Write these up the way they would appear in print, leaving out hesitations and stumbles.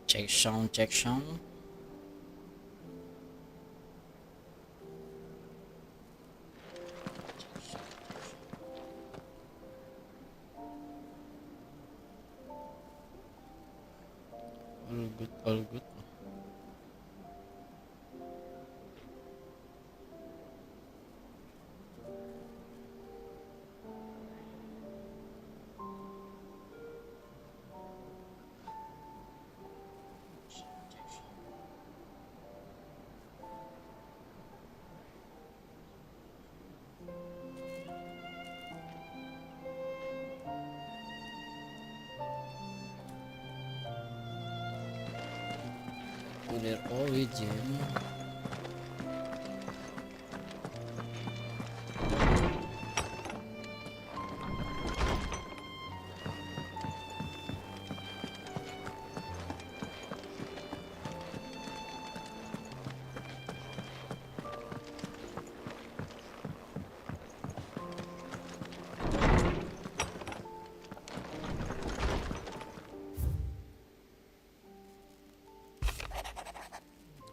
Check sound, check sound. All good, all good. To their origin.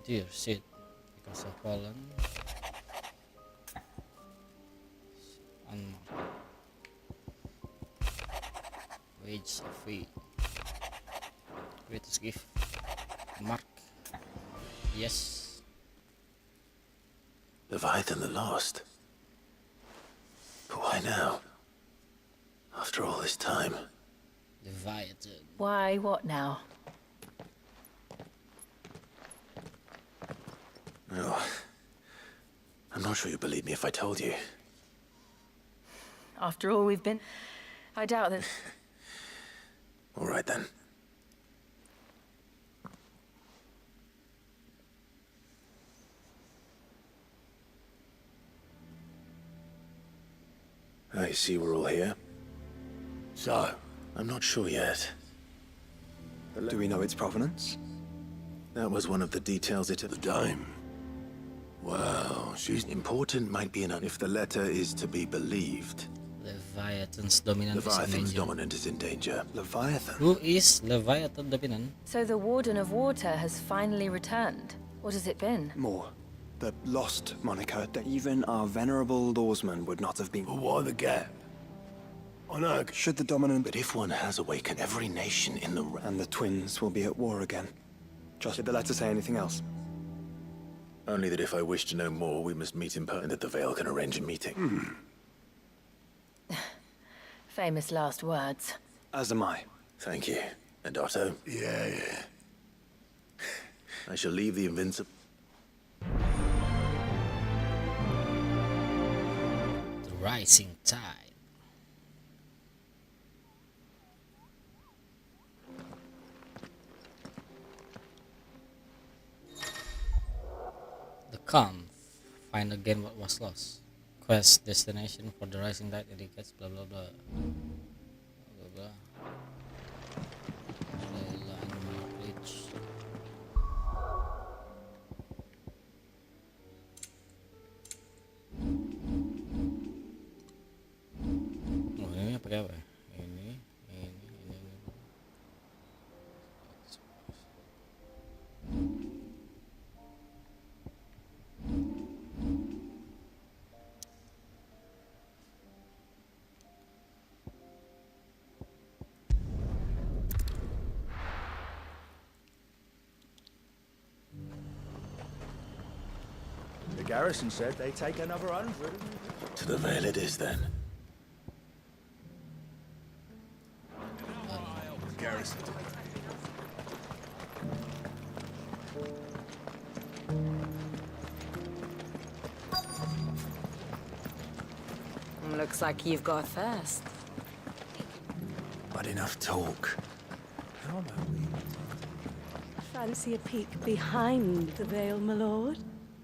Dear shit, because of pollen. Unmarked. Wage of fee. Greatest gift. Mark. Yes. Leviathan the Lost. But why now? After all this time. Leviathan. Why, what now? No. I'm not sure you'd believe me if I told you. After all we've been... I doubt that... All right then. I see we're all here. So, I'm not sure yet. Do we know its provenance? That was one of the details it... The dime. Wow, she's important might be if the letter is to be believed. Leviathan's dominant Leviathan's is in danger. dominant is in danger. Leviathan? Who is Leviathan dominant? So the Warden of Water has finally returned. What has it been? More. The Lost moniker that even our venerable lawsman would not have been. But why the gap? I know. Should the dominant... But if one has awakened every nation in the... And the twins will be at war again. Just did the letter say anything else? Only that if I wish to know more, we must meet in person, and that the Veil can arrange a meeting. Famous last words. As am I. Thank you. And Otto? Yeah. I shall leave the Invincible... The rising tide. The calm. Find again what was lost. Quest destination for the rising tide indicates blah blah blah. Blah blah blah. Landmark reach. Oh, ini pakai apa? Ini. The garrison said they take another 100. To the Veil it is, then. Garrison. Looks like you've got a thirst. But enough talk. How about we... Fancy a peek behind the veil, my lord?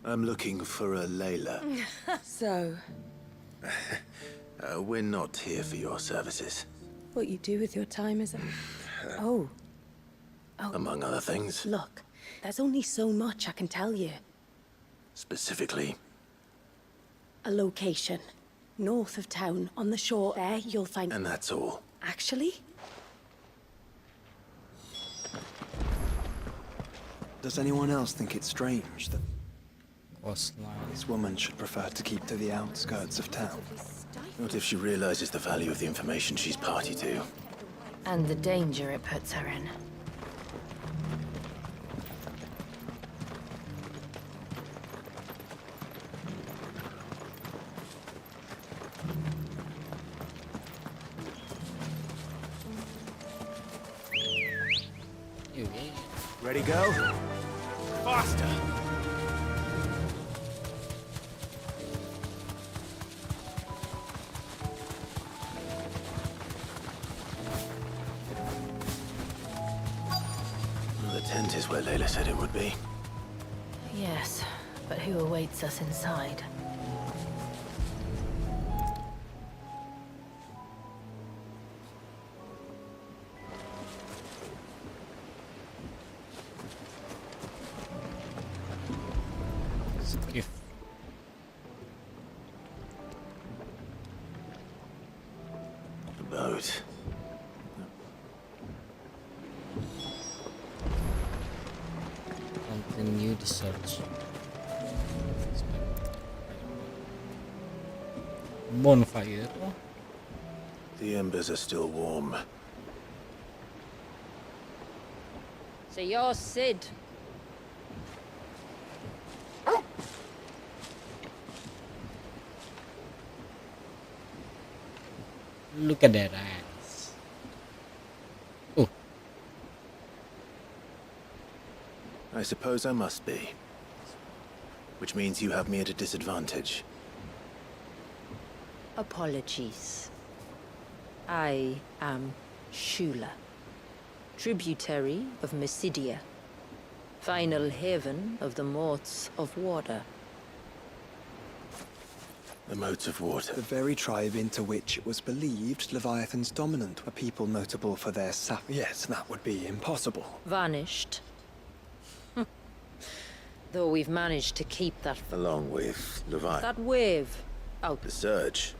I'm looking for a Layla. So, We're not here for your services. what you do with your time is... Oh, Among other things. look, there's only so much I can tell you. Specifically, A location. North of town, on the shore. There you'll find... and that's all. Actually? Does anyone else think it's strange that Coastline. this woman should prefer to keep to the outskirts of town? What if she realizes the value of the information she's party to? And the danger it puts her in. Ready, go? Faster! Well, the tent is where Layla said it would be. Yes, but who awaits us inside? If The boat. continue the search. Bonfire. The embers are still warm. So you're Sid. Look at that eyes. Oh, I suppose I must be. Which means you have me at a disadvantage. Apologies. I am Shula, tributary of Mysidia, final haven of the Moats of Water. The moats of water. The very tribe into which it was believed Leviathan's dominant were people notable for their sap. Yes, that would be impossible. Vanished. Though we've managed to keep that Along with Levi. that wave out. The surge.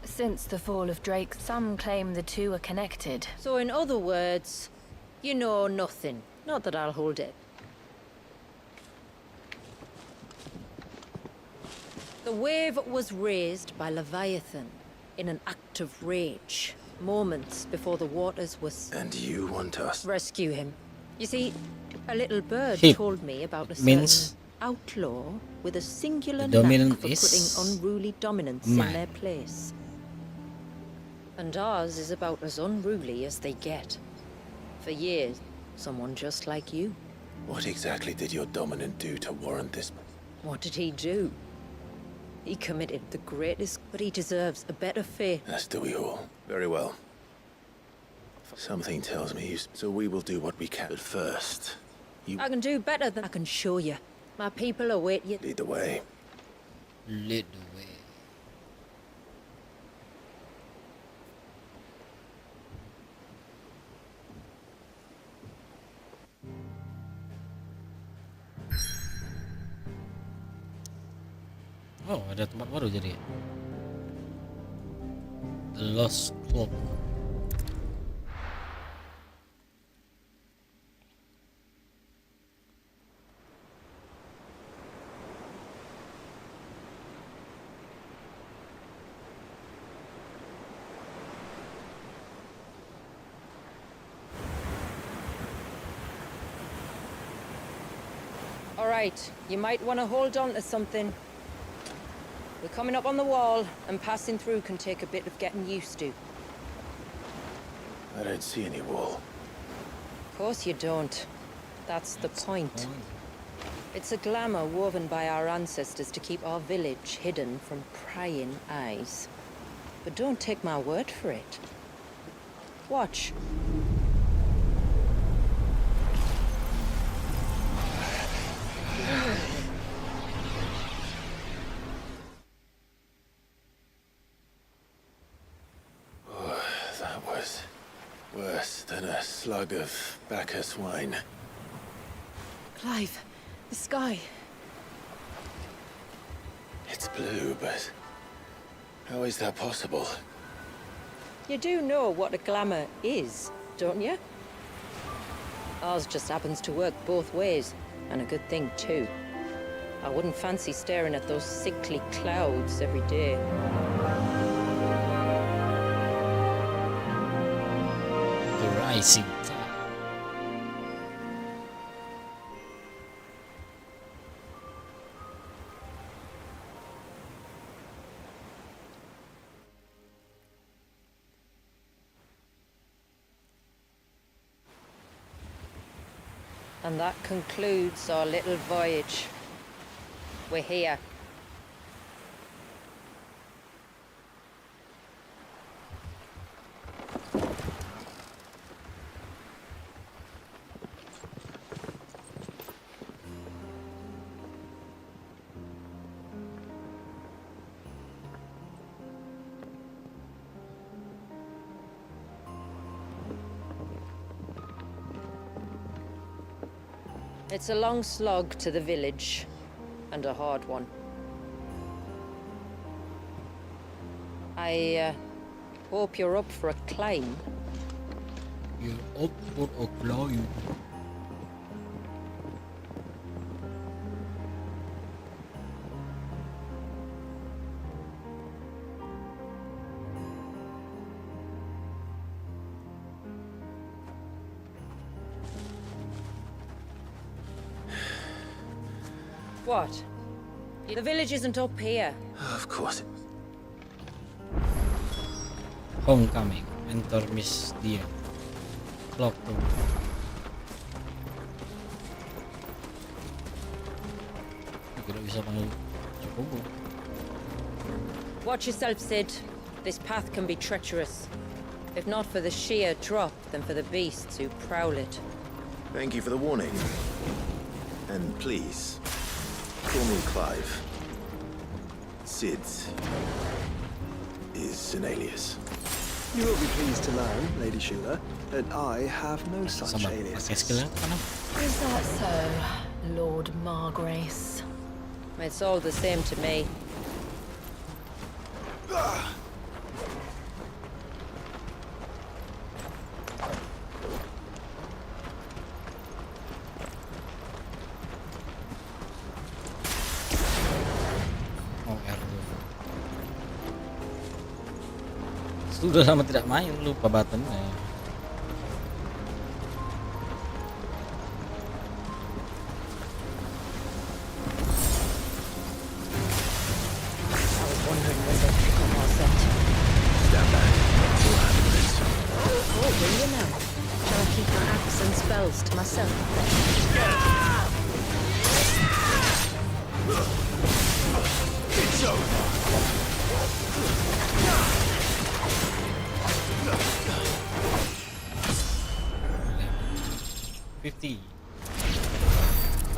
Since the fall of Drake, some claim the two are connected. So in other words, you know nothing. Not that I'll hold it. The wave was raised by Leviathan in an act of rage, moments before the waters were And you want us. rescue him. You see, a little bird He told me about a means certain outlaw with a singular the knack dominant for is putting unruly dominants man. in their place. And ours is about as unruly as they get. For years, someone just like you. What exactly did your dominant do to warrant this? What did he do? He committed the greatest, but he deserves a better fate. As do we all. Very well. Something tells me you... So we will do what we can. But first, you I can do better than I can show you. My people await you. lead the way. lead the way. Oh, ada tempat baru jadi. The Lost Cloak. All right, you might want to hold on to something. We're coming up on the wall, and passing through can take a bit of getting used to. I don't see any wall. Of course you don't. That's the point. It's a glamour woven by our ancestors to keep our village hidden from prying eyes. But don't take my word for it. Watch. That was worse than a slug of Bacchus wine. Clive, the sky. It's blue, but how is that possible? You do know what a glamour is, don't you? Ours just happens to work both ways. And a good thing, too. I wouldn't fancy staring at those sickly clouds every day. The rising tide. And that concludes our little voyage. We're here. It's a long slog to the village, and a hard one. I hope you're up for a climb. You're up for a climb. What? The village isn't up here. Of course. Homecoming. Enter Miss Dia. Clock room. Tidak bisa panggil cukup. Watch yourself, Sid. This path can be treacherous. If not for the sheer drop, then for the beasts who prowl it. Thank you for the warning. And please, call me Clive. Sid is an alias. You will be pleased to learn, Lady Shula, that I have no such Sama alias. pakai skill apa? Is that so, Lord Margrace? It's all the same to me. Oh, R2. Sudah lama tidak main, lupa buttonnya. I was wondering when they'd pick up our scent. Stand back. We'll handle this. Oh, will you now? Shall I keep my axe and spells to myself? It's over. 50.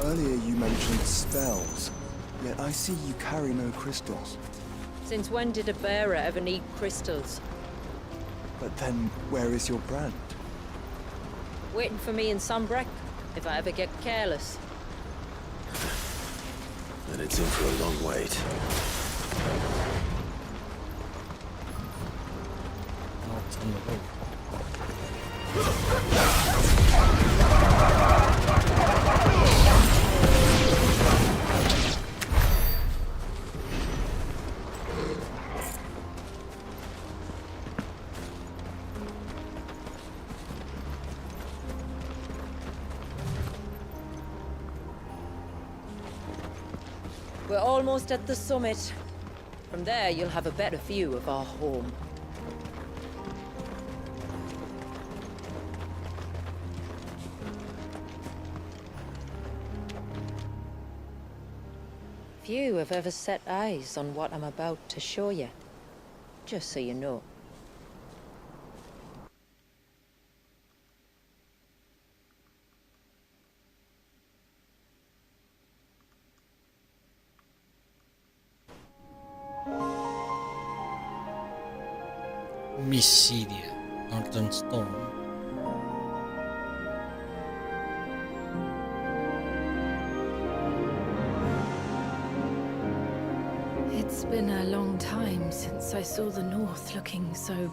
Earlier you mentioned spells, yet I see you carry no crystals. Since when did a bearer ever need crystals? But then, where is your brand? Waiting for me in Sunbreck, if I ever get careless. Then it's in for a long wait. Oh, it's on the road. We're almost at the summit. From there, you'll have a better view of our home. Few have ever set eyes on what I'm about to show you. Just so you know. Mysidia, Northern Storm. It's been a long time since I saw the North looking so...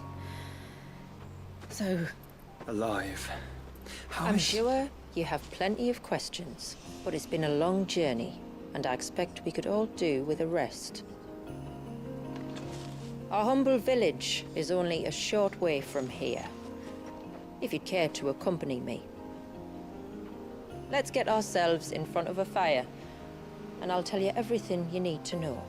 Alive. How I'm is- sure You have plenty of questions, but it's been a long journey, and I expect we could all do with a rest. Our humble village is only a short way from here, if you'd care to accompany me. Let's get ourselves in front of a fire, and I'll tell you everything you need to know.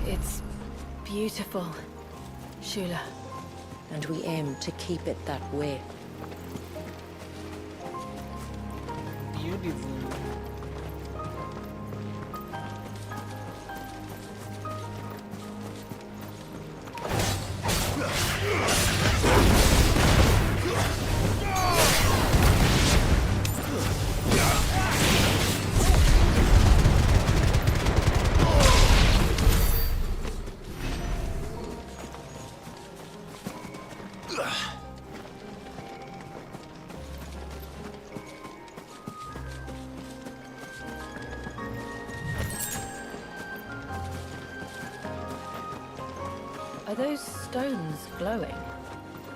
It's beautiful, Shula. And we aim to keep it that way. Beautiful. Are those stones glowing?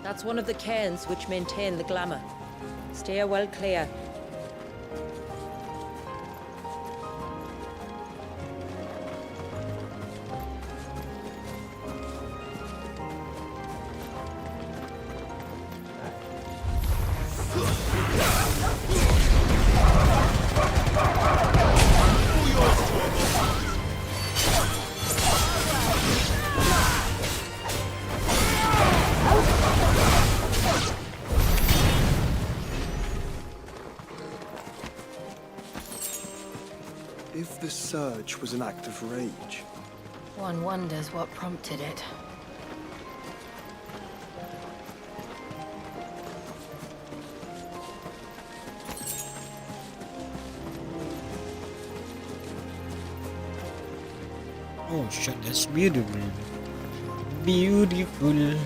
That's one of the cairns which maintain the glamour. Steer well clear. If the surge was an act of rage, One wonders what prompted it. Oh shit, that's beautiful. Beautiful.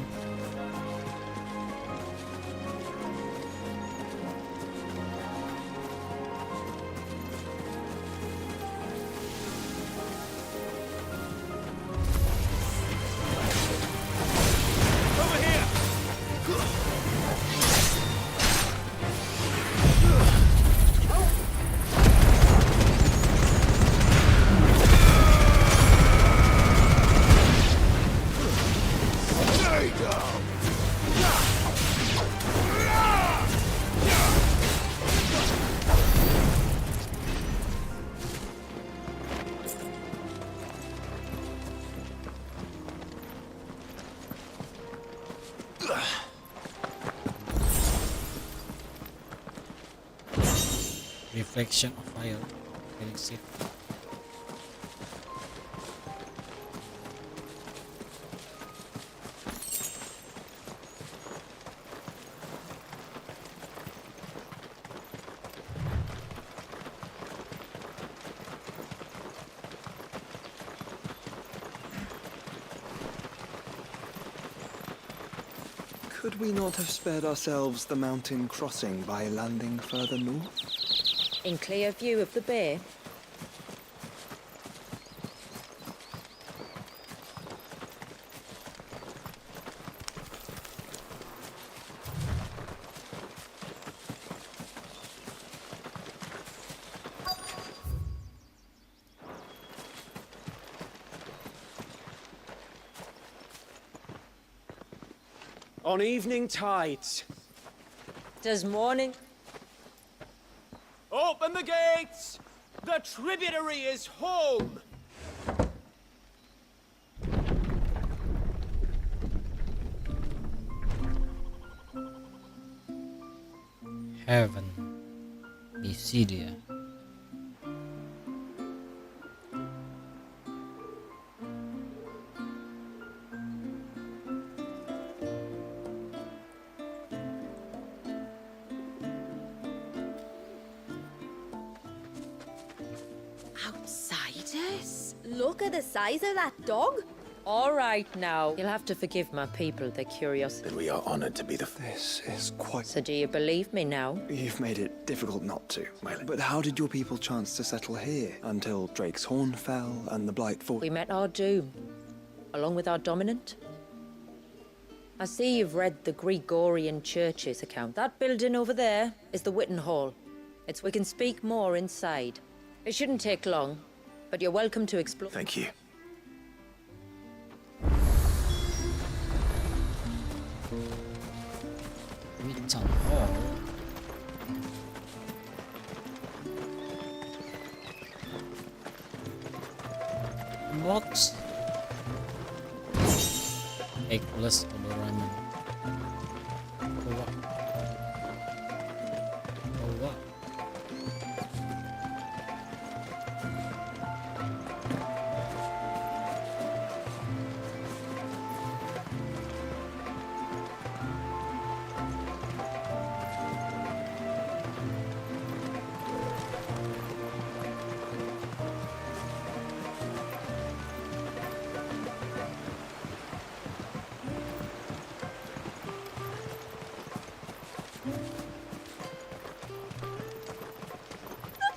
Reflection of fire. Feeling safe. could we not have spared ourselves the mountain crossing by landing further north? In clear view of the bay? On evening tides. Does morning? Open the gates! The tributary is home! Heaven. Bisidia. Outsiders? Look at the size of that dog. All right now. You'll have to forgive my people their curiosity. Then we are honored to be the... This is quite... So do you believe me now? You've made it difficult not to. But how did your people chance to settle here until Drake's Horn fell and the Blight fought? We met our doom, along with our dominant. I see you've read the Gregorian Church's account. That building over there is the Witten Hall. We can speak more inside. It shouldn't take long, but you're welcome to explore. Thank you. Witten Hall. Box. Egg plus double ramen. For what? For what?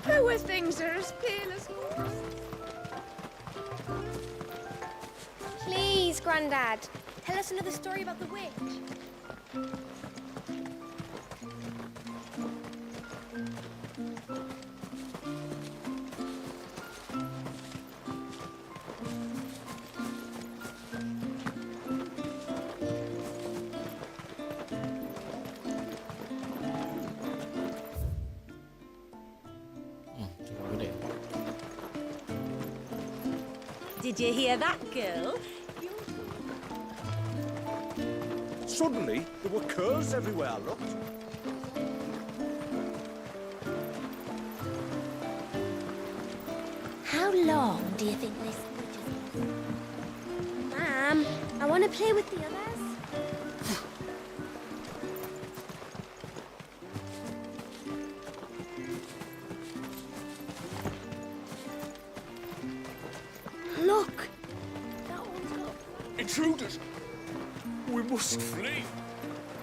Poor things are as pale as ghosts. Please, Grandad, tell us another story about the witch. Did you hear that, girl? Suddenly, there were curs everywhere I looked. How long do you think this witch is? Ma'am, I want to play with the others. Look! That one's got... Intruders! We must flee!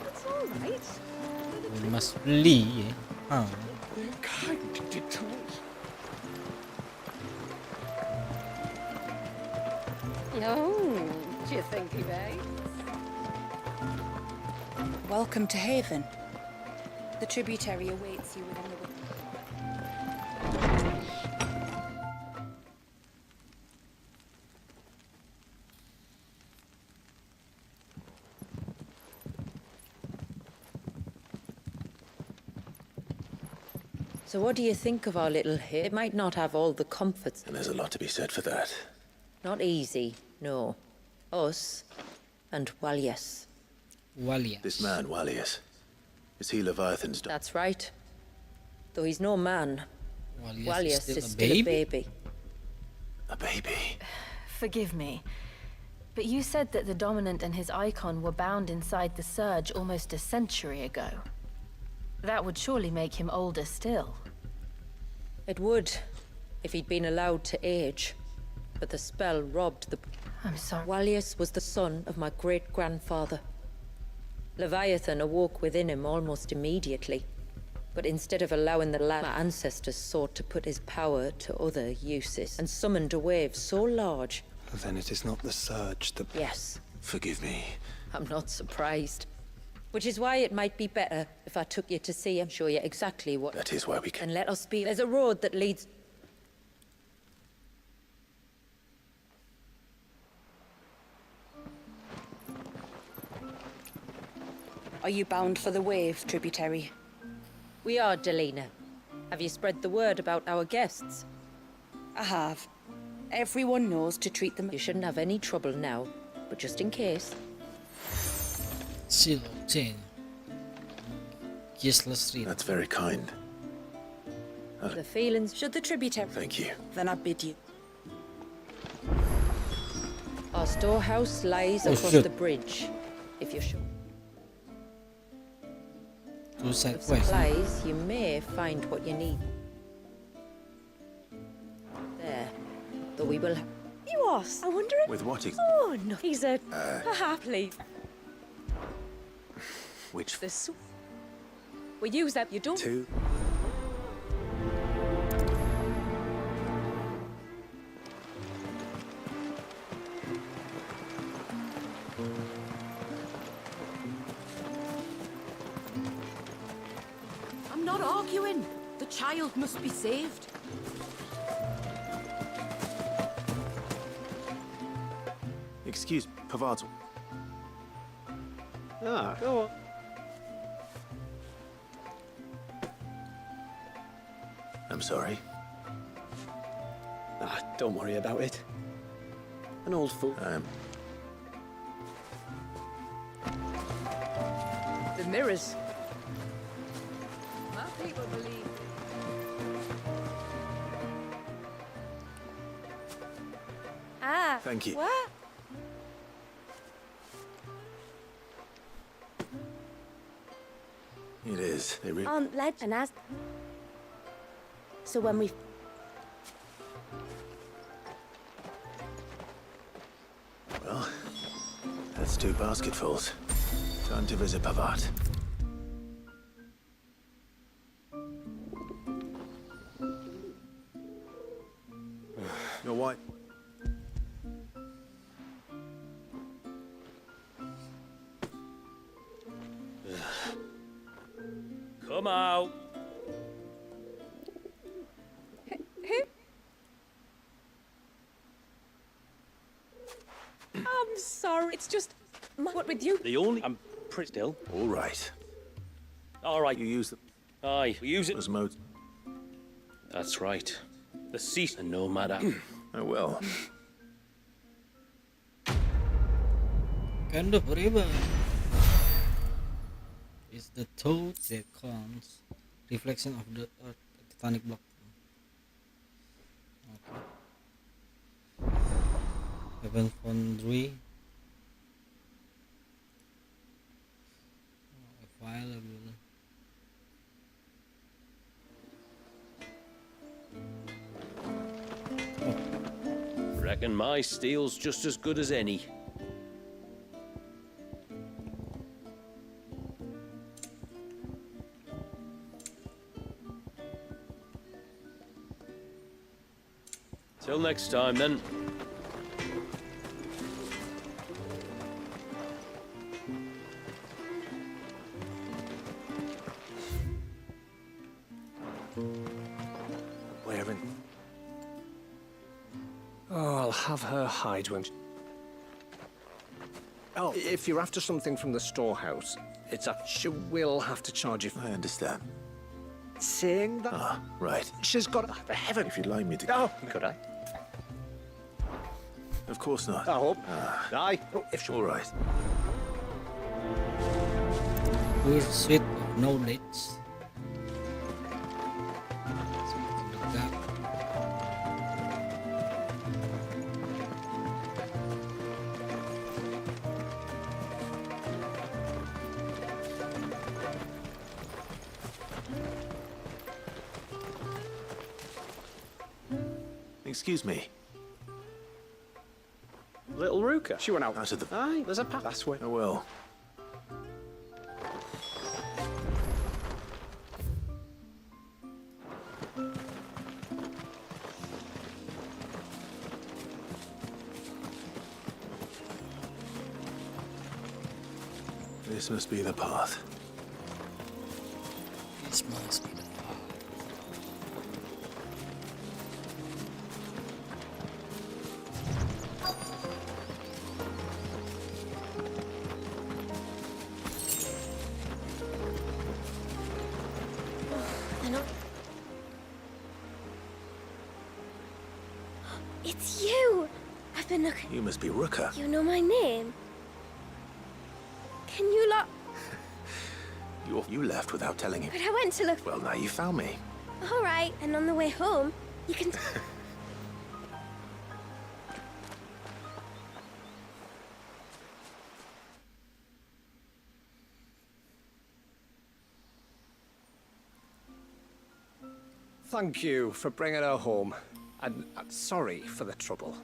That's all right. We must flee. Huh? Kind did to us. Oh, do you think he may? Welcome to Haven. The tributary awaits you within the... So what do you think of our little hit? It might not have all the comforts. And there's a lot to be said for that. Not easy, no. Us and Walias. Walias. This man, Walias, is he Leviathan's daughter? That's right. Though he's no man, Walias is still a baby. A baby? Forgive me, but you said that the Dominant and his icon were bound inside the Surge almost a century ago. That would surely make him older still. It would, if he'd been allowed to age. But the spell robbed the... I'm sorry. Walias was the son of my great-grandfather. Leviathan awoke within him almost immediately. But instead of allowing the lad, my ancestors sought to put his power to other uses, and summoned a wave so large... Then it is not the Surge that... Yes. Forgive me. I'm not surprised. Which is why it might be better if I took you to see him, show you exactly what... That is why we can... And let us be... There's a road that leads... Are you bound for the wave, tributary? We are, Delina. Have you spread the word about our guests? I have. Everyone knows to treat them... You shouldn't have any trouble now, but just in case... Seal 10. Useless read. That's very kind. The feelings... Should the tributary... Thank you. Then I bid you. Our storehouse lies Oh, across shit. the bridge, if you're sure. Two side With quest. supplies, you may find what you need. There. Though we will... he was. I wonder if... With what Oh, no. He's a... please. which This... We use that, you don't... two? I'm not arguing. The child must be saved. Excuse, Pavard. Ah, go on. I'm sorry. Ah, don't worry about it. An old fool. The mirrors. My people believe. Ah. Thank you. What? It is. They really. Legend as. So when we. Well, that's 2 basketfuls. Time to visit Pavard. Your wife. Come out. I'm sorry. It's just... What with you? The only... I'm pretty still. All right. All right. You use them Aye, we use it. as modes. That's right. The cease and no matter. Oh well. Kind of river is the toad that comes reflection of the earth tectonic block. Okay. Heaven Foundry available. Reckon my steel's just as good as any. Till next time, then. Where in... Oh, I'll have her hide when... Oh, if you're after something from the storehouse, it's up. She will have to charge you for I understand. saying that. Ah, right. She's got a heaven. If you'd like me to. Oh, could I? Of course not. I hope. Aye. Oh, if she... All right. Pursuit of knowledge. Excuse me. Little Ruka. She went out. Out of the. Aye, there's a path. That's where. Oh well. This must be the path. This must be the path. They're not. It's you! I've been looking. You must be Ruka. You know my name? Can you look? You left without telling him. But I went to look. Well, now you found me. All right, and on the way home, you can. Thank you for bringing her home. And sorry for the trouble.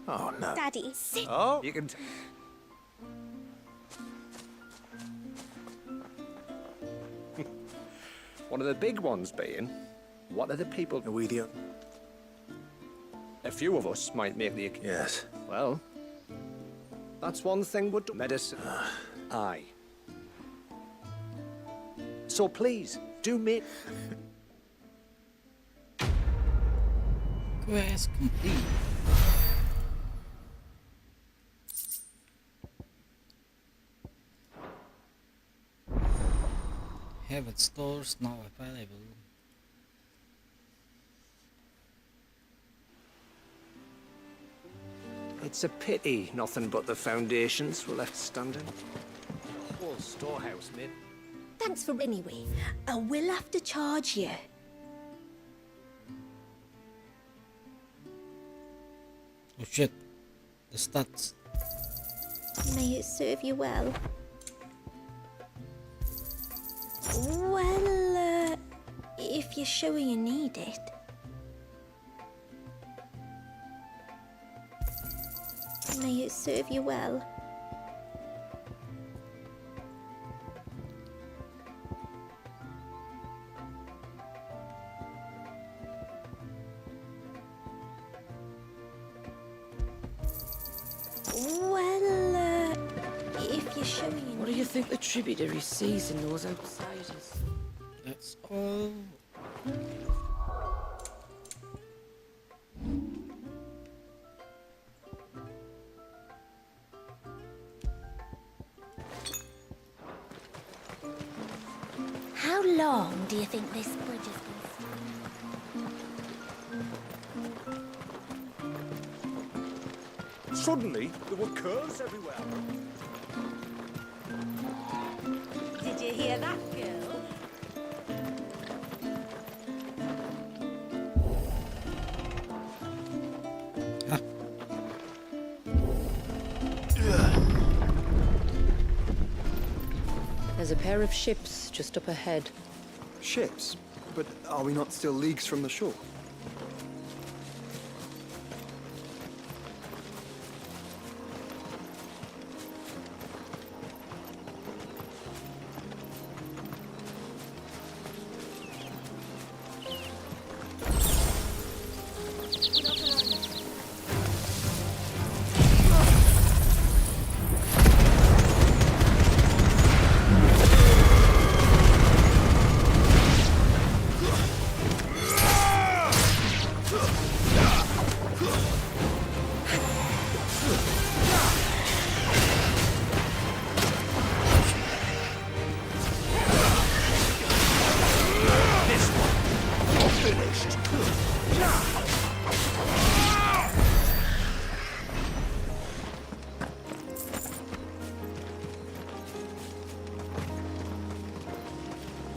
Oh, no. Daddy, sit. Oh, you can... One of the big ones being, what are the people... Are we the... A few of us might make the... Yes. Well, that's one thing would do. Medicine. Aye. So please, do make... Quest complete. Heaven stores now available. It's a pity nothing but the foundations were left standing. The whole storehouse, mate. Thanks for anyway. I will have to charge you. Oh shit. The stats. May it serve you well. Well, if you're sure you need it. May it serve you well. Well, if you're sure you need it. What do you think the tributary sees in those outsiders? That's all. How long do you think this bridge has been? Suddenly, there were curves everywhere. Did you hear that, girl? There's a pair of ships just up ahead. Ships? But are we not still leagues from the shore?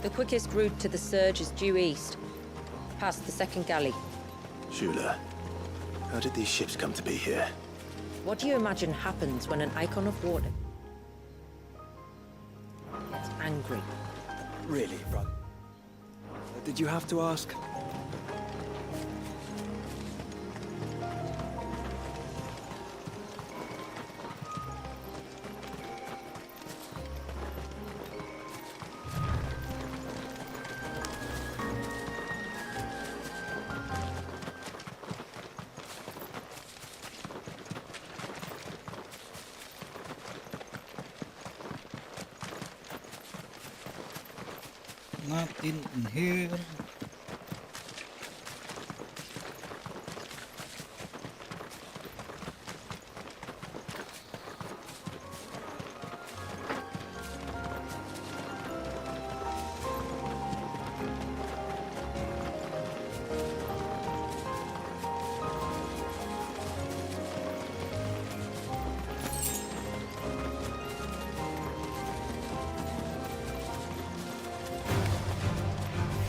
The quickest route to the surge is due east, past the second galley. Shula, how did these ships come to be here? What do you imagine happens when an icon of water gets angry? Really, brother? Did you have to ask? Nothing in here.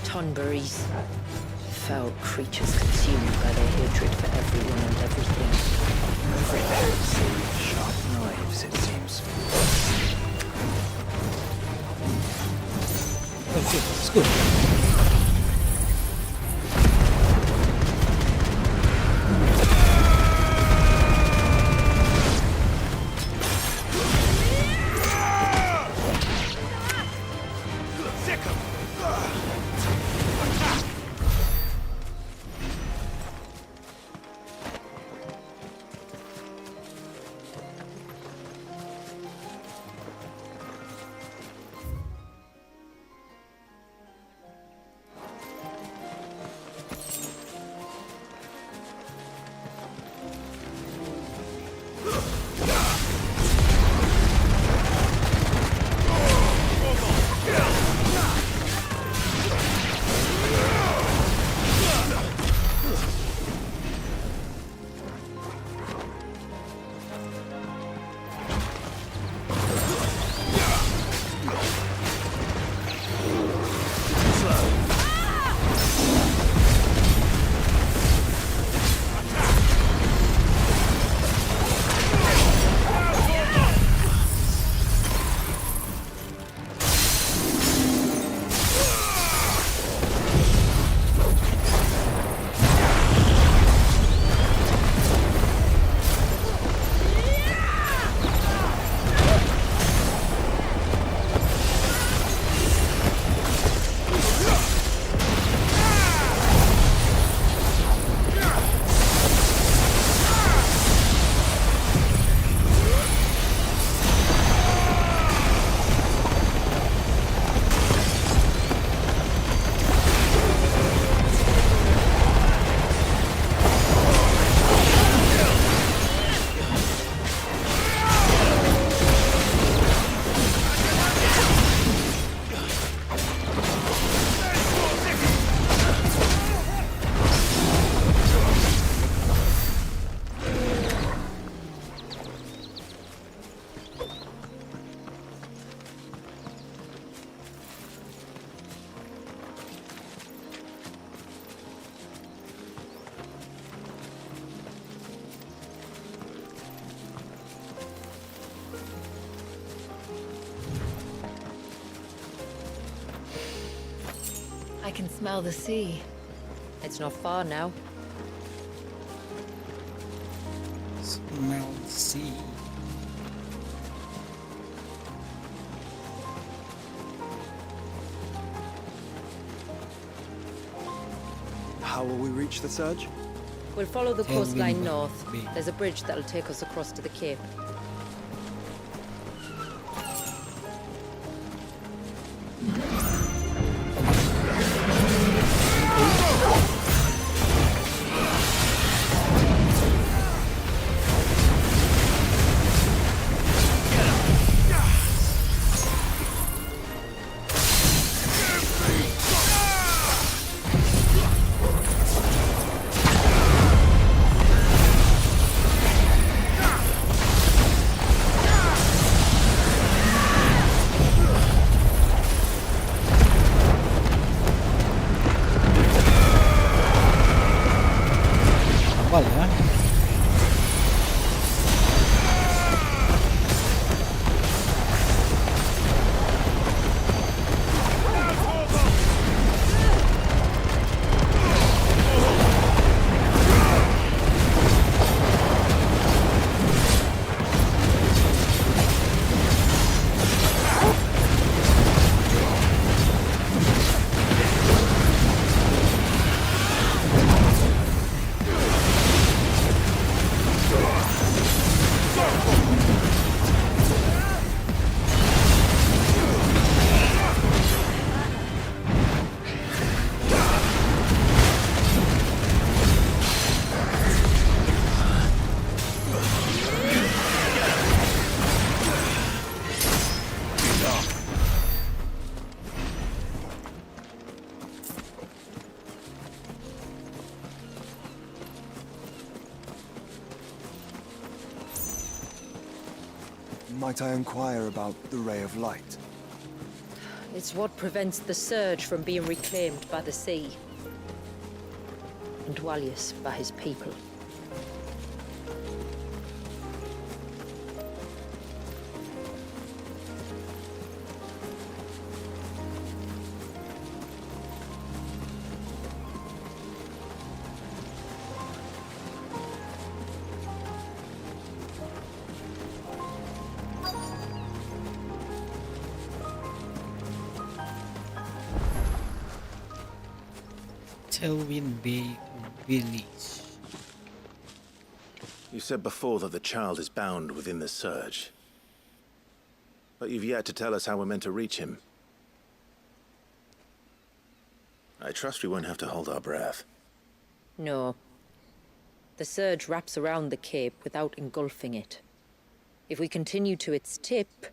Tonberries. Foul creatures consumed by their hatred for everyone and everything. Everything. Sharp knives, it seems. Oh shit, let's go. can smell the sea. It's not far now. Smell the sea. How will we reach the surge? We'll follow the Tailwind coastline will north. be- There's a bridge that'll take us across to the cape. Awal ya. Might I inquire about the ray of light? It's what prevents the surge from being reclaimed by the sea. And Dwalius by his people. Tailwind Bay Village. You said before that the child is bound within the surge. But you've yet to tell us how we're meant to reach him. I trust we won't have to hold our breath. No. The surge wraps around the cape without engulfing it. If we continue to its tip,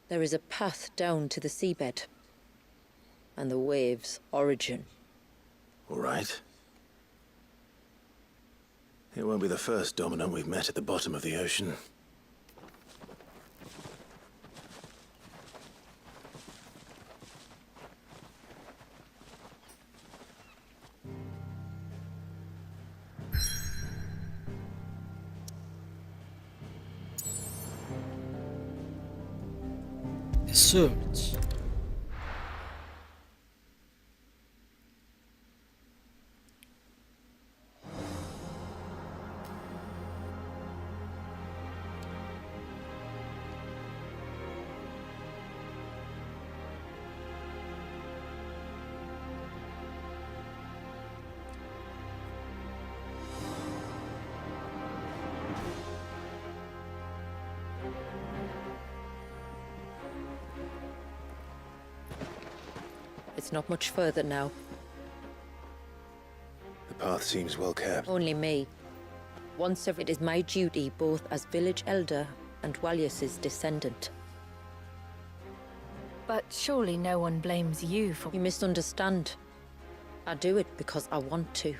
there is a path down to the seabed. And the wave's origin. All right. It won't be the first dominant we've met at the bottom of the ocean. The surge. It's not much further now. The path seems well kept. Only me. Once it is my duty both as village elder and Dwalius's descendant. But surely no one blames you for... You misunderstand. I do it because I want to.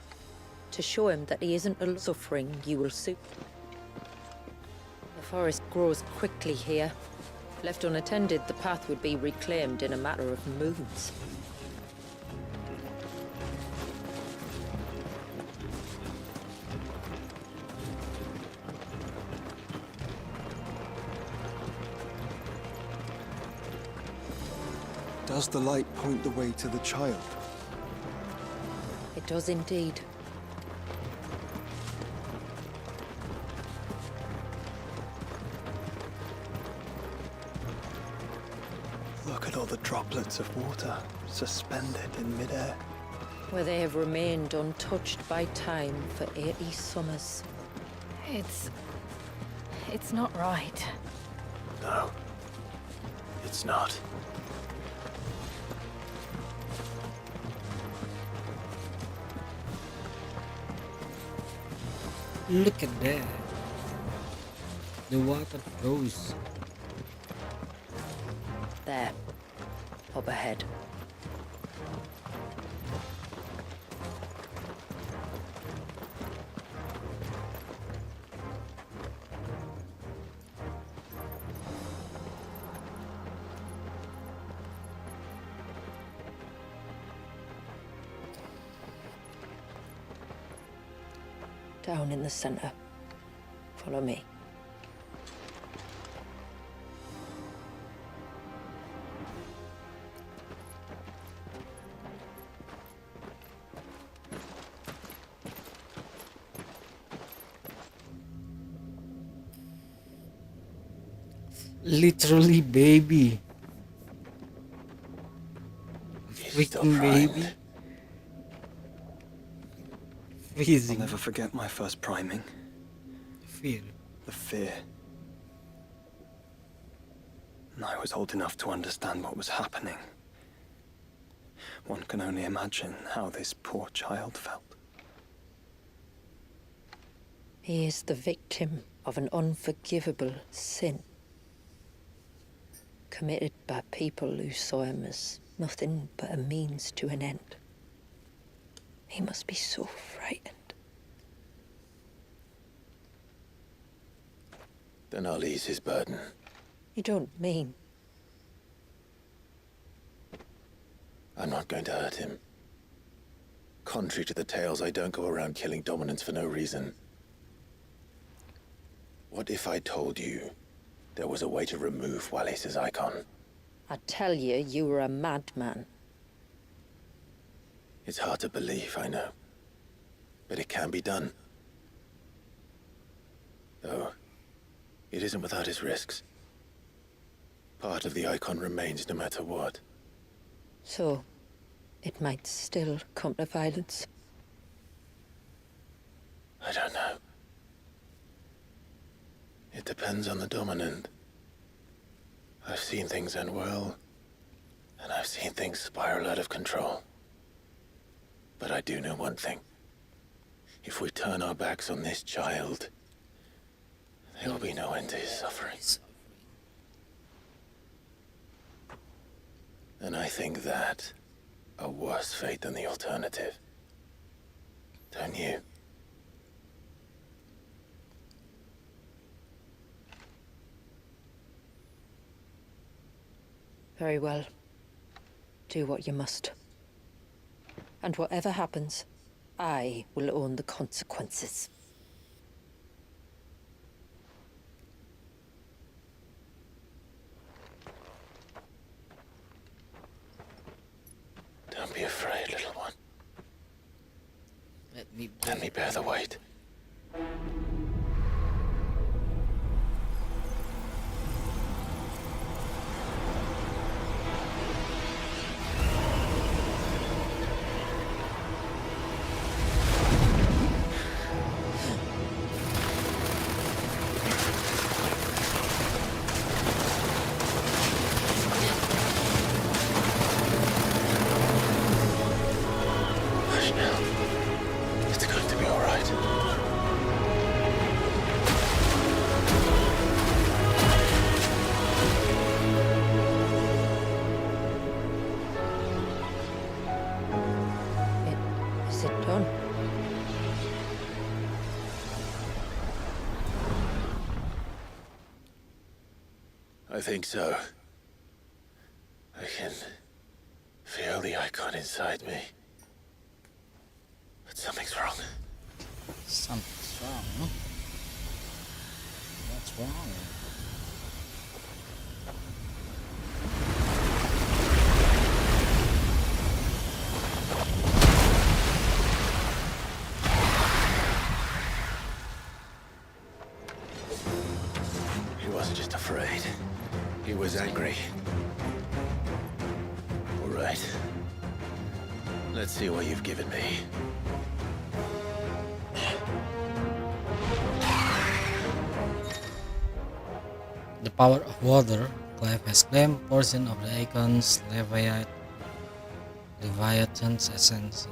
To show him that he isn't a suffering you will suit. The forest grows quickly here. Left unattended, the path would be reclaimed in a matter of moons. Does the light point the way to the child? It does indeed. Look at all the droplets of water suspended in midair. Where they have remained untouched by time for 80 summers. It's not right. No, it's not. Look at that. The water froze. There. Up ahead. Down in the center. Follow me. Literally, baby. Freaking baby. I'll Freezing. never forget my first priming. Fear. The fear. And I was old enough to understand what was happening. One can only imagine how this poor child felt. He is the victim of an unforgivable sin. Committed by people who saw him as nothing but a means to an end. He must be so frightened. Then I'll ease his burden. You don't mean? I'm not going to hurt him. Contrary to the tales, I don't go around killing dominants for no reason. What if I told you there was a way to remove Wallis's icon? I tell you, you were a madman. It's hard to believe, I know. But it can be done. Though, it isn't without its risks. Part of the icon remains no matter what. So, it might still come to violence. I don't know. It depends on the dominant. I've seen things end well, and I've seen things spiral out of control. But I do know one thing. If we turn our backs on this child, there will be no end to his suffering. And I think that a worse fate than the alternative. Don't you? Very well. Do what you must. And whatever happens, I will own the consequences. Don't be afraid, little one. Let me bear the weight. It's going to be all right. Is it done? I think so. I can feel the icon inside me. But something's wrong. Something's wrong, huh? What's wrong? agree. All right. Let's see what you've given me. The power of water. Clive has claimed portion of the Icon's Leviathan's essence.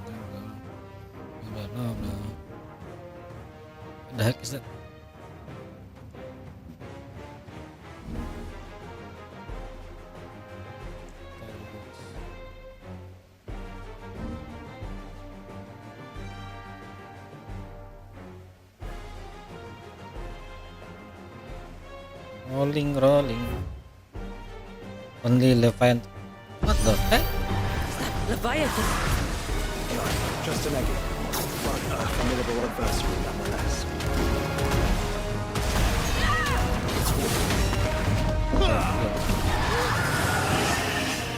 Blah, blah, blah. What the heck is that? Rolling. Only Leviathan. What the heck? Leviathan! Just an egg. But a formidable adversary nonetheless.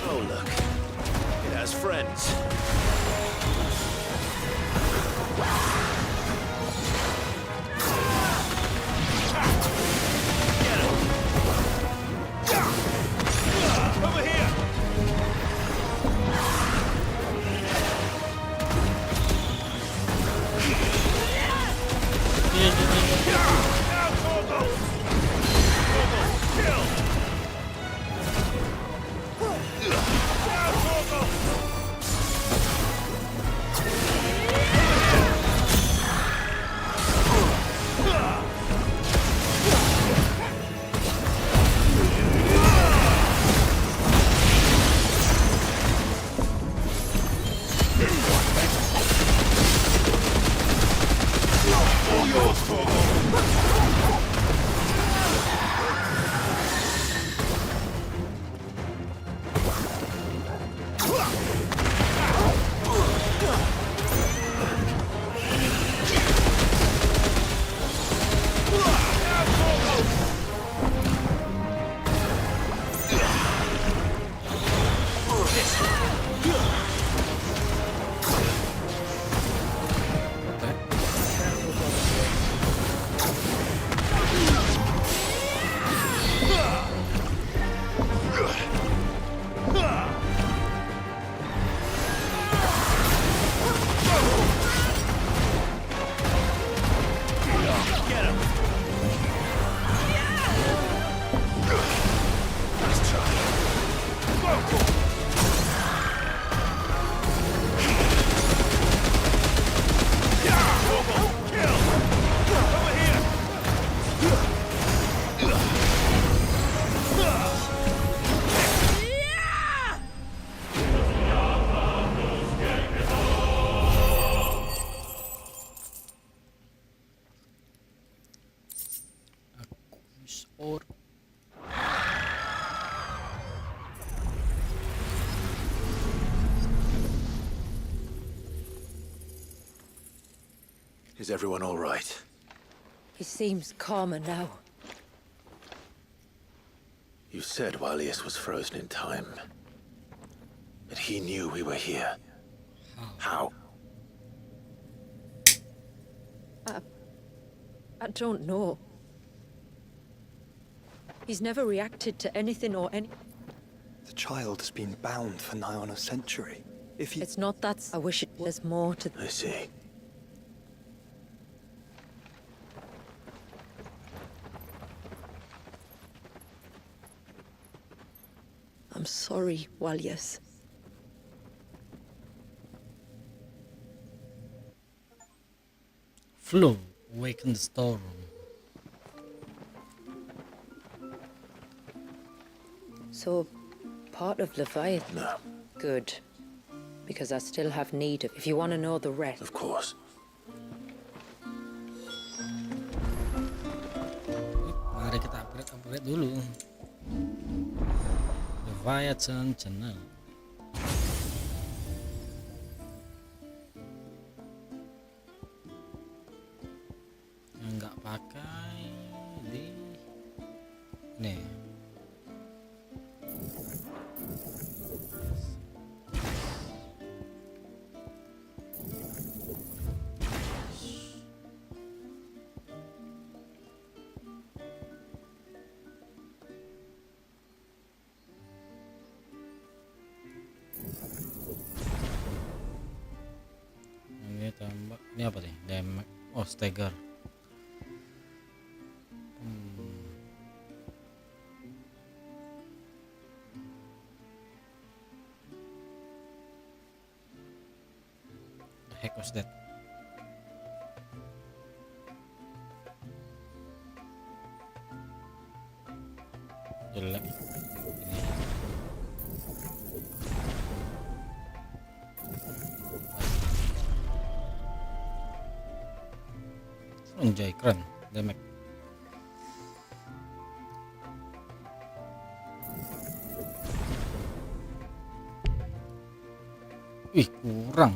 Oh, look. It has friends. Over here! Now, Torgal! Torgal, kill! Now, Torgal! All yours, Torgal! Get him! Nice try. Torgal, kill! Over here! Or Is everyone all right? He seems calmer now. You said Walius was frozen in time. But he knew we were here. How? I don't know. He's never reacted to anything or any... The child has been bound for nigh on a century. If you... It's not that... I wish there's more to... I see. I'm sorry, Walius. Flo awaken the storeroom. So, part of Leviathan? No, Good. Because I still have need of... If you want to know the rest... of course. Mari kita upgrade dulu. Leviathan channel. Yang nggak pakai di nih. Ini apa nih? Oh, stagger. The heck was that? Jelek. Ini. Anjay, keren. Damage. Wih, kurang.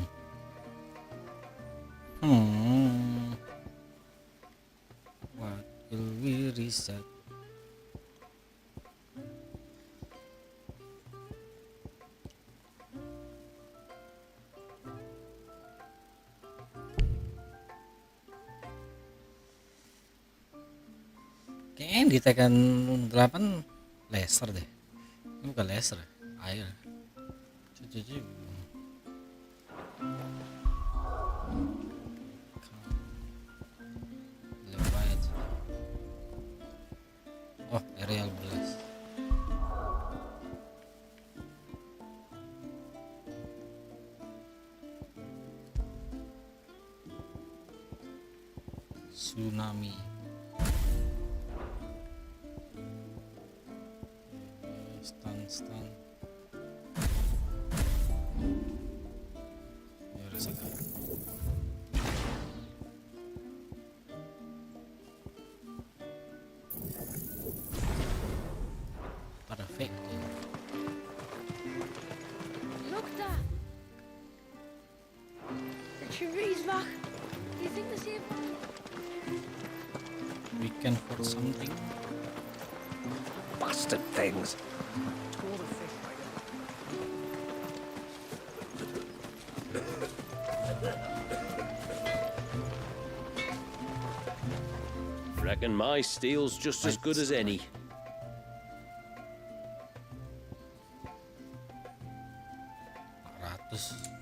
What will we reset? Kayaknya di Tekken 8 laser deh. Ini bukan laser, air. Cuci. Leviathan. Oh, aerial blast. Tsunami. Stun. Ya, rasakan. Perfect. Look there! The tree's back. Do you think the same? We can put something. Bastard things. Reckon my steel's just as good as any.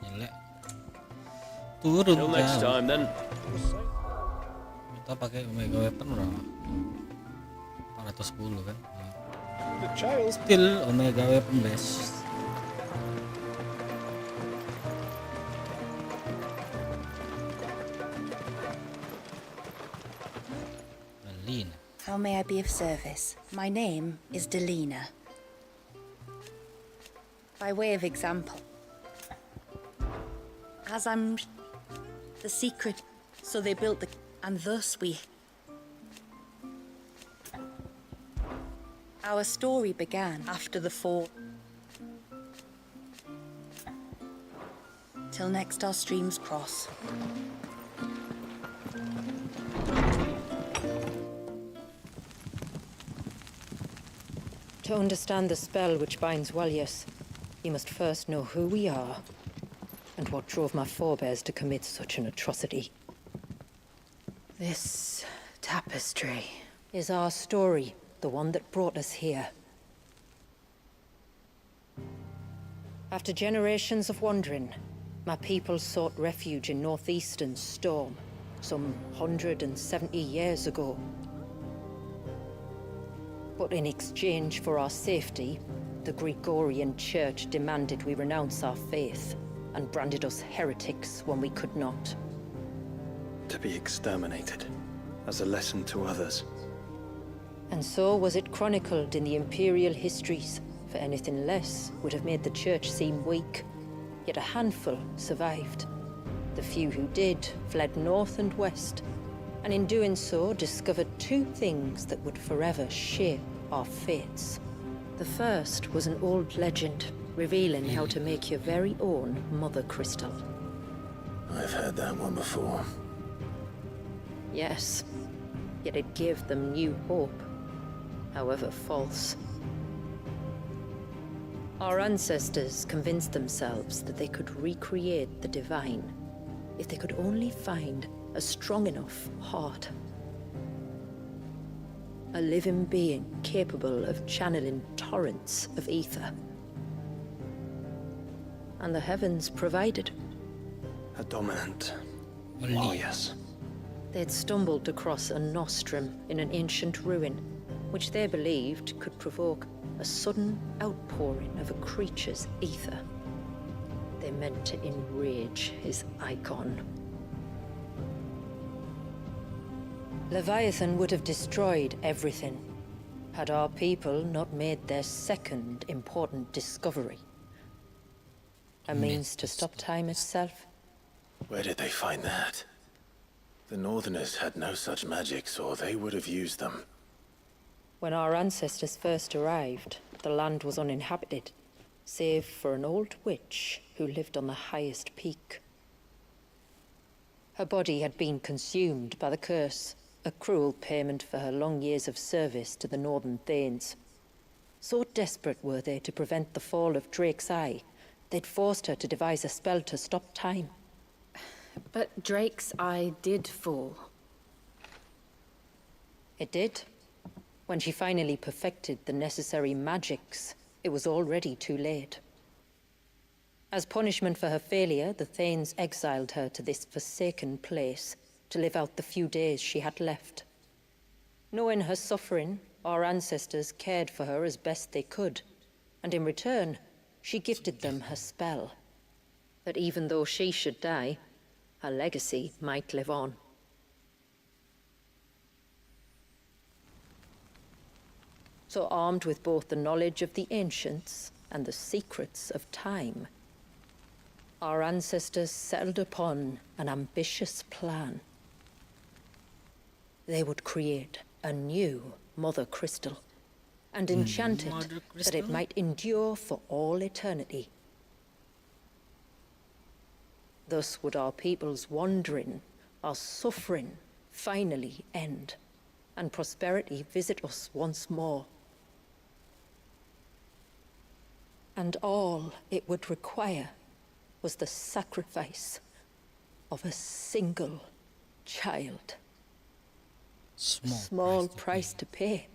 Jelek. Turun. Till next time then. Kita pakai Omega Weapon berapa? 410 kan? Still Omega Weapon best. How may I be of service? My name is Delina. By way of example, as I'm the secret, so they built the, and thus we. Our story began after the fall. Till next our streams cross. To understand the spell which binds Walyas, you must first know who we are, and what drove my forebears to commit such an atrocity. This tapestry is our story, the one that brought us here. After generations of wandering, my people sought refuge in northeastern Storm, some 170 years ago. But in exchange for our safety, the Gregorian Church demanded we renounce our faith and branded us heretics when we could not. To be exterminated, as a lesson to others. And so was it chronicled in the imperial histories, for anything less would have made the Church seem weak. Yet a handful survived. The few who did fled north and west, and in doing so discovered two things that would forever shape our fates. The first was an old legend revealing how to make your very own mother crystal. I've heard that one before. Yes, yet it gave them new hope, however false. Our ancestors convinced themselves that they could recreate the divine if they could only find a strong enough heart. A living being capable of channeling torrents of ether. And the heavens provided. A dominant, Oh, yes. They'd stumbled across a nostrum in an ancient ruin, which they believed could provoke a sudden outpouring of a creature's ether. They meant to enrage his icon. Leviathan would have destroyed everything, had our people not made their second important discovery. A means to stop time itself. Where did they find that? The Northerners had no such magics, or they would have used them. When our ancestors first arrived, the land was uninhabited, save for an old witch who lived on the highest peak. Her body had been consumed by the curse, a cruel payment for her long years of service to the Northern Thanes. So desperate were they to prevent the fall of Drake's Eye, they'd forced her to devise a spell to stop time. But Drake's Eye did fall. It did. When she finally perfected the necessary magics, it was already too late. As punishment for her failure, the Thanes exiled her to this forsaken place to live out the few days she had left. Knowing her suffering, our ancestors cared for her as best they could, and in return, she gifted them her spell. That even though she should die, her legacy might live on. So armed with both the knowledge of the ancients and the secrets of time, our ancestors settled upon an ambitious plan. They would create a new Mother Crystal, and enchant it that it might endure for all eternity. Thus would our people's wandering, our suffering, finally end, and prosperity visit us once more. And all it would require was the sacrifice of a single child. Small price to pay.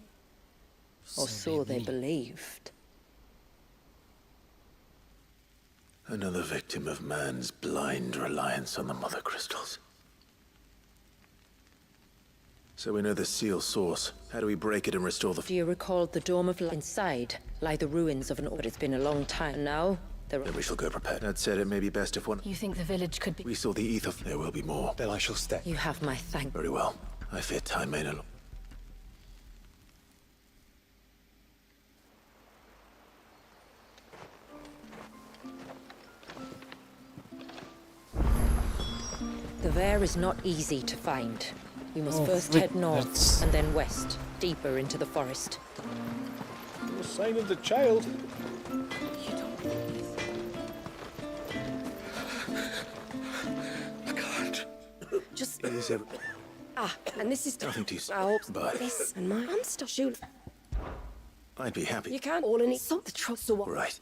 Or so they believed. Another victim of man's blind reliance on the Mother Crystals. So we know the seal source. How do we break it and restore the... Do you recall the Dome of Light? Inside lie the ruins of an... But it's been a long time now. Then we shall go prepared. That said, it may be best if one... You think the village could be... We saw the ether. There will be more. Then I shall stay. You have my thanks. Very well. I fear time may no... The Vare is not easy to find. We must first head north and then west, deeper into the forest. No sign of the child. I can't. Just... It is and this is... nothing to say, I hope but... this and my monster shoot. I'd be happy. You can't all in it. Some the trust so what? Right.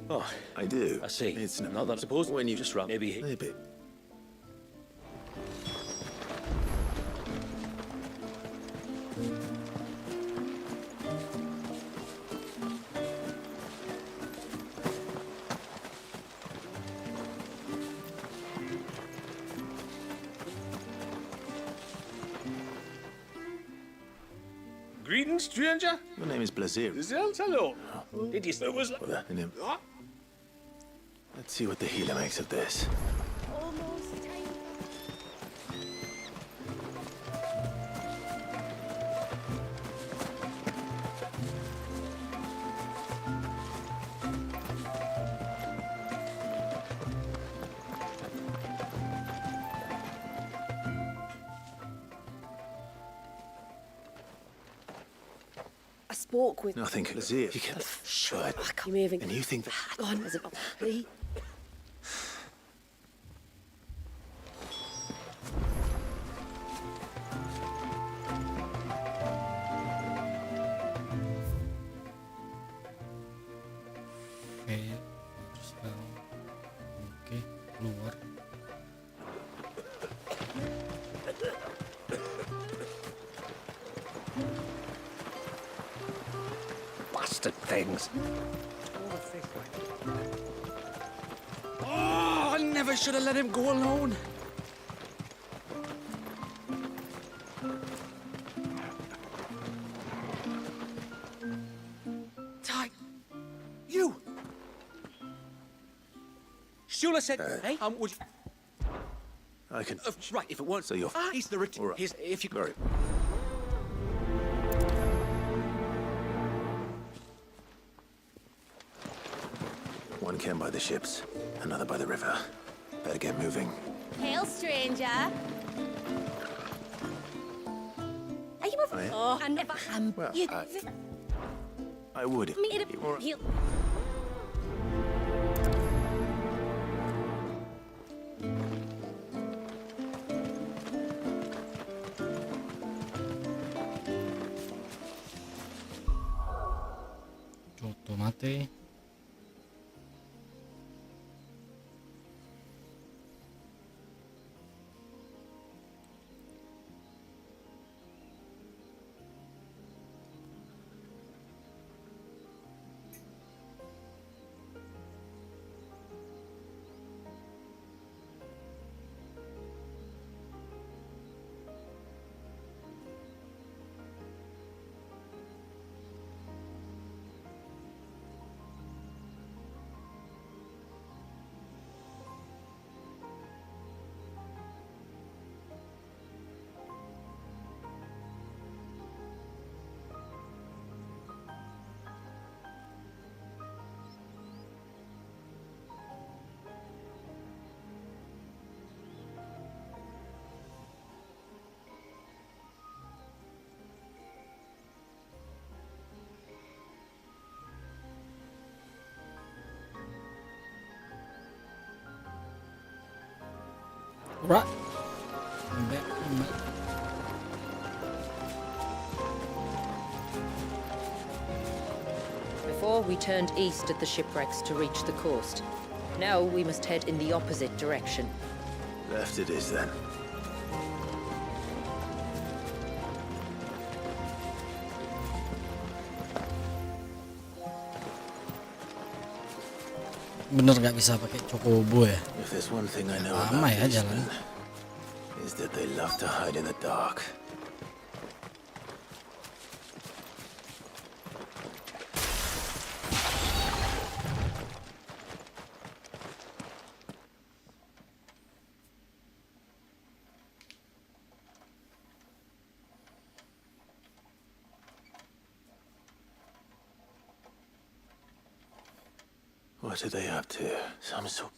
Oh, I do. I see. It's not that. Suppose when you just run, maybe. Maybe. Greetings, stranger. My name is Blazir. Hello. Did you know was In him. Let's see what the healer makes of this. Almost time. I spoke with... Nothing. Blazir. You can... But... You may have... And you think that... Go on, is it... Please. Oke, keluar. bastard things. Oh, I never should have let him go alone. Ty, you. Shula said, "Hey, would you?" I can... Right, if it weren't... So you're... he's the... All right. He's... If you... Very... One camp by the ships, another by the river. Better get moving. Hail, stranger. Are you a... I am? Oh, I never... Well, you... I would. Me to... You were- heal... Tomate. Right. I'm back. Before, we turned east at the shipwrecks to reach the coast. Now we must head in the opposite direction. Left it is, then. Bener nggak bisa pakai chocobo ya? If there's one thing I know Lama about ya these jalan. men, is that they love to hide in the dark. What are they up to? Some sort...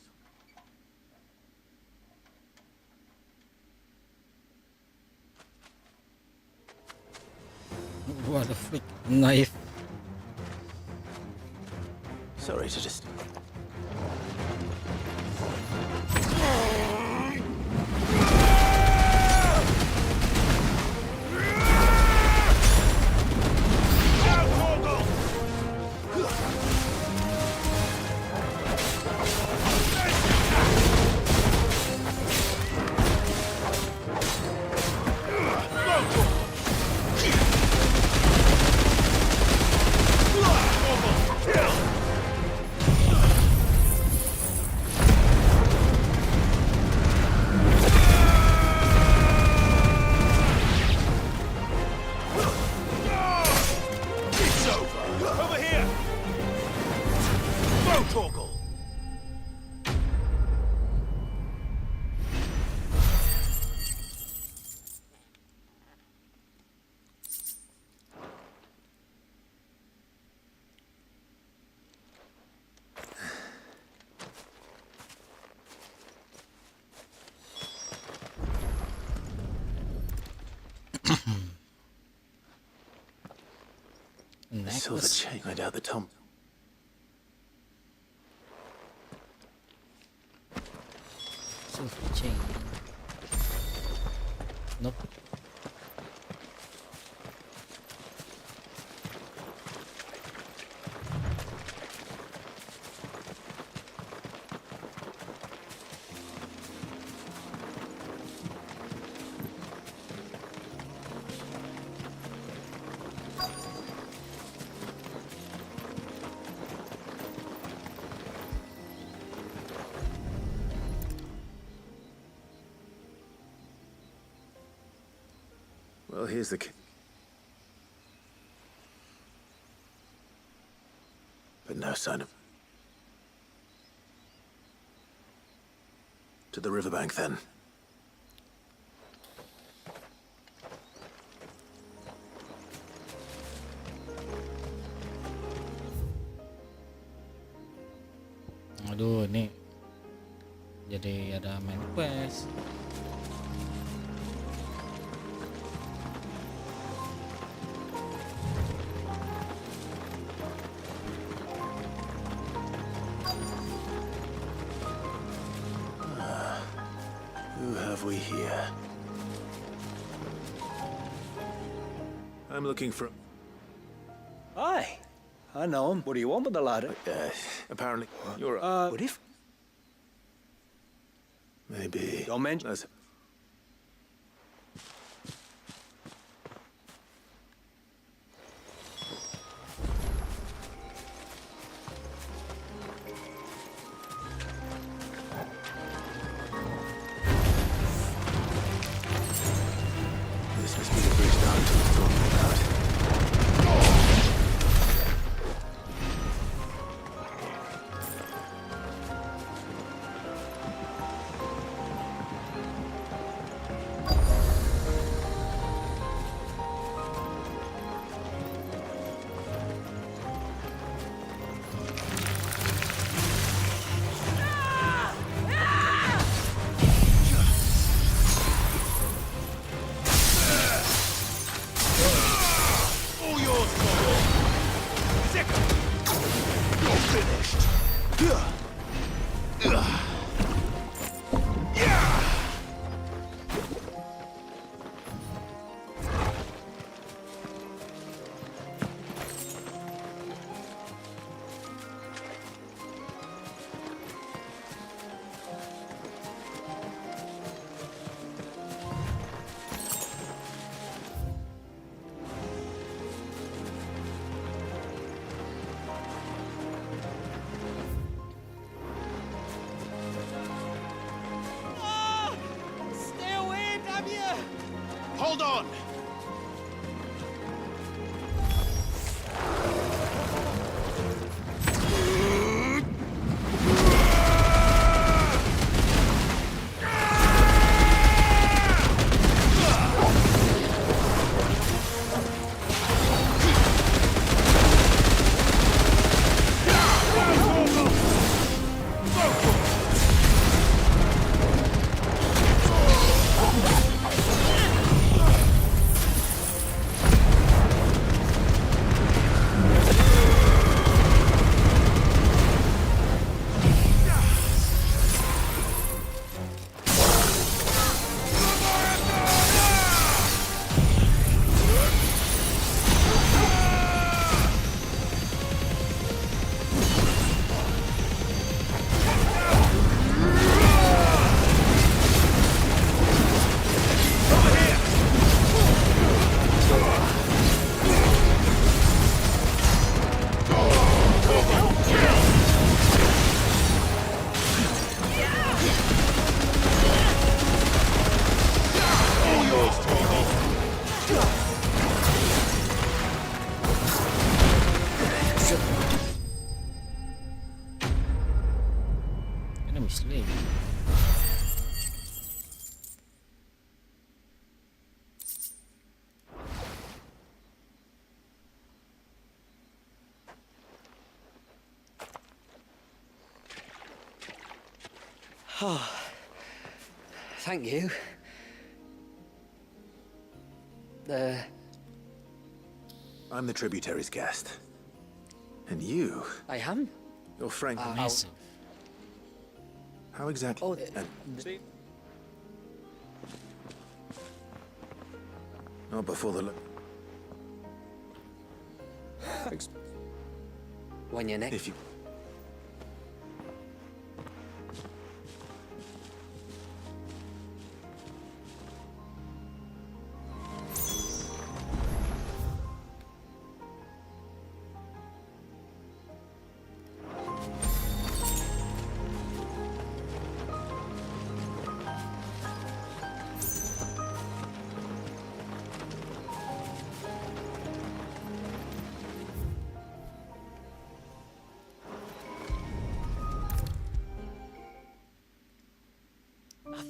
What the freak? Knife. Sorry to just... I saw the chain right out the tomb. Silver chain. Nope. Well, here's the key. But no sign of... To the riverbank, then. Aduh, ini jadi ada main quest. Who have we here? I'm looking for... Aye. I know him. What do you want with the ladder? Apparently, you're... What if? Maybe... Don't mention... This must be the bridge the hunter was talking about. Stay away, damn you! Hold on! Enemy slave. Oh, thank you. I'm the tributary's guest. And you... I am? You're Frank... Massive. How exactly... Oh, Not before the... when you're next. If you...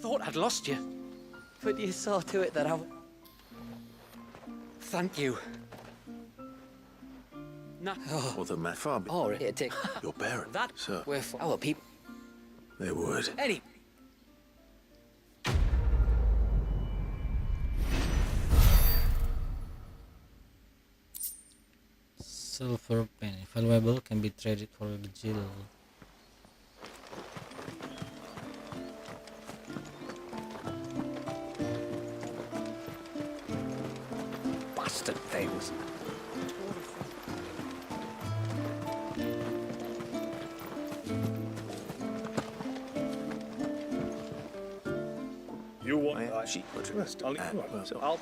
thought I'd lost you. But you saw to it that I... Thank you. Nah. Or the man far be- Oh, here, take... Your parents, That sir. We're for our people. They would. Any. Silver penny, valuable, can be traded for jill. Bastard things. You want I that? sheep butcher. So I'll...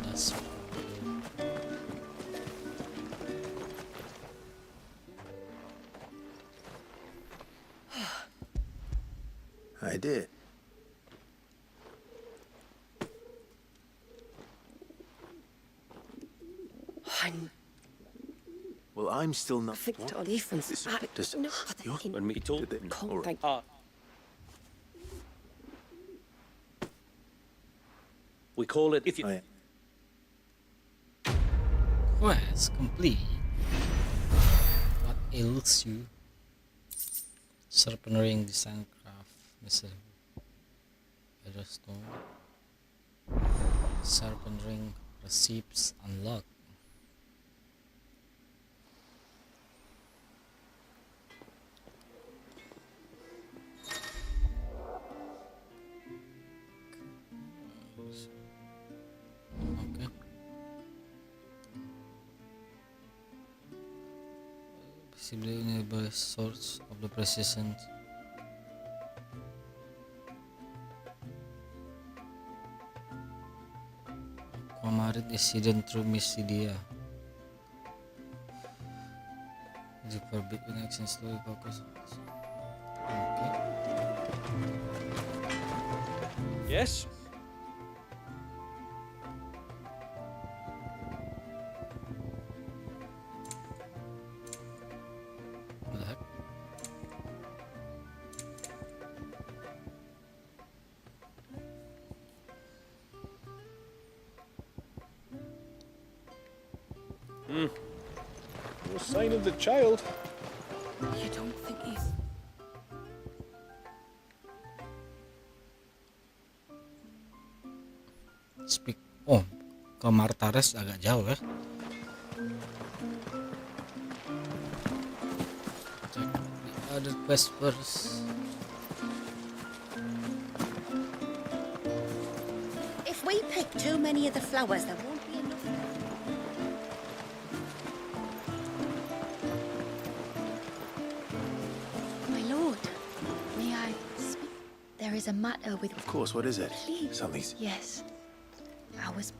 That's I did. I'm Well, I'm still not. Victor Oliphant's This back. does- No, You're- thinking. When me told Did they- Can't all right. thank- Ah. We call it if you... I- quest complete. What ails you? Serpent ring design craft. Mr. Stone. Serpent ring receipts unlocked. Okay. Visibly enable source of the precision. Aquamarine is hidden through Mysidia. The forbidden action slowly focus. Okay. Yes? What the heck? No sign of the child. You don't think he's... Speak. Oh, ke Martares agak jauh ya. Check the other quest first. If we pick too many of the flowers, there won't be enough. My lord, may I speak? There is a matter with... Of course, what is it? Please. Something's. Yes. I was...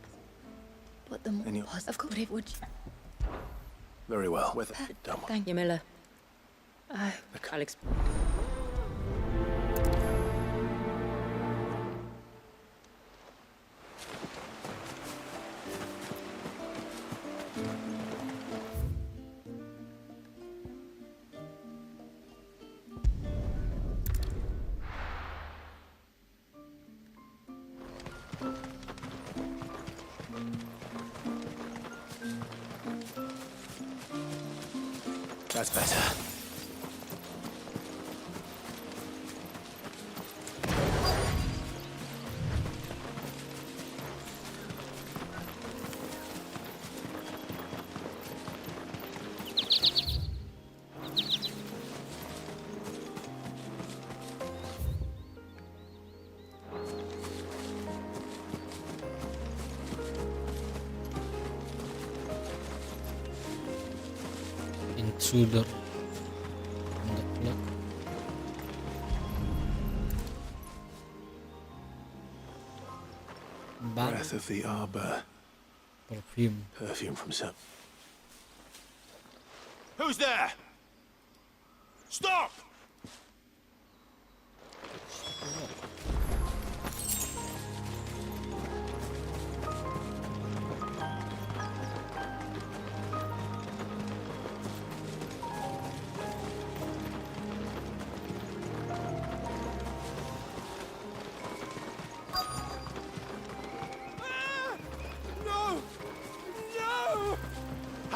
But the And you- more positive... Of course. But it would... Very well. With it. Don't worry. Thank you, Miller. I... I'll explain. That's better. Intruder on the clock. Breath of the arbor. Perfume. Perfume from some. Who's there? Stop!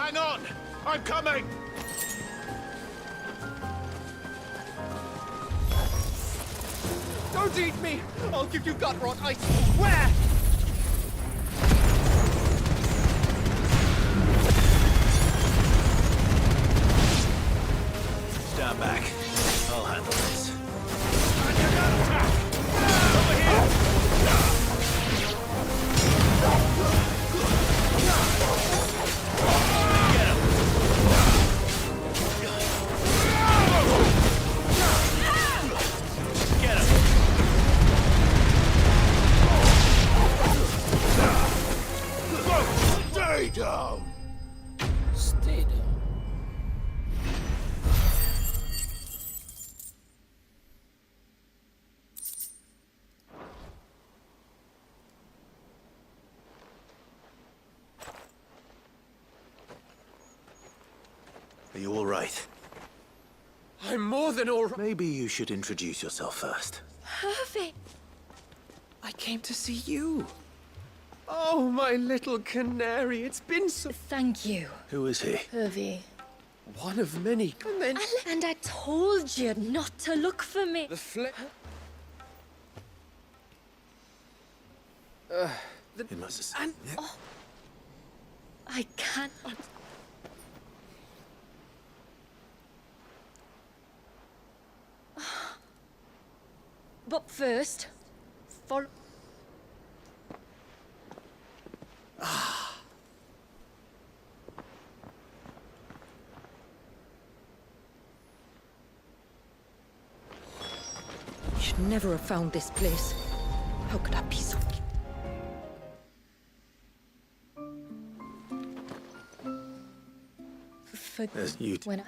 Hang on! I'm coming! Don't eat me! I'll give you gut rot, I swear! Stand back. I'll handle this. Stay down! Stay down. Are you all right? I'm more than all right. Maybe you should introduce yourself first. Perfect. I came to see you. Oh, my little canary. It's been so... Thank you, Who is he? Hervey. One of many. And then... And I told you not to look for me. The flip... He must have... I can't. But first, follow. You should never have found this place. How could I be so... There's you. When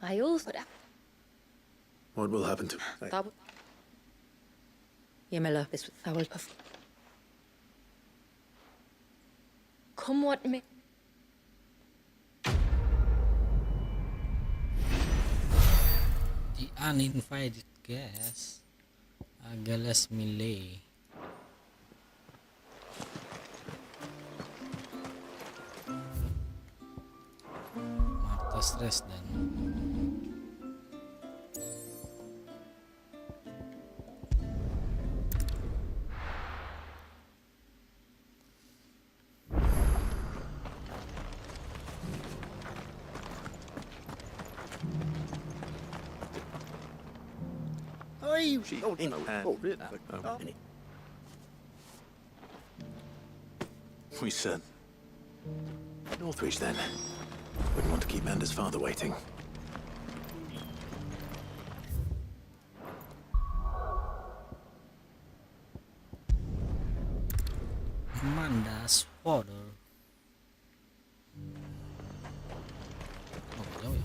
I also. What will happen to... That would... Yemela, this was... I will... Come what may. The uninvited guest. Agales Millet. Marta stress dan. We said... Northreach, then. Wouldn't want to keep Mander's father waiting. Amanda's father. Oh, jauh ya.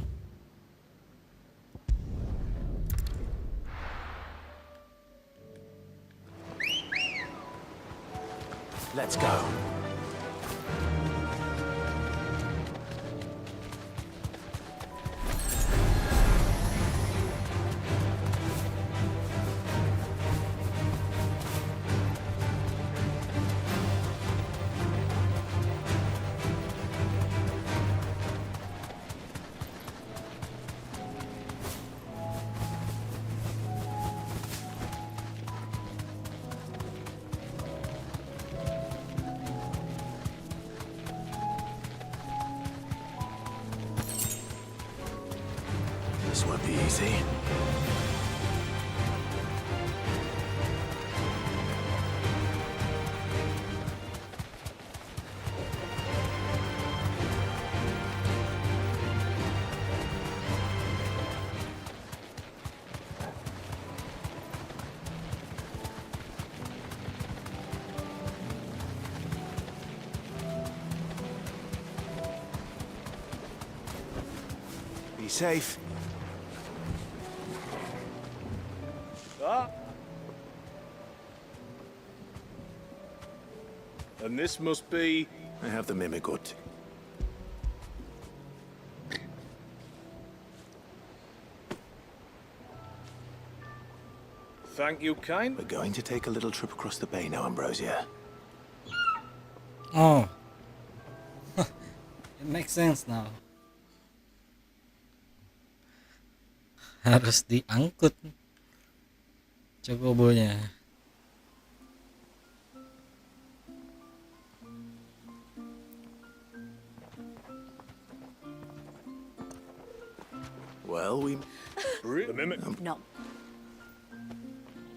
Let's go. This won't be easy. Be safe. And this must be... I have the Mimigut. Thank you, kind. We're going to take a little trip across the bay now, Ambrosia. Oh. makes sense now. Harus diangkut Chocobo-nya. Well, we... The mimic? No.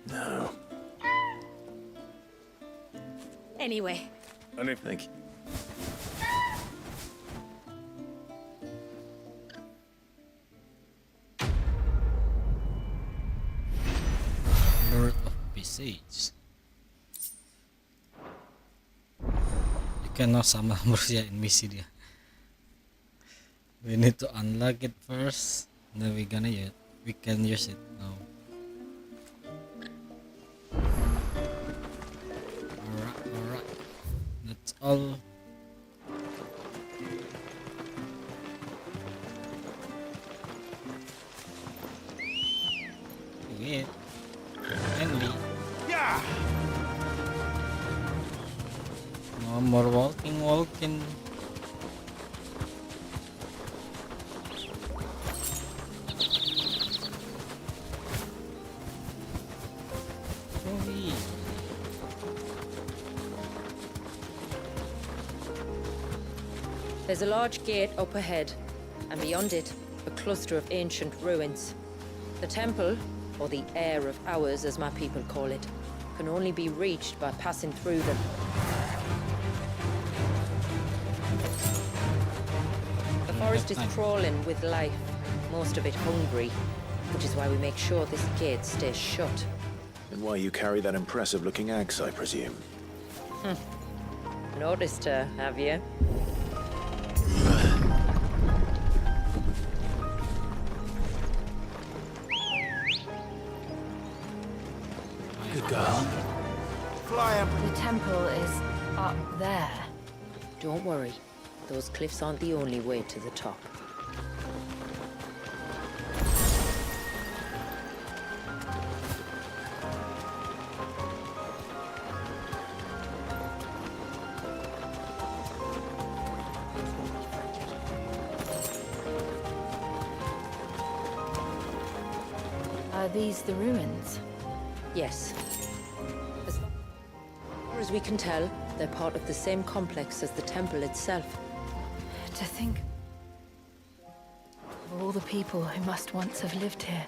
No. Anyway, And if... Thank you. Birth of Visage. You cannot summon Murcia in misi dia. We need to unlock it first, then we can use it now. Alright. That's all. Wait. Finally. Yeah! No more walking. Whee. There's a large gate up ahead, and beyond it, a cluster of ancient ruins. The temple, or the Heir of Hours as my people call it, can only be reached by passing through them. The forest is crawling with life, most of it hungry, which is why we make sure this gate stays shut. And why you carry that impressive-looking axe, I presume. Noticed her, have you? Good girl. Fly up. The temple is up there. Don't worry. Those cliffs aren't the only way to the top. Are these the ruins? Yes. As far as we can tell, they're part of the same complex as the temple itself. To think of all the people who must once have lived here.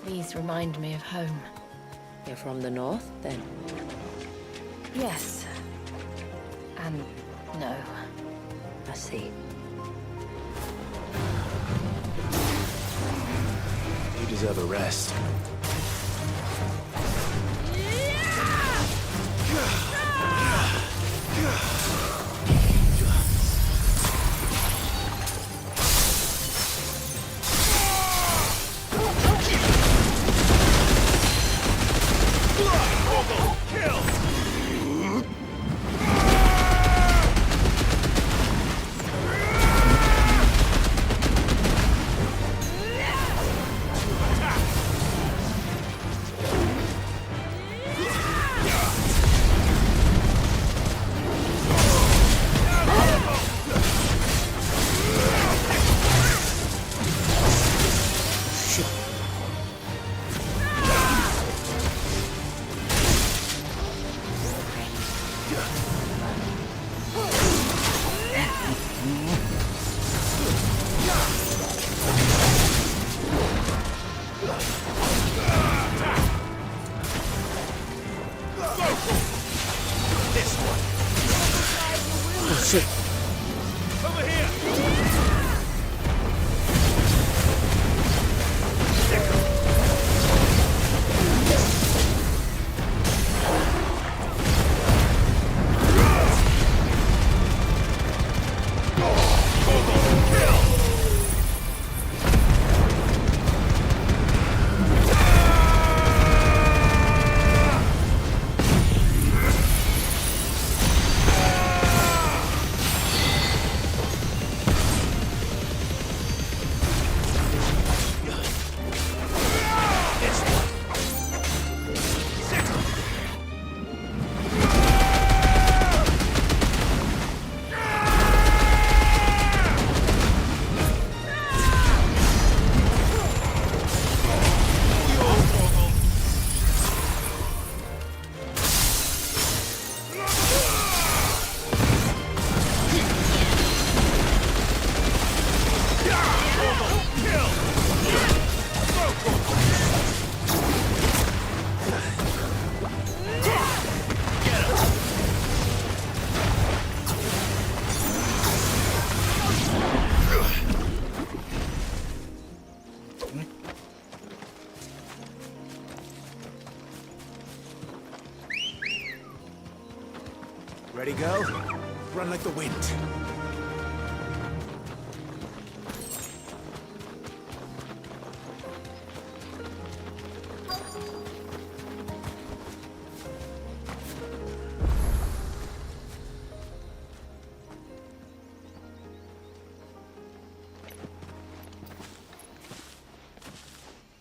These remind me of home. You're from the north, then? Yes. And no. I see. You deserve a rest. Ready, girl? Run like the wind.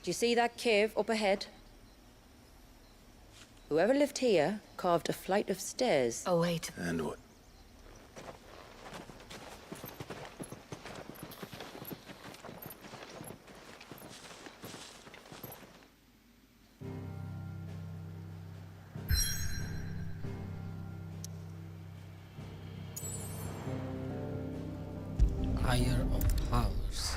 Do you see that cave up ahead? Whoever lived here carved a flight of stairs. Oh, wait. And what? Higher of House.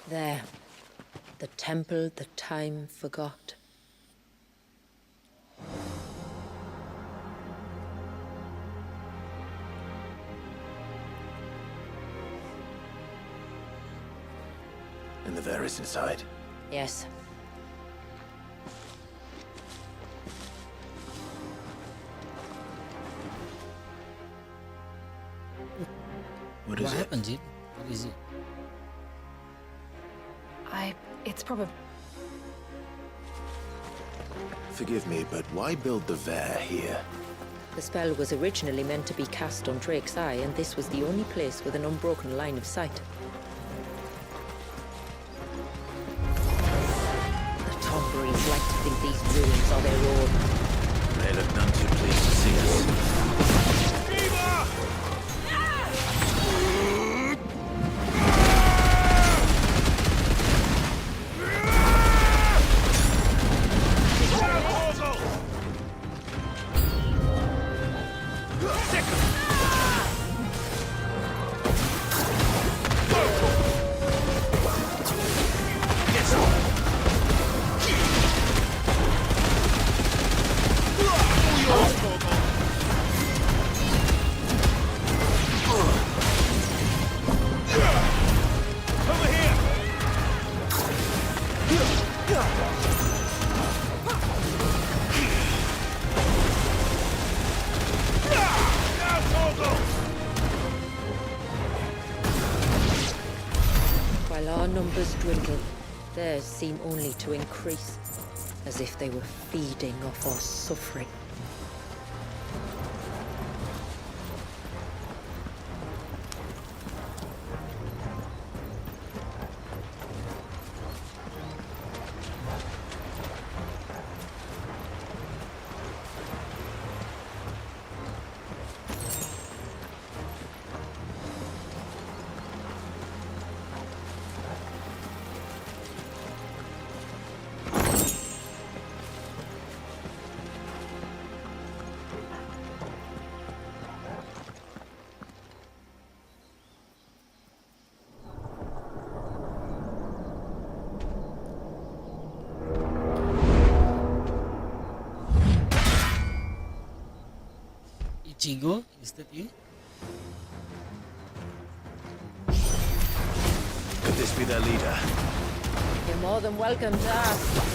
There. The temple the time forgot. And the Varys inside? Yes. What is What it? happened, Jill? What is it? It's probably... Forgive me, but why build the Vare here? The spell was originally meant to be cast on Drake's Eye, and this was the only place with an unbroken line of sight. The Tomberries like to think these ruins are their own. They look none too pleased to see us. While our numbers dwindle, theirs seem only to increase, as if they were feeding off our suffering. Ichigo, is that you? Could this be their leader? You're more than welcome to ask.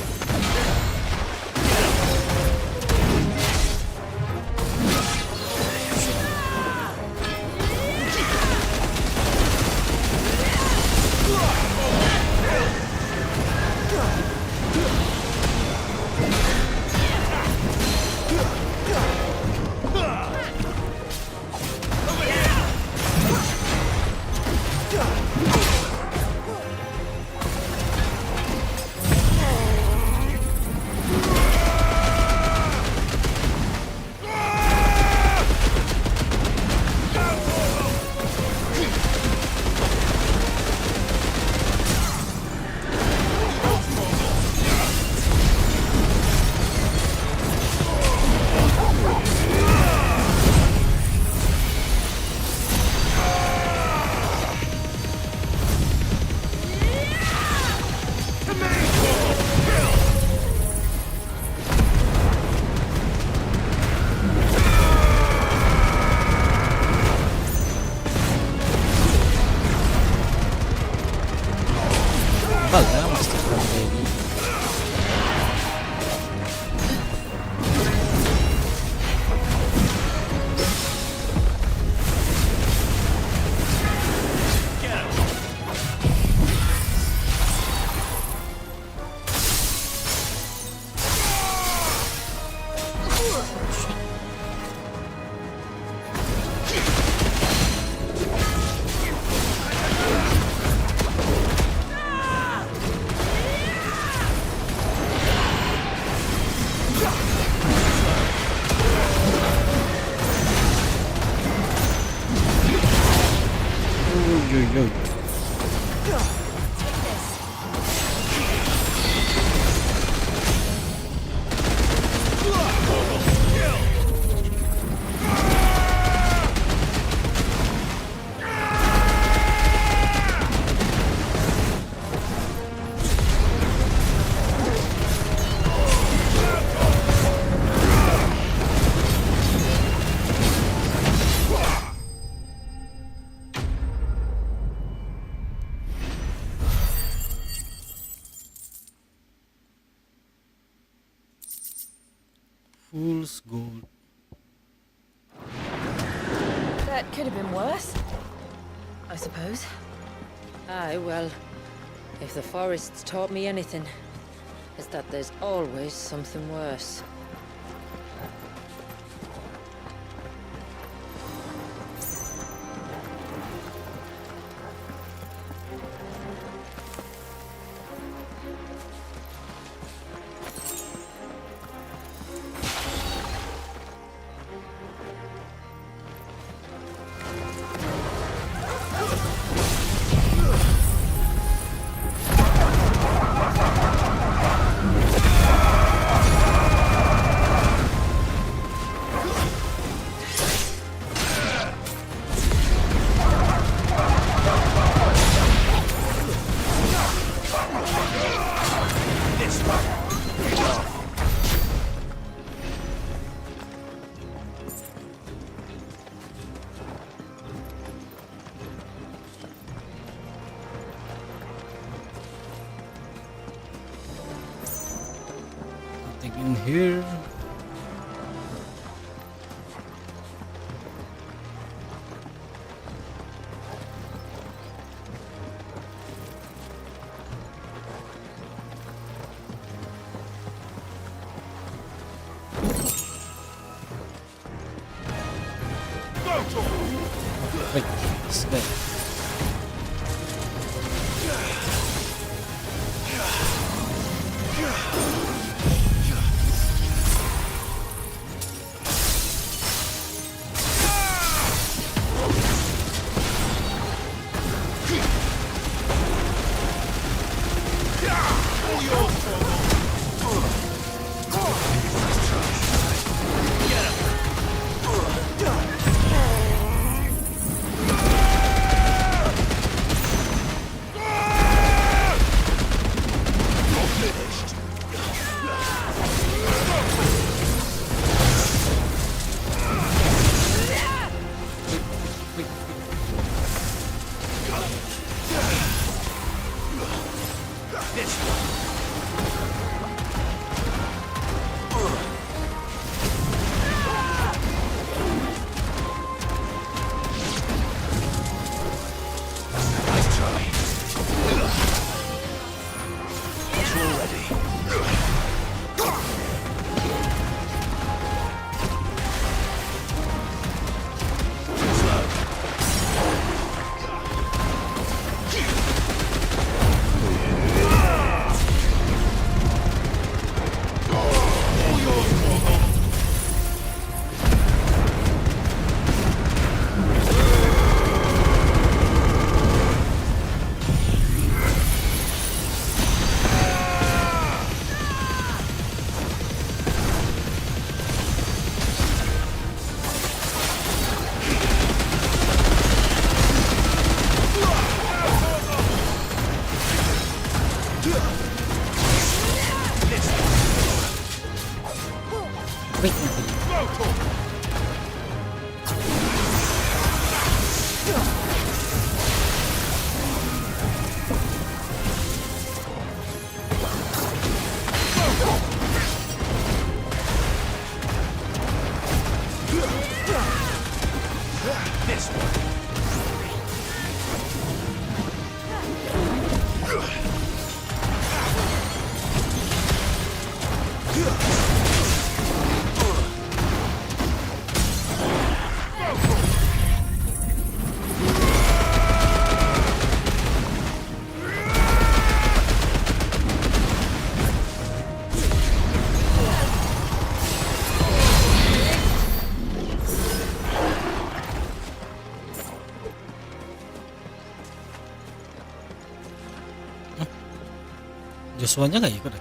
Fool's gold. That could have been worse, I suppose. Aye, well, if the forest's taught me anything, it's that there's always something worse. Nothing in here. Wait, this guy. Joshua-nya nggak ikut ya?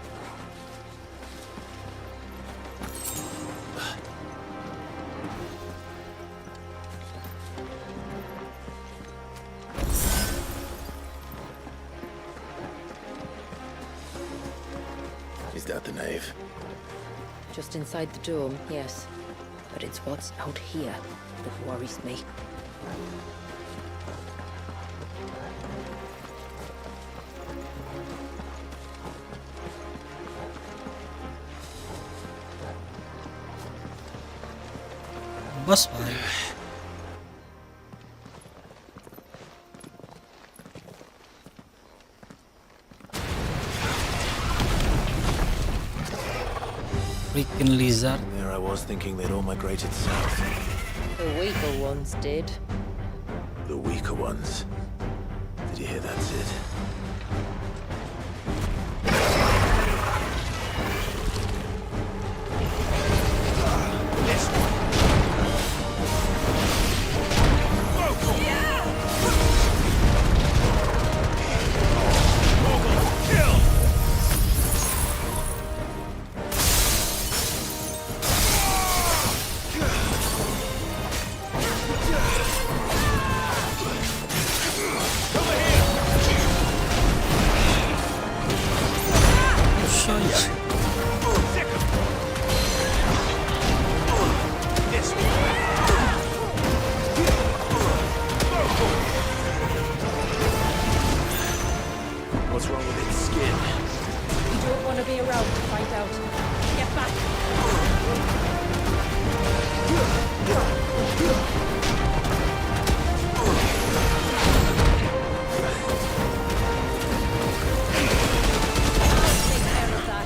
Is that the nave? Just inside the dome, yes. But it's what's out here that worries me. Boss fight. Freaking lizard. There I was thinking they'd all migrated south. The weaker ones did. The weaker ones. Did you hear that, Sid? What's wrong with its skin? You don't want to be around to find out. Get back! I'll take care of that.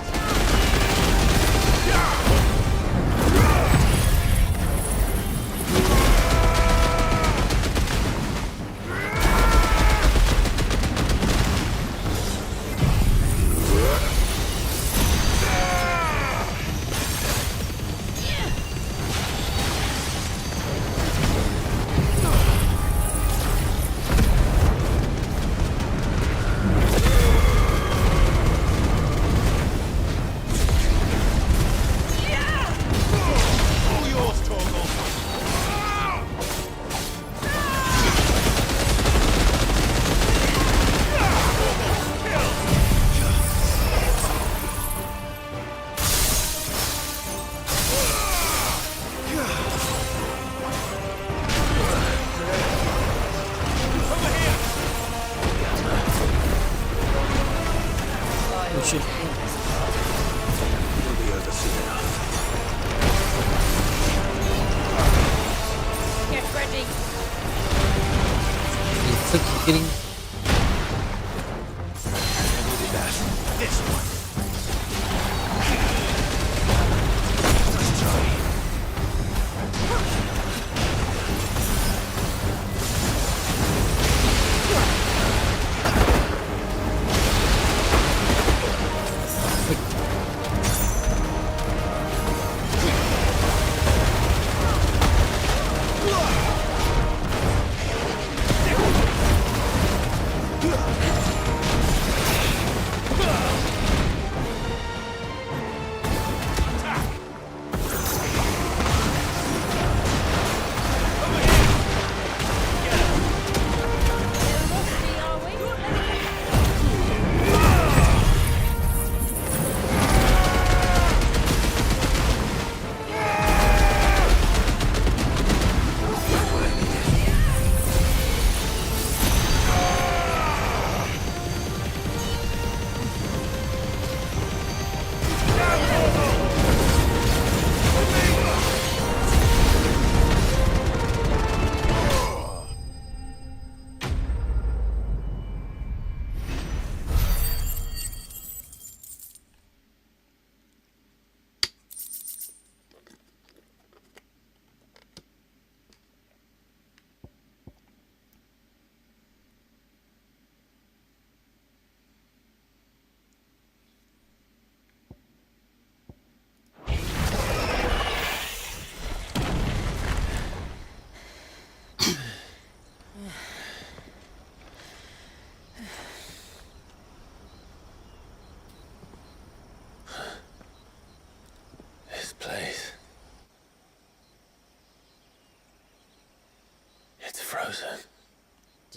Oh shit. It'll be over soon enough. Get ready. It's freaking I needed that. This one. Let's try.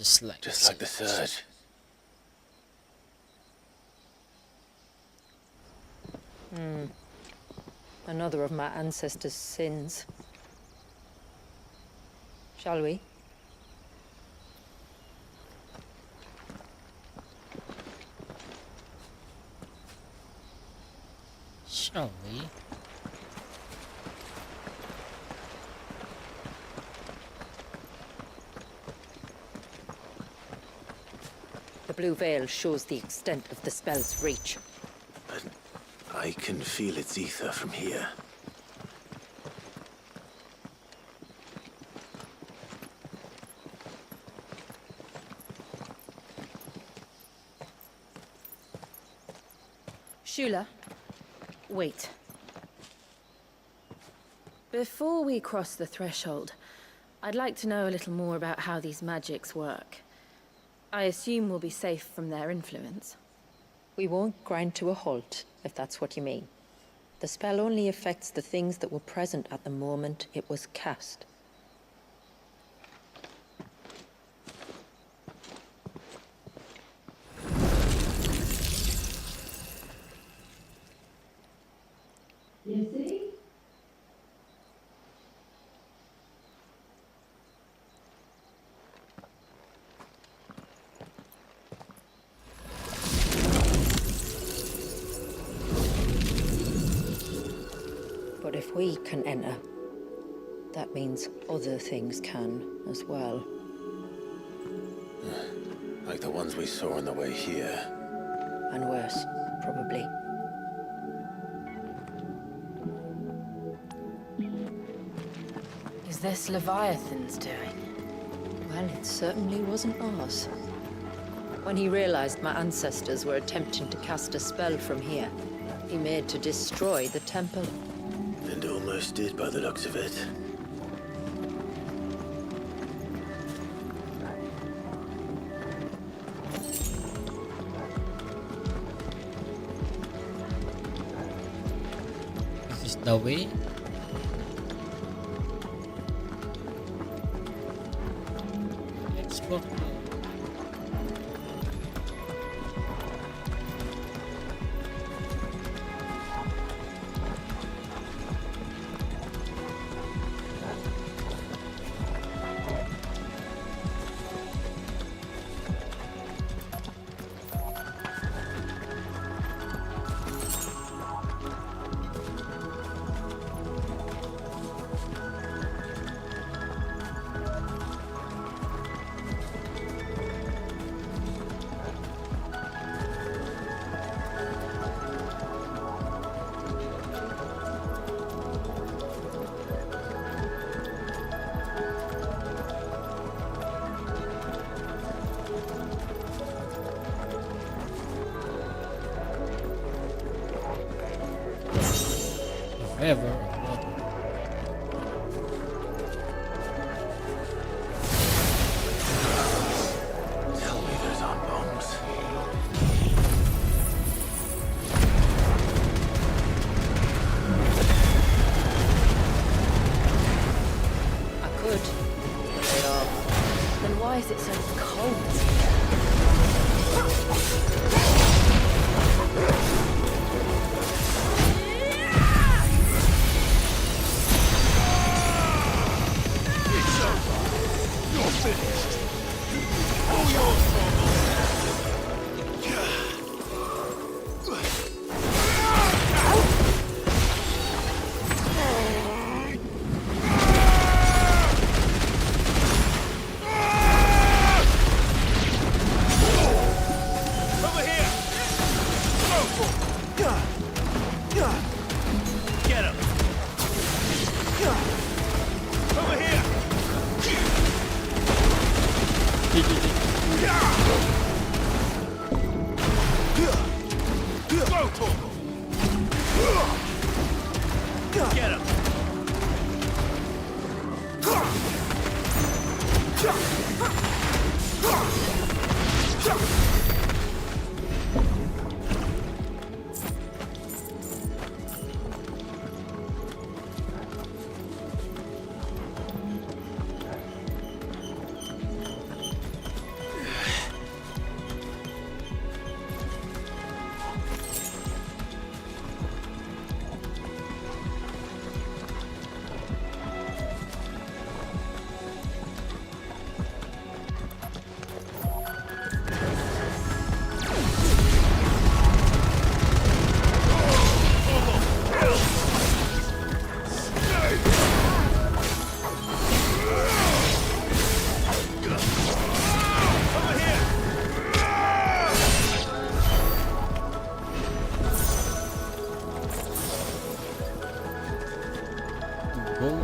Just like the surge. Another of my ancestors' sins. Shall we? Shall we? The blue veil shows the extent of the spell's reach. But I can feel its ether from here. Shula, wait. Before we cross the threshold, I'd like to know a little more about how these magics work. I assume we'll be safe from their influence. We won't grind to a halt, if that's what you mean. The spell only affects the things that were present at the moment it was cast. But if we can enter, that means other things can as well. Like the ones we saw on the way here. And worse, probably. Is this Leviathan's doing? Well, it certainly wasn't ours. When he realized my ancestors were attempting to cast a spell from here, he made to destroy the temple. And almost did by the looks of it. Is this the way? Let's go. River of water. Tell me those aren't bombs. I could, but they are. Then why is it so cold? Cool.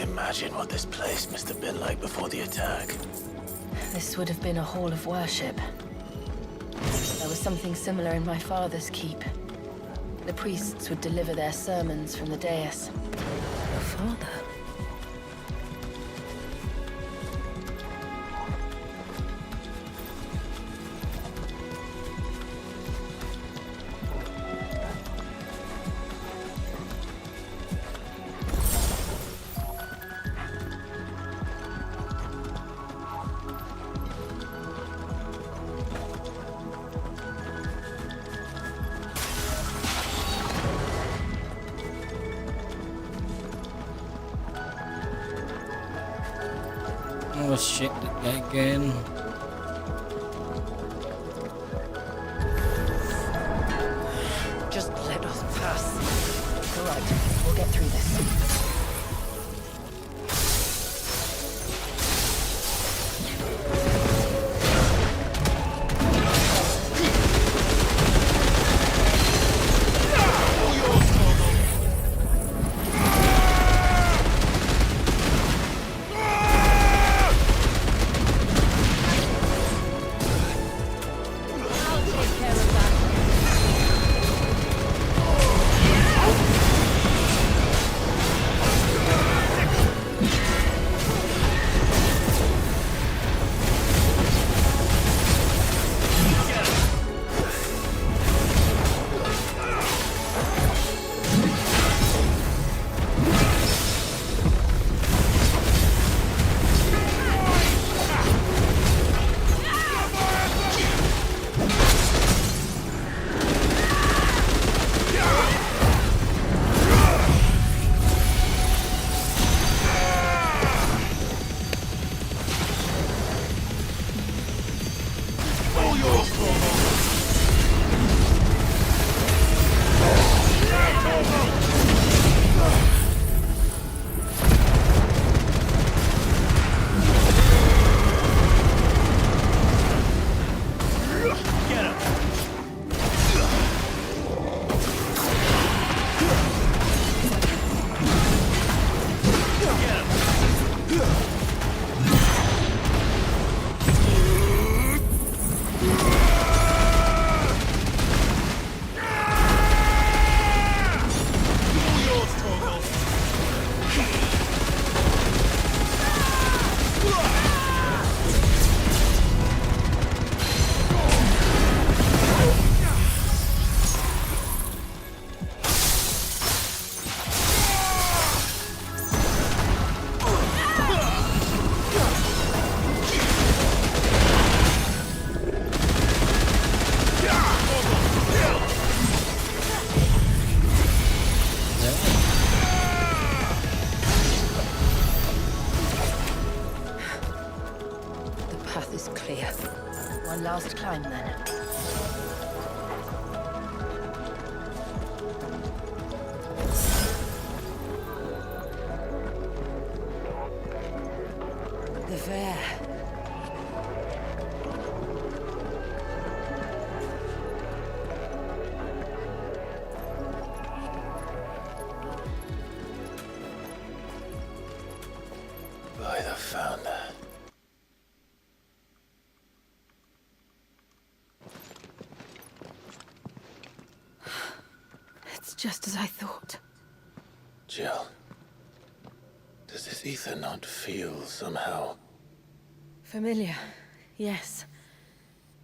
Imagine what this place must have been like before the attack. This would have been a hall of worship. There was something similar in my father's keep. The priests would deliver their sermons from the dais. Your father? Oh shit, that guy again. Just let us pass. It's all right. We'll get through this. One last climb, then. by the founder. It's just as I thought. Jill, does this ether not feel somehow? Familiar, yes.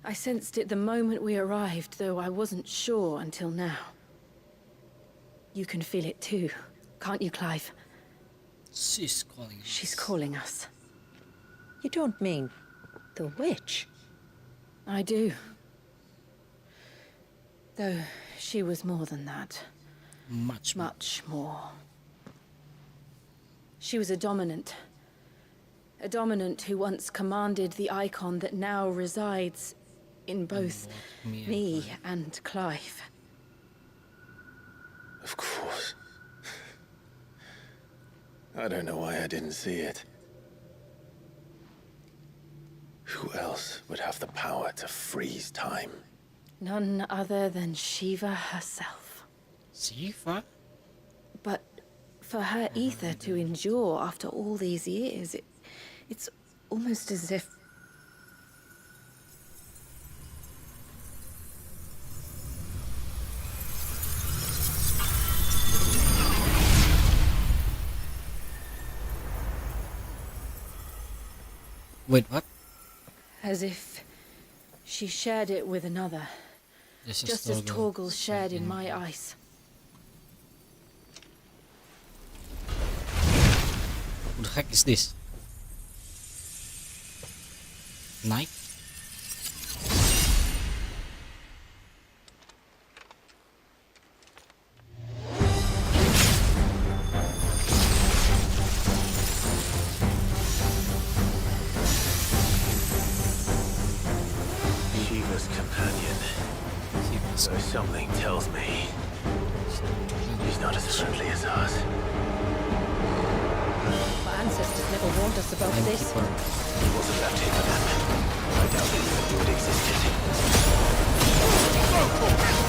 I sensed it the moment we arrived, though I wasn't sure until now. You can feel it too, can't you, Clive? She's calling us. She's calling us. You don't mean the witch? I do. Though she was more than that. Much more. Much more. She was a dominant. A dominant who once commanded the icon that now resides in both me and Clive. Of course. I don't know why I didn't see it. Who else would have the power to freeze time? None other than Shiva herself. Shiva? But for her ether to endure after all these years, it's almost as if... Wait, what? As if she shared it with another. Just as Torgal shared in my ice. Who the heck is this? Knight? Shiva's companion. So something tells me he's not as friendly as us. My ancestors never warned us about this. He wasn't left here for them. I doubt they even knew it existed. Oh,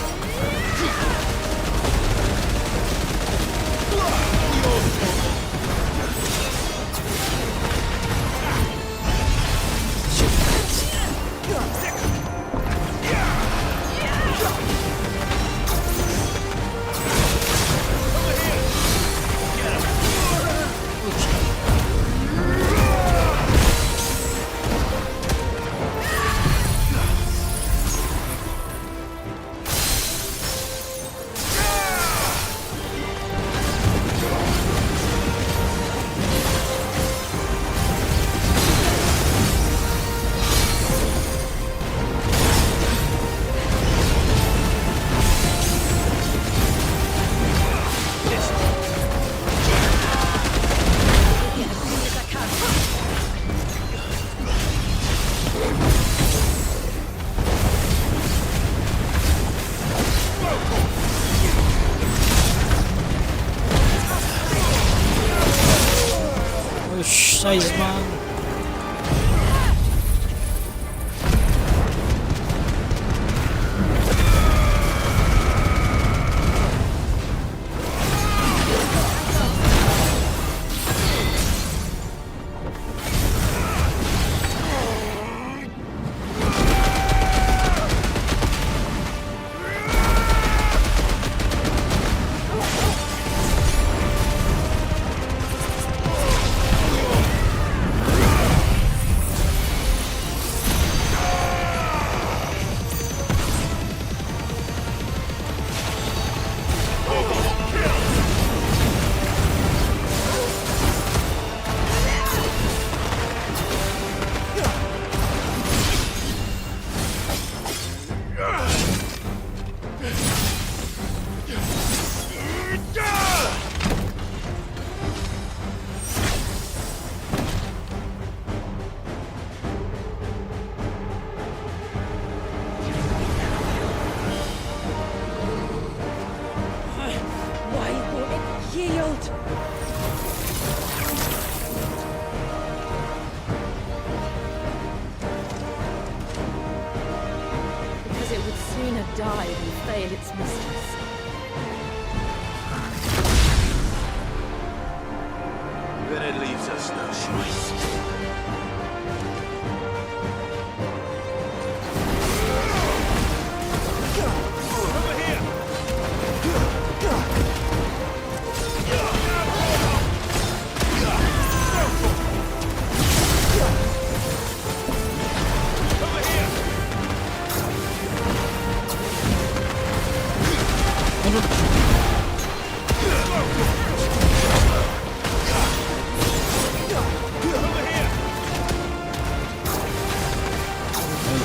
scheiß, man. Because it would sooner die than fail its mistress. Then it leaves us no choice.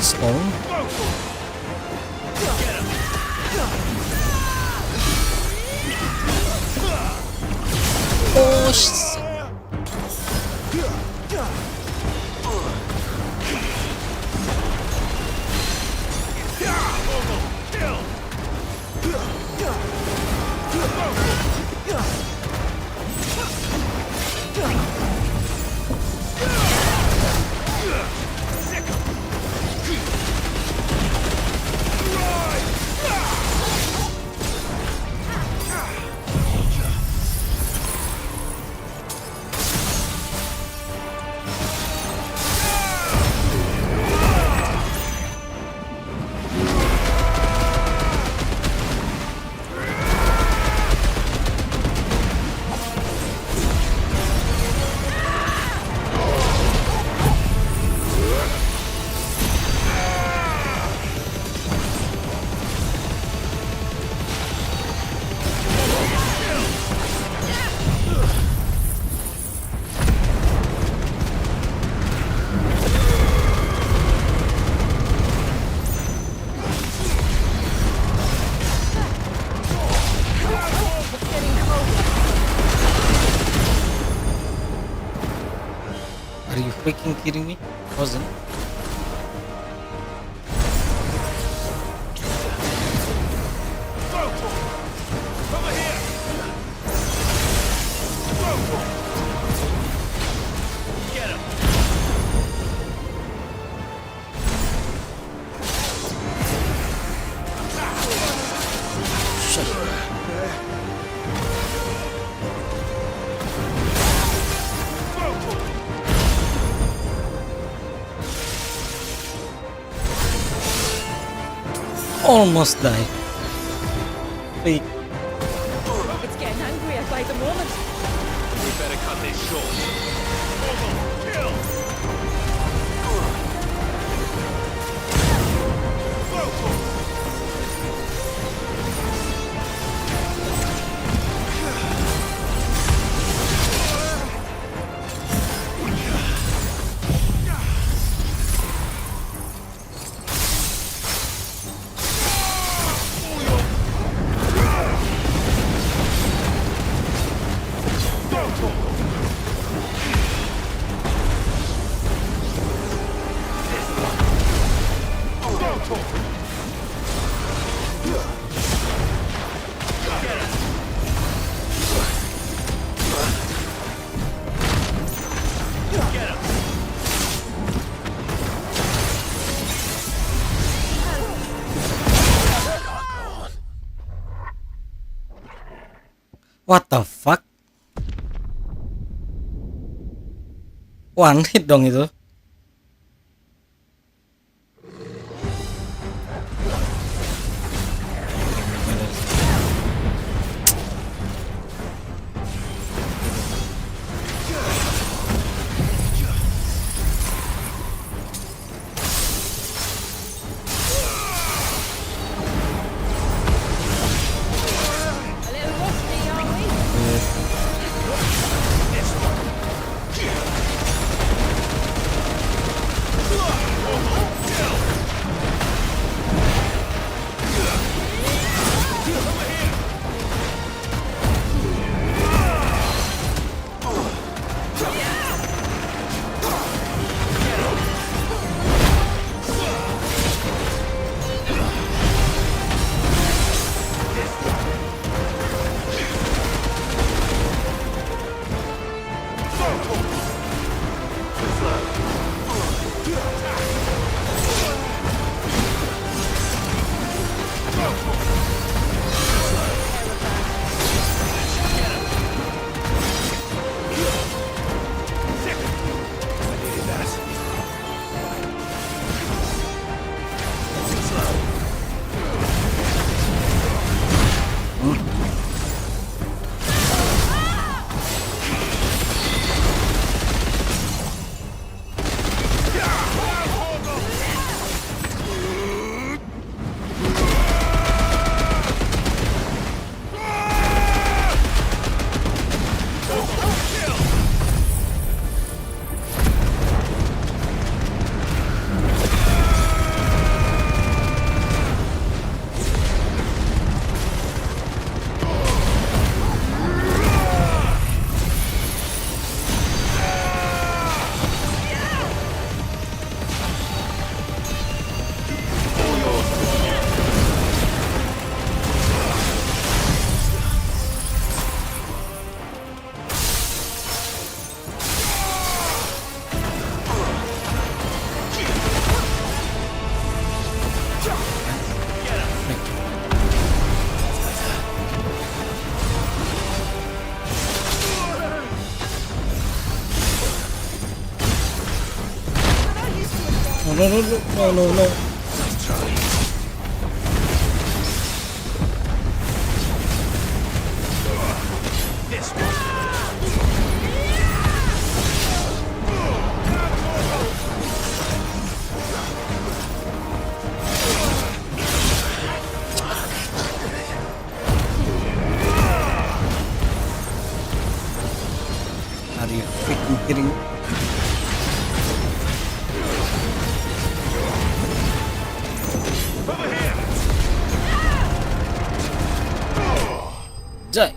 Stone. Oh shit. Are you freaking kidding me? Wasn't. Almost died. Wait. It's getting angrier by the moment. We better cut this short. Kill! What the fuck? One hit dong itu. no. Nice try. This one. Are you freaking kidding me? Die.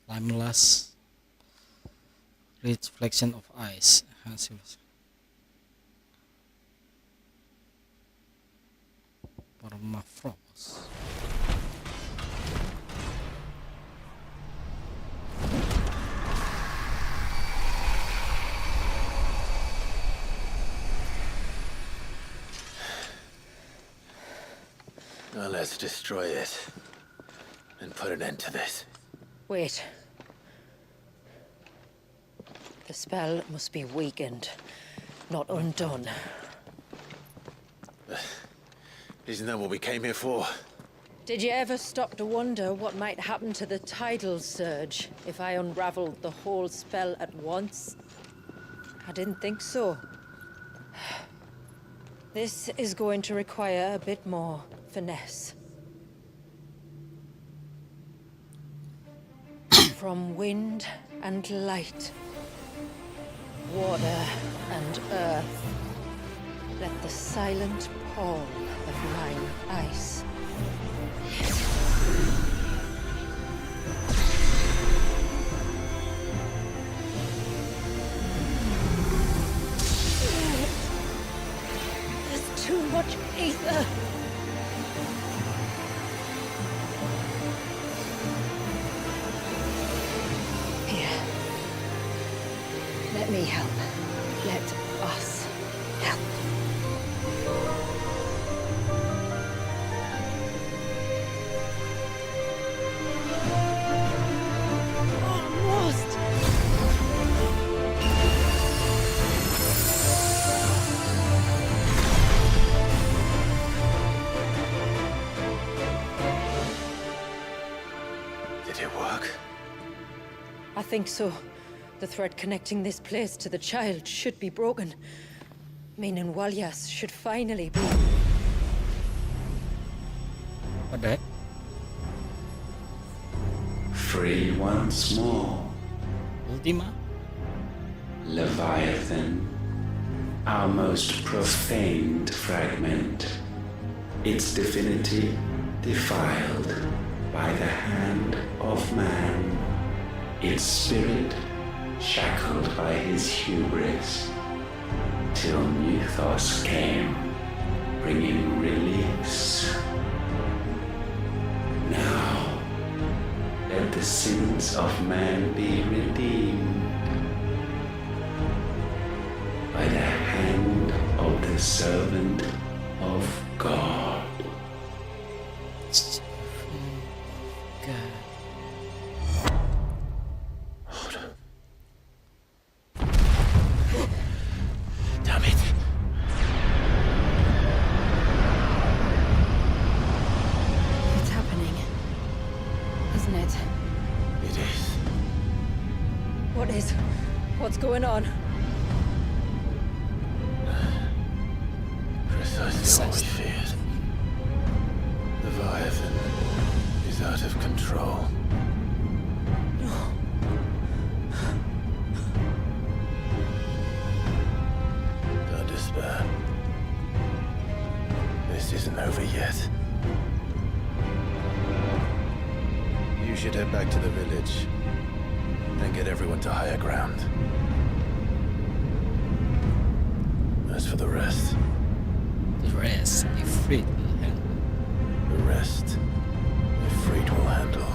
Limeless reflection of ice. Permafrost. Now let's destroy it and put an end to this. Wait. The spell must be weakened, not undone. Isn't that what we came here for? Did you ever stop to wonder what might happen to the tidal surge if I unraveled the whole spell at once? I didn't think so. This is going to require a bit more finesse. From wind and light, water and earth, let the silent pall of mine ice. There's too much ether. Here. Let me help. Let us help. Almost. Did it work? I think so. The thread connecting this place to the child should be broken. Meaning Walyas should finally be... What the heck? Free once more. Ultima? Leviathan, our most profaned fragment, its divinity defiled by the hand of man, its spirit shackled by his hubris, till Mythos came, bringing release. Now, let the sins of man be redeemed by the hand of the servant of God. Damn it. It's happening, isn't it? It is. What is? What's going on? Precisely what we feared. Leviathan is out of control. Don't despair. This isn't over yet. You should head back to the village and get everyone to higher ground. As for the rest, Ifrit will handle. the rest, Ifrit will handle.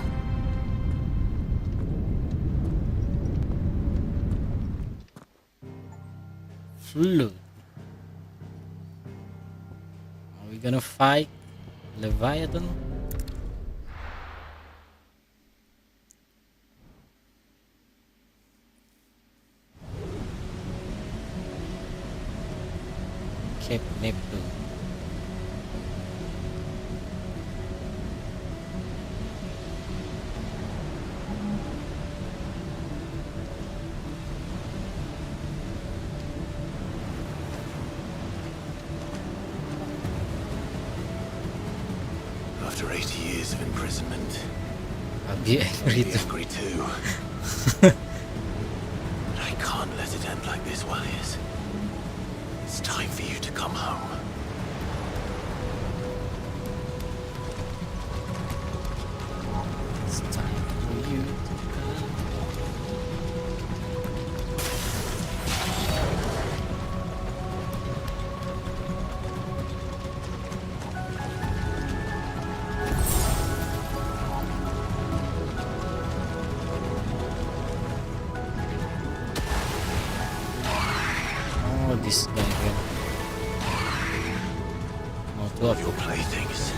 Flood. Are we gonna fight Leviathan? shape nip too. After 80 years of imprisonment, I'll be angry too. angry too. But I can't let it end like this, Warriors. It's time for you to come home. It's time for you to Oh, this guy here. Oh, two of Your them. playthings.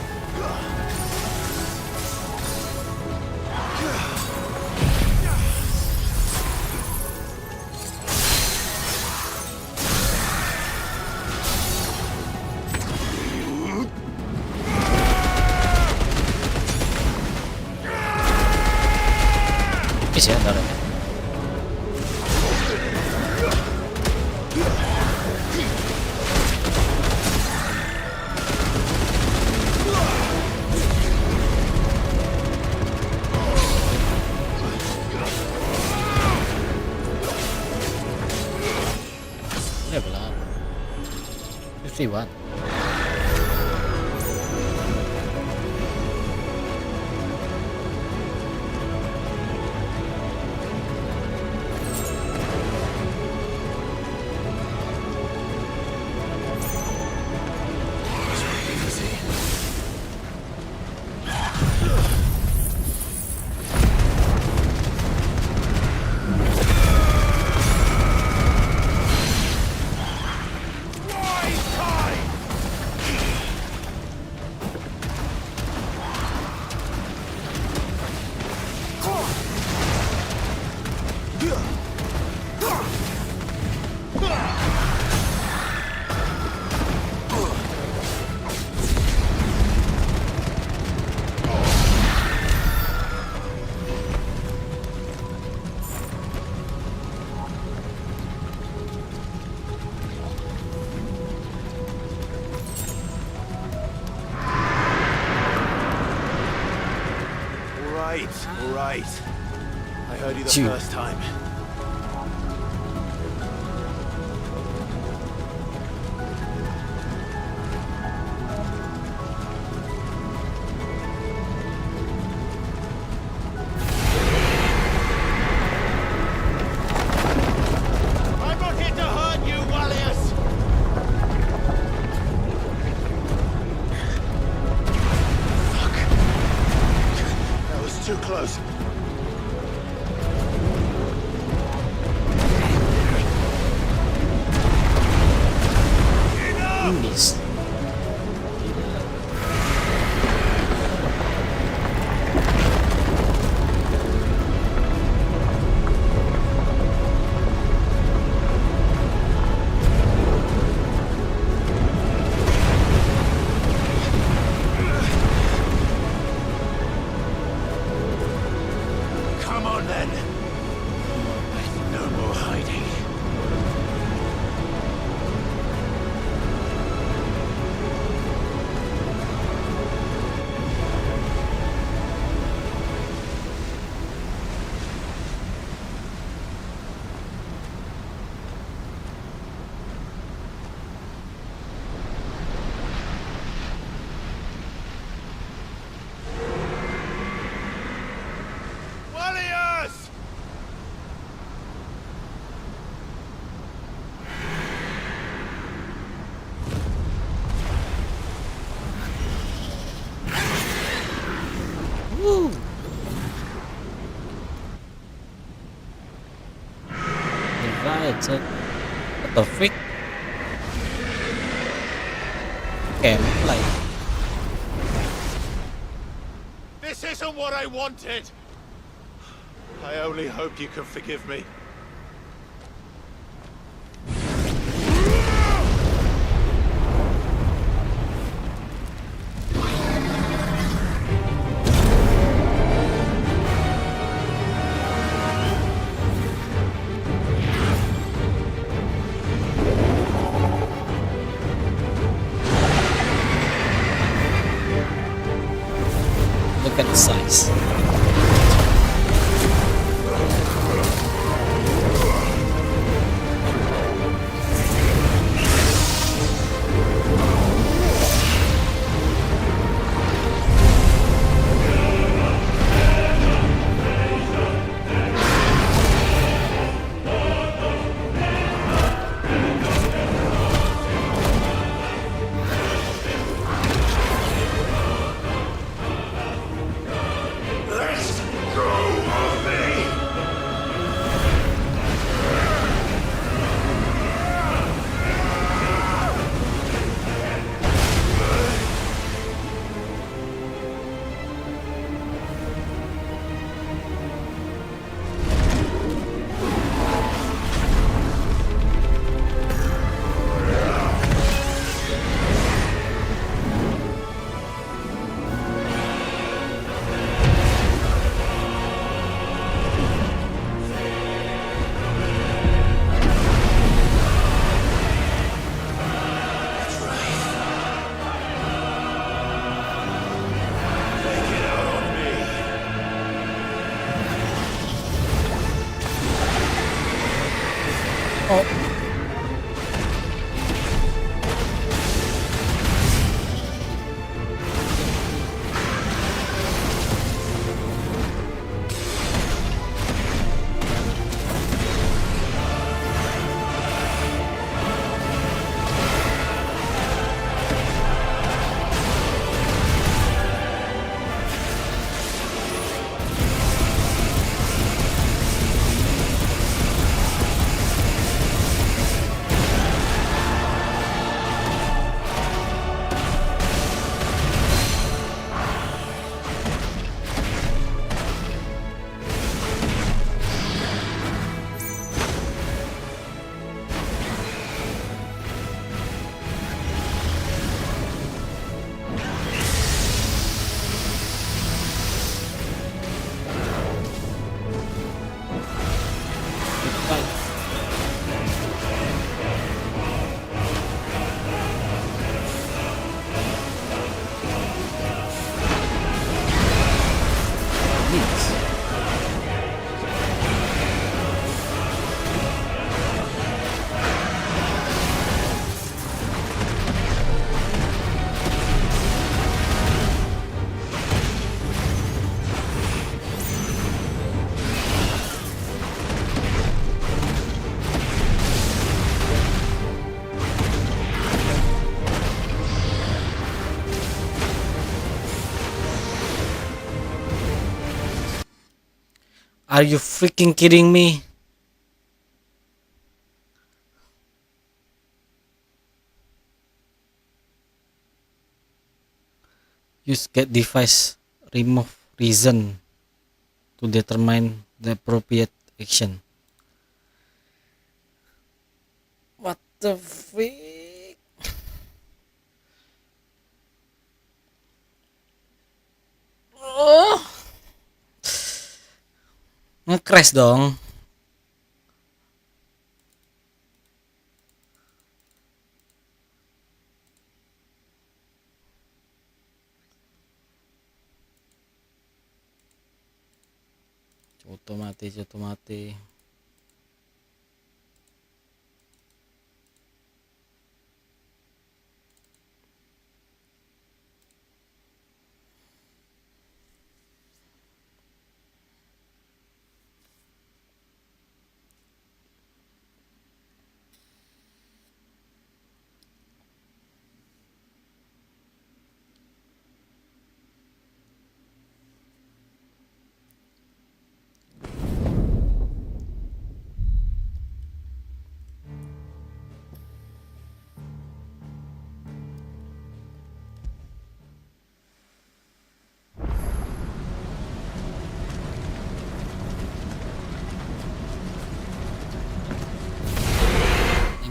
Bisa ya, ntar ya. Level up. 51. All right. I heard you the Phew. first time. I'm not here to hurt you, Warriors! That was too close. Missed. Come on then. No more hiding. Warriors! Woo! Right, so what the frick? Can't play. This isn't what I wanted! I only hope you can forgive me. Look at the size. Are you freaking kidding me? Use get device remove reason to determine the appropriate action. What the freak? Oh. Nge-crash dong. Cuto mati.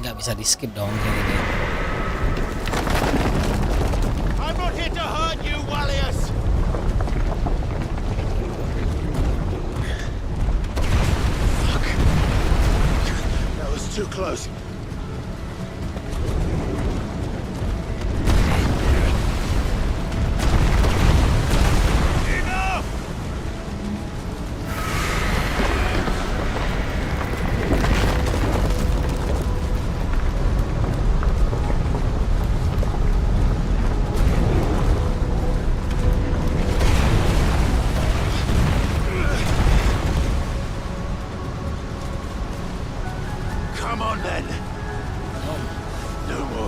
Nggak bisa di skip dong kayak gini. I'm not here to hurt you, Wallius. Fuck. That was too close. Enough!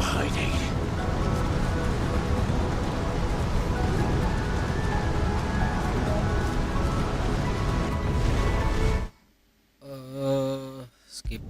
hiding? Skip.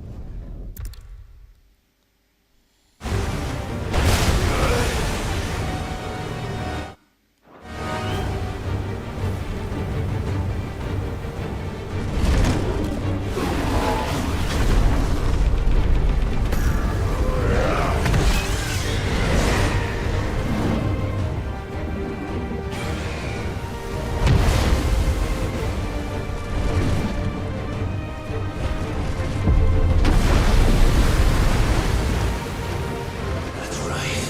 That's right.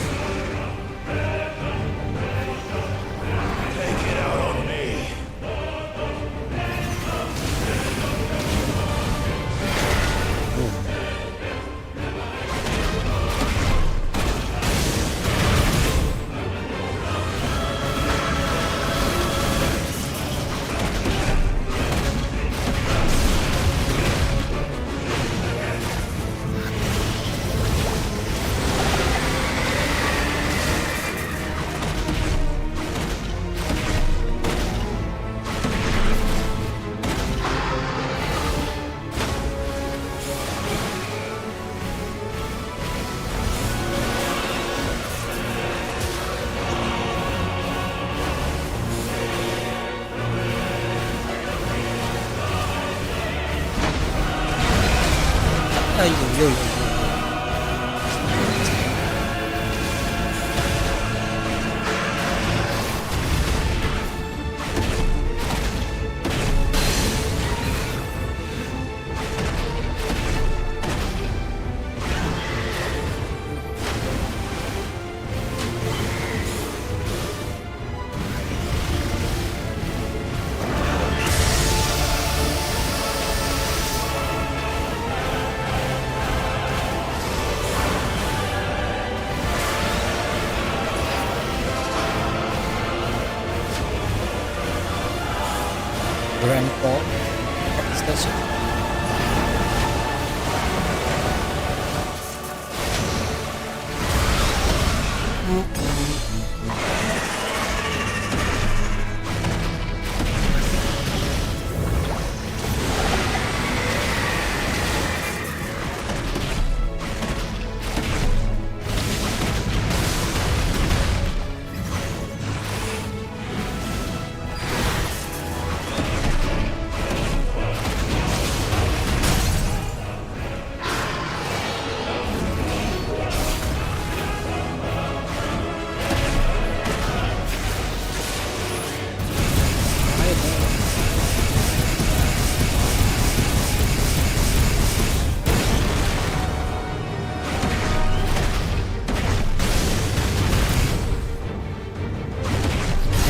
Take it out on me. Ay, yo. Grand Port. What is that shit?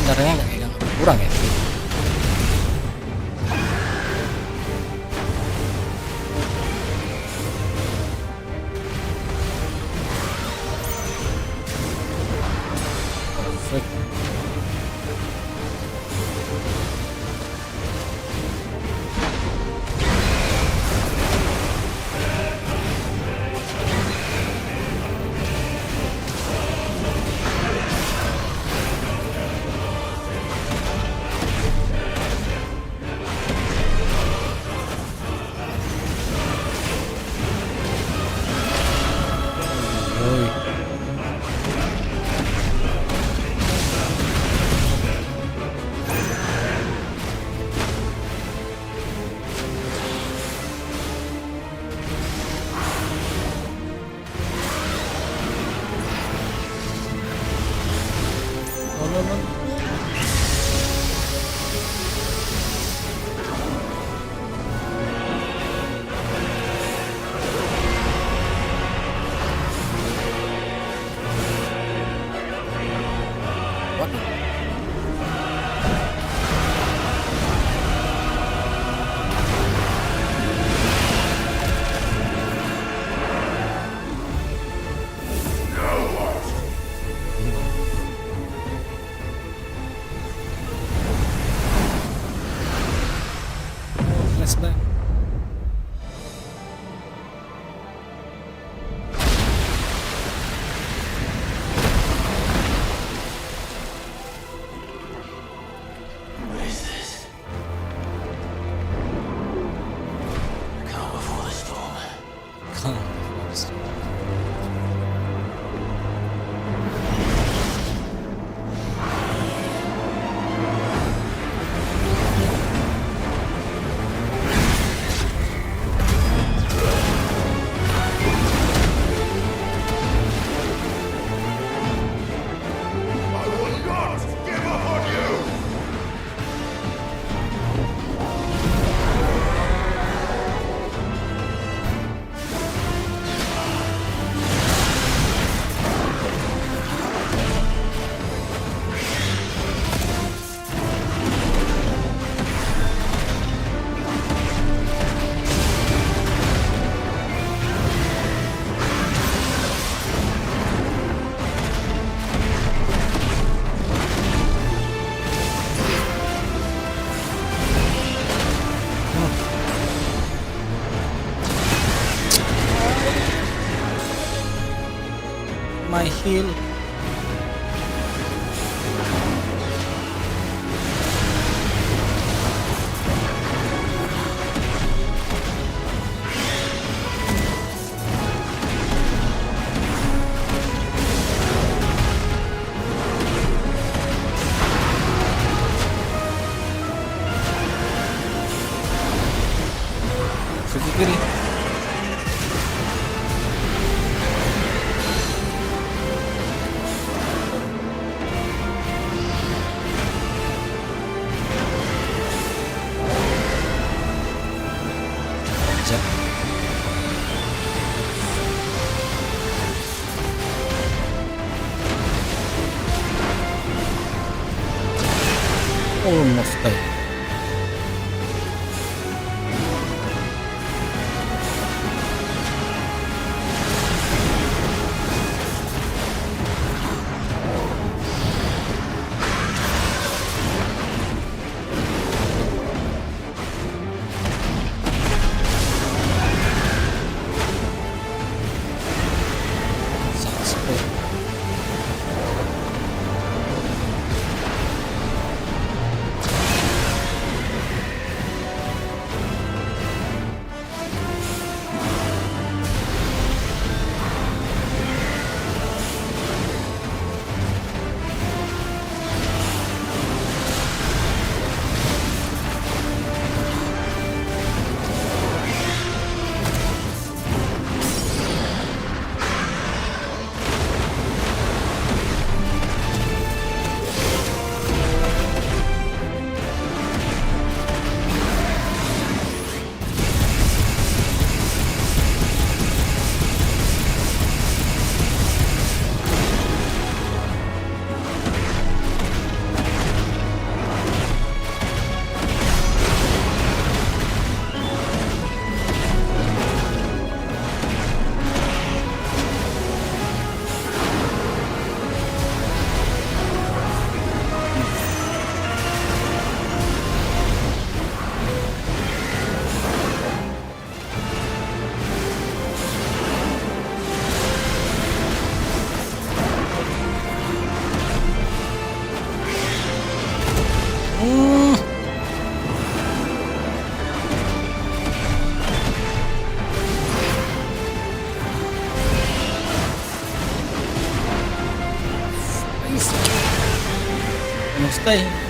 Darahnya nggak kurang ya? Perfect. my heal. Kiri. Almost there. Stay.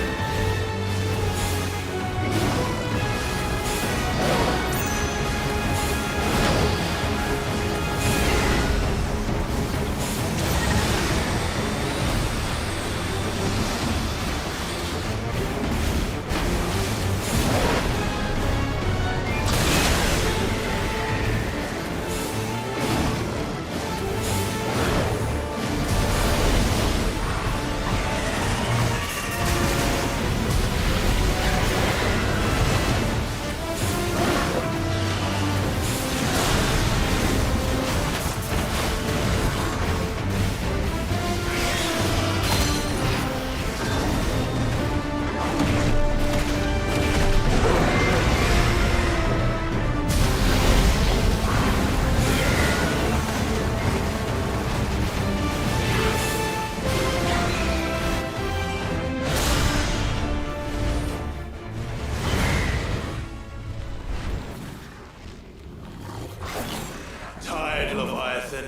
Tired, Leviathan.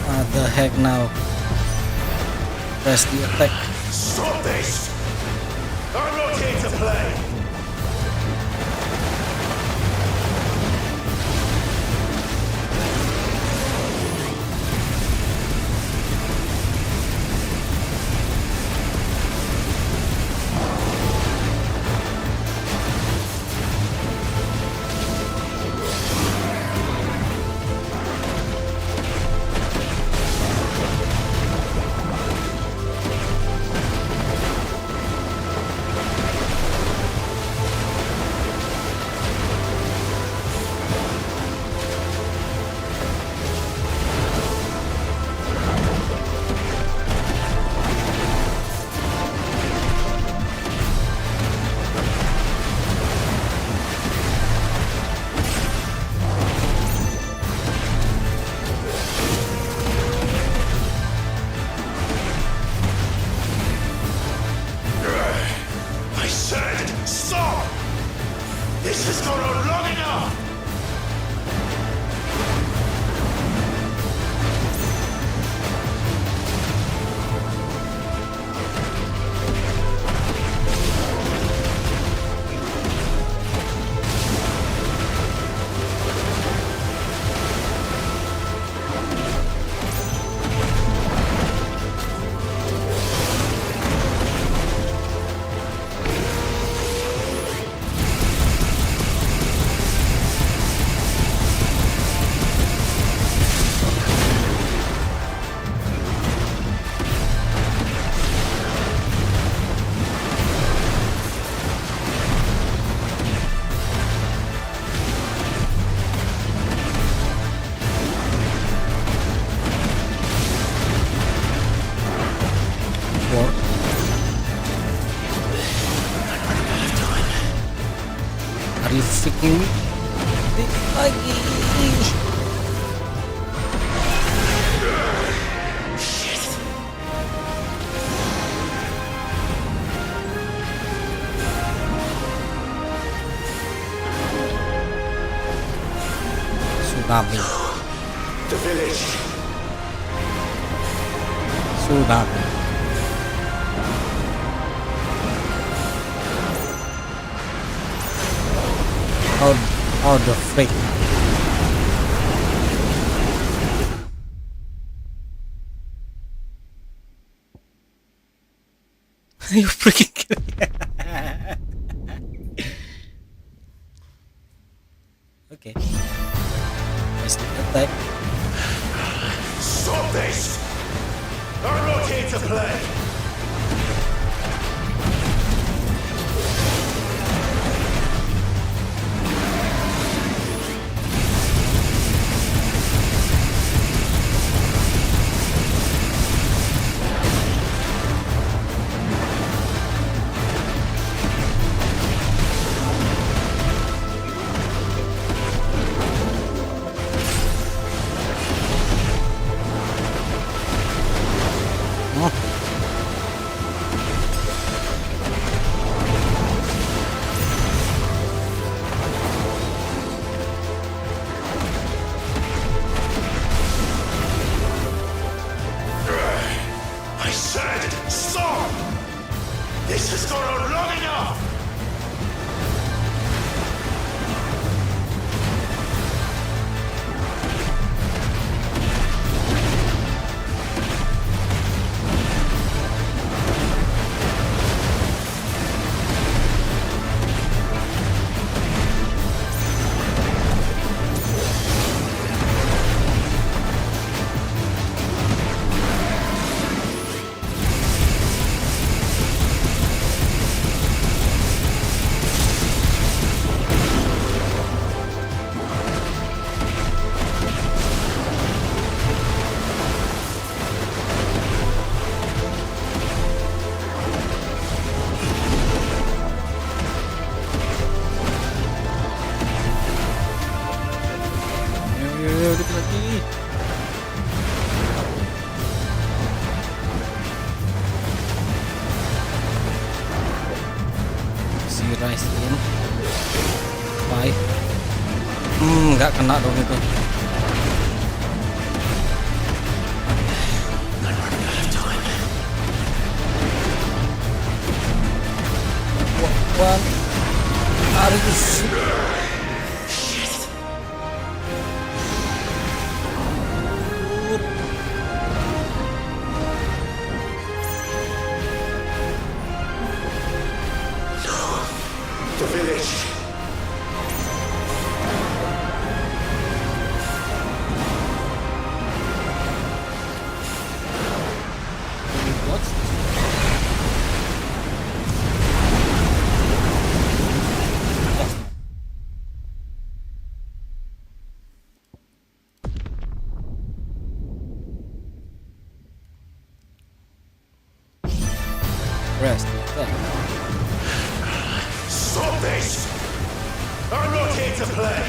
What the heck now? Press the attack. Stop this! I'm not here to play! This has gone on long enough! Are you freaking lagi? Tsunami. The village. Tsunami. How the freak? You freaking kidding me? Okay. Let's attack. Stop this! I'm not here to play! I said stop! This has gone on long enough! Dikit lagi. Si rise in 5. Nggak kena dong itu. What are you? The village. What's this? Rest. Stop this! I'm not here to play!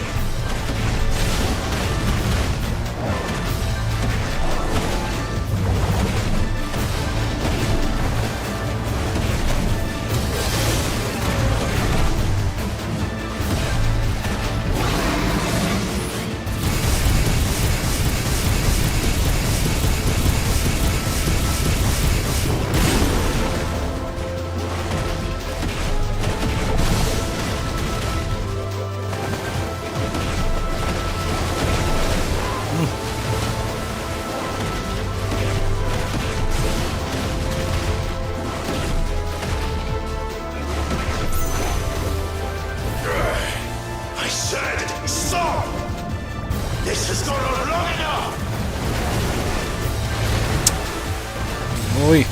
This has gone on long enough! Oi.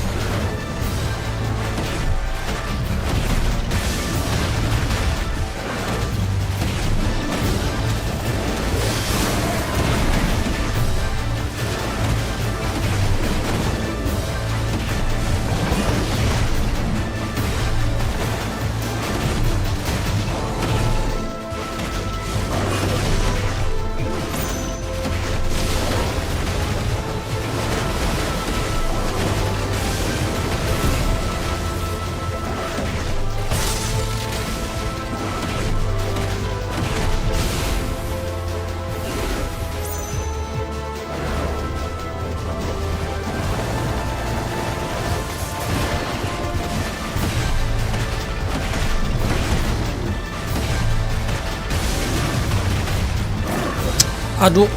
Aduh.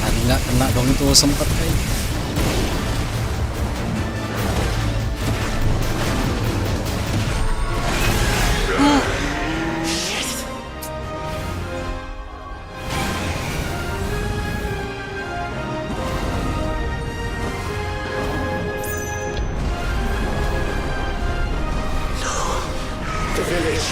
Tadi nggak kena dong itu sempet kayak. The village.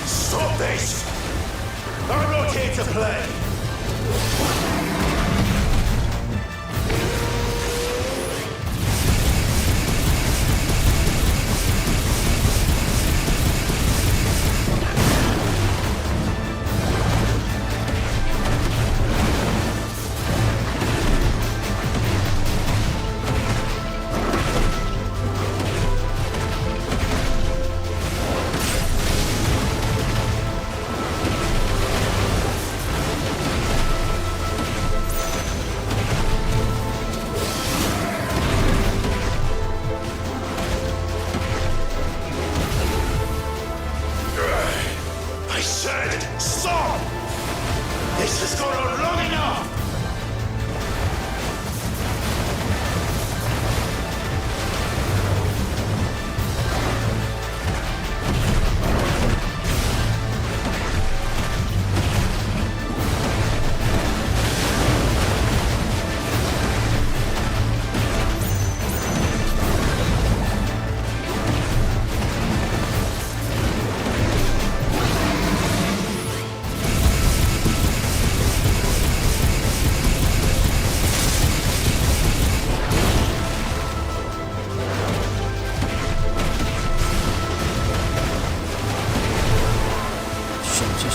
Stop this! I'm not here to play! I said stop! This has gone on long enough!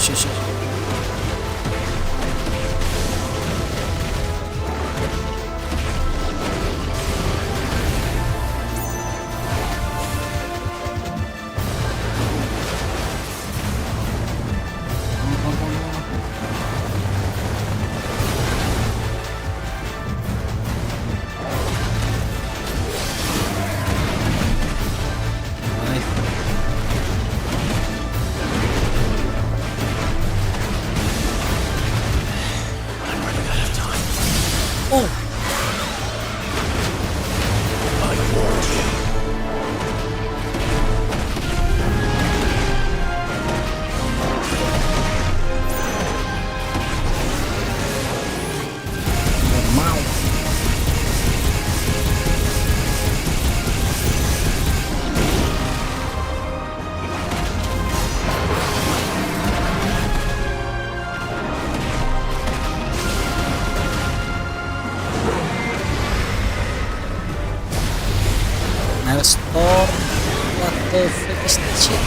Shit. Store. What the frick is that shit?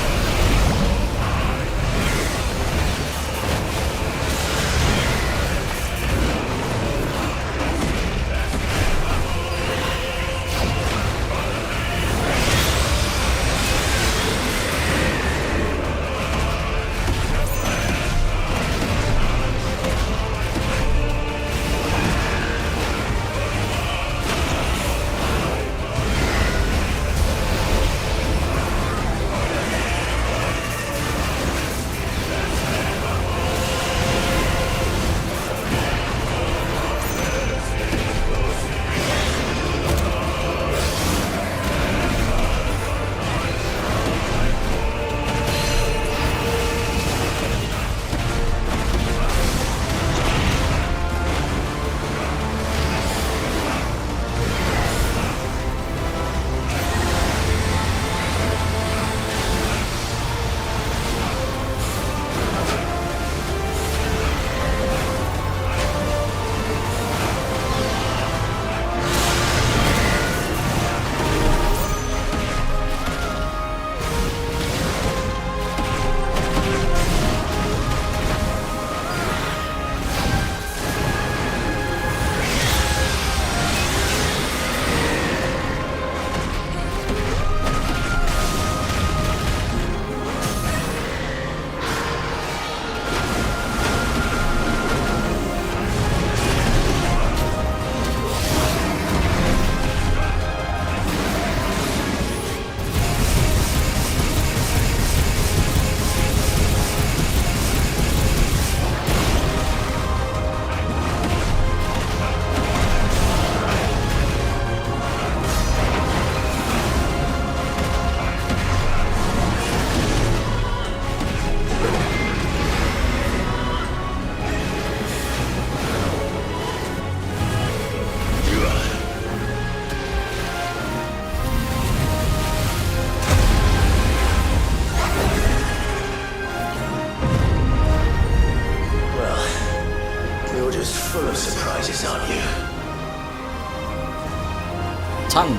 tongue.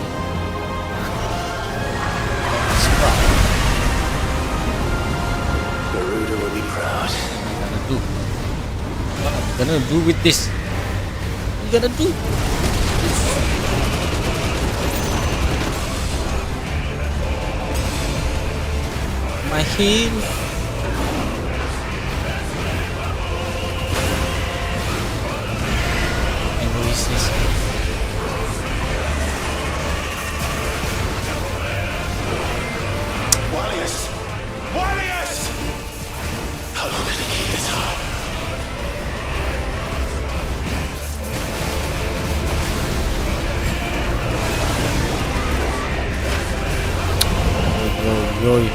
Garuda will be proud. What am I gonna do with this? What am I gonna do? My heel. And who is this? Warriors! Warriors! How long did it keep this up? Yo, yo.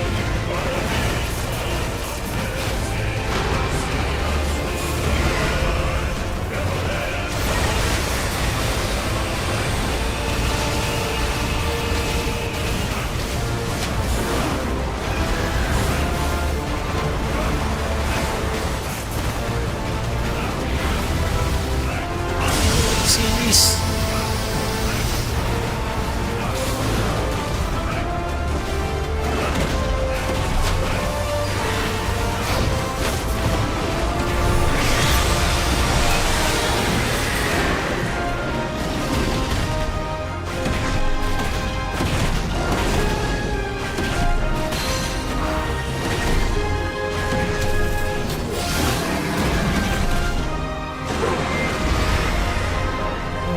Jeez.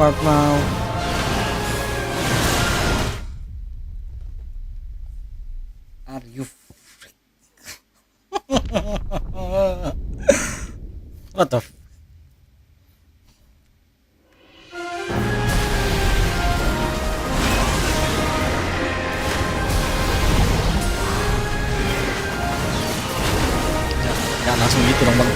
What now? Are you freak? What the f Jangan langsung gitu dong bang.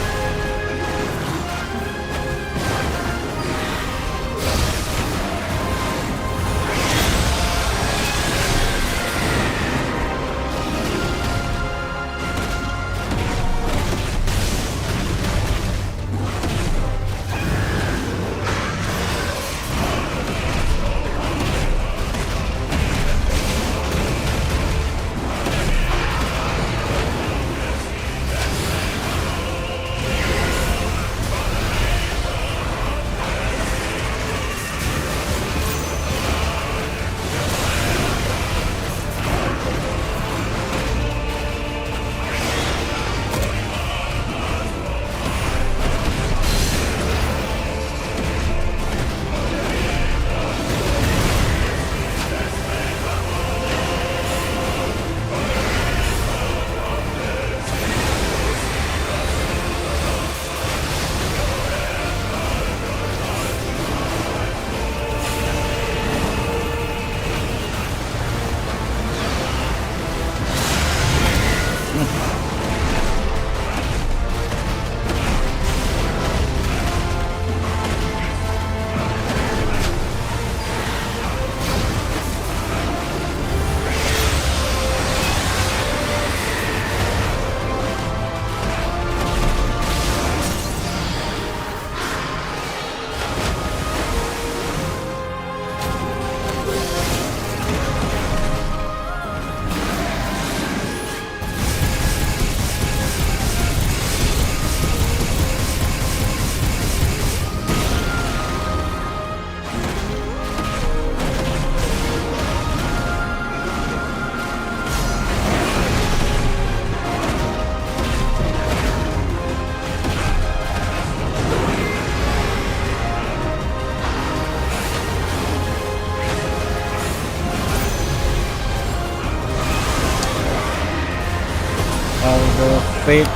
Fate.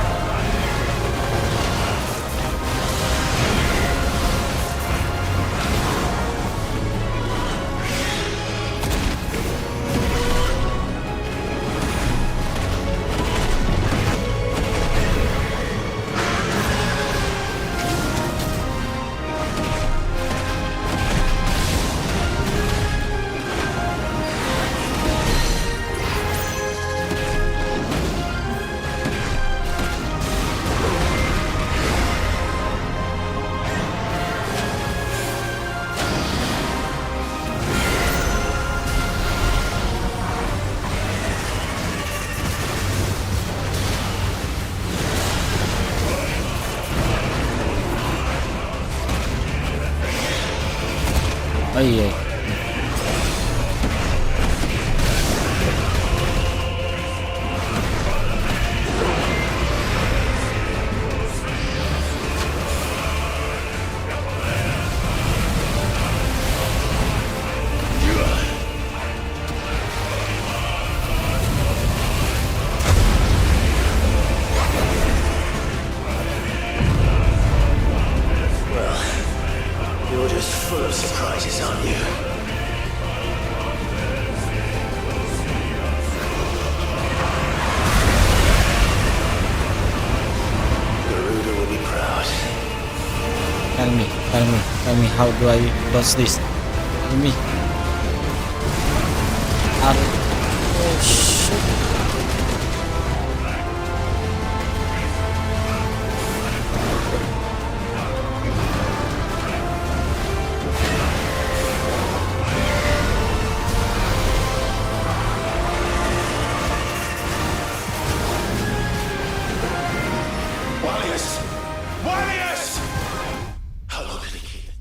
Oh iya. You're just full of surprises, aren't you? Garuda will be proud. Tell me, how do I dodge this? Tell me. Oh shit. How long did he keep it?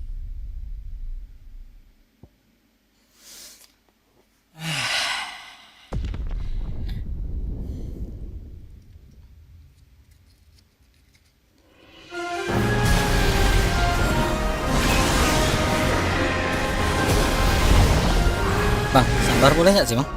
Bang, sabar boleh nggak sih bang?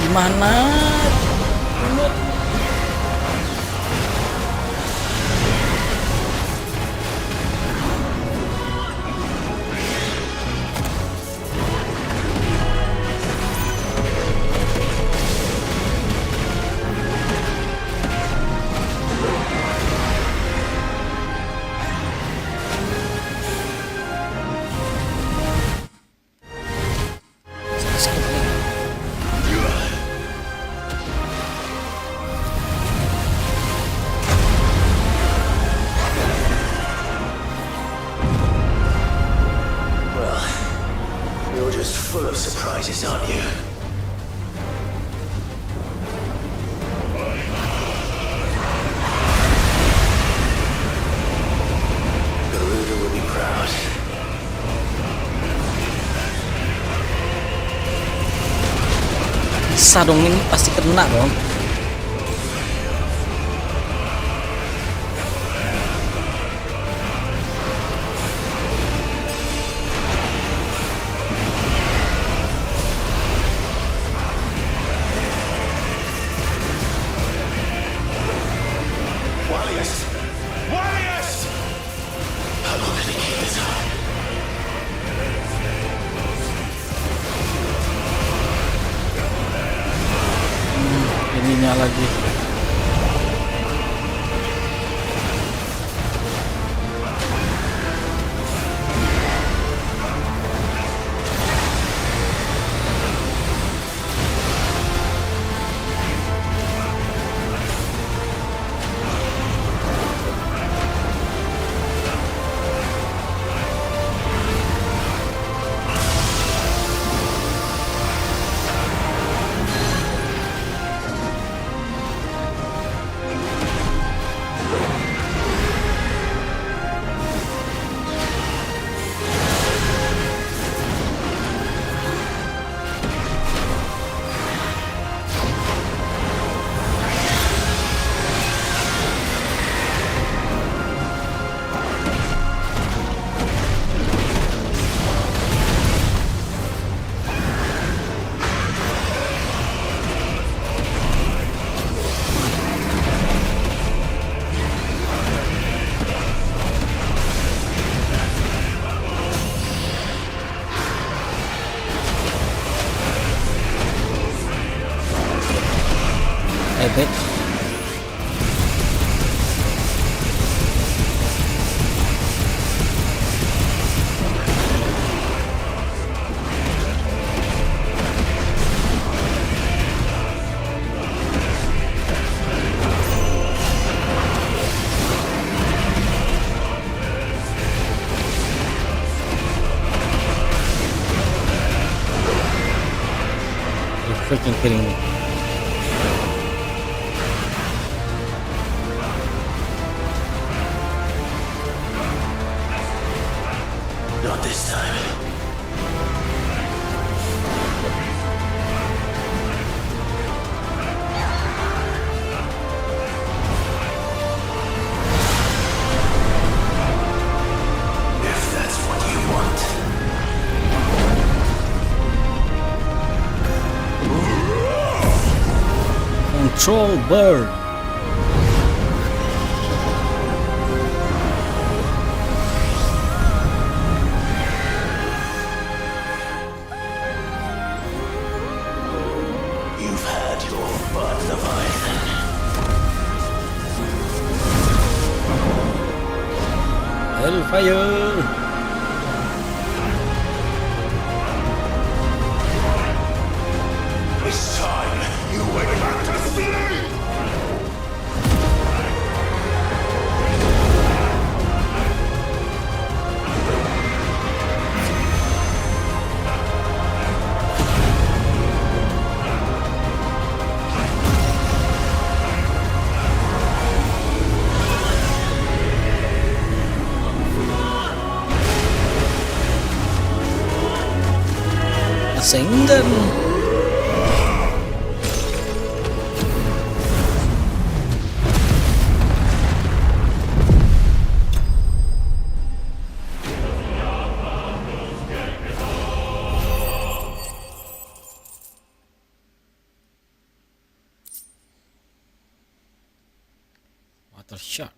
Gimana? You're just full of surprises, aren't you? Garuda will be proud. Bisa dong, ini pasti kena dong. bunyinya lagi. Hey bitch. You're freaking kidding me. Not this time. If that's what you want. Control bird. You've had your fun, Leviathan. Hellfire. It's time you went back to sleep! Ascendant. Water shot.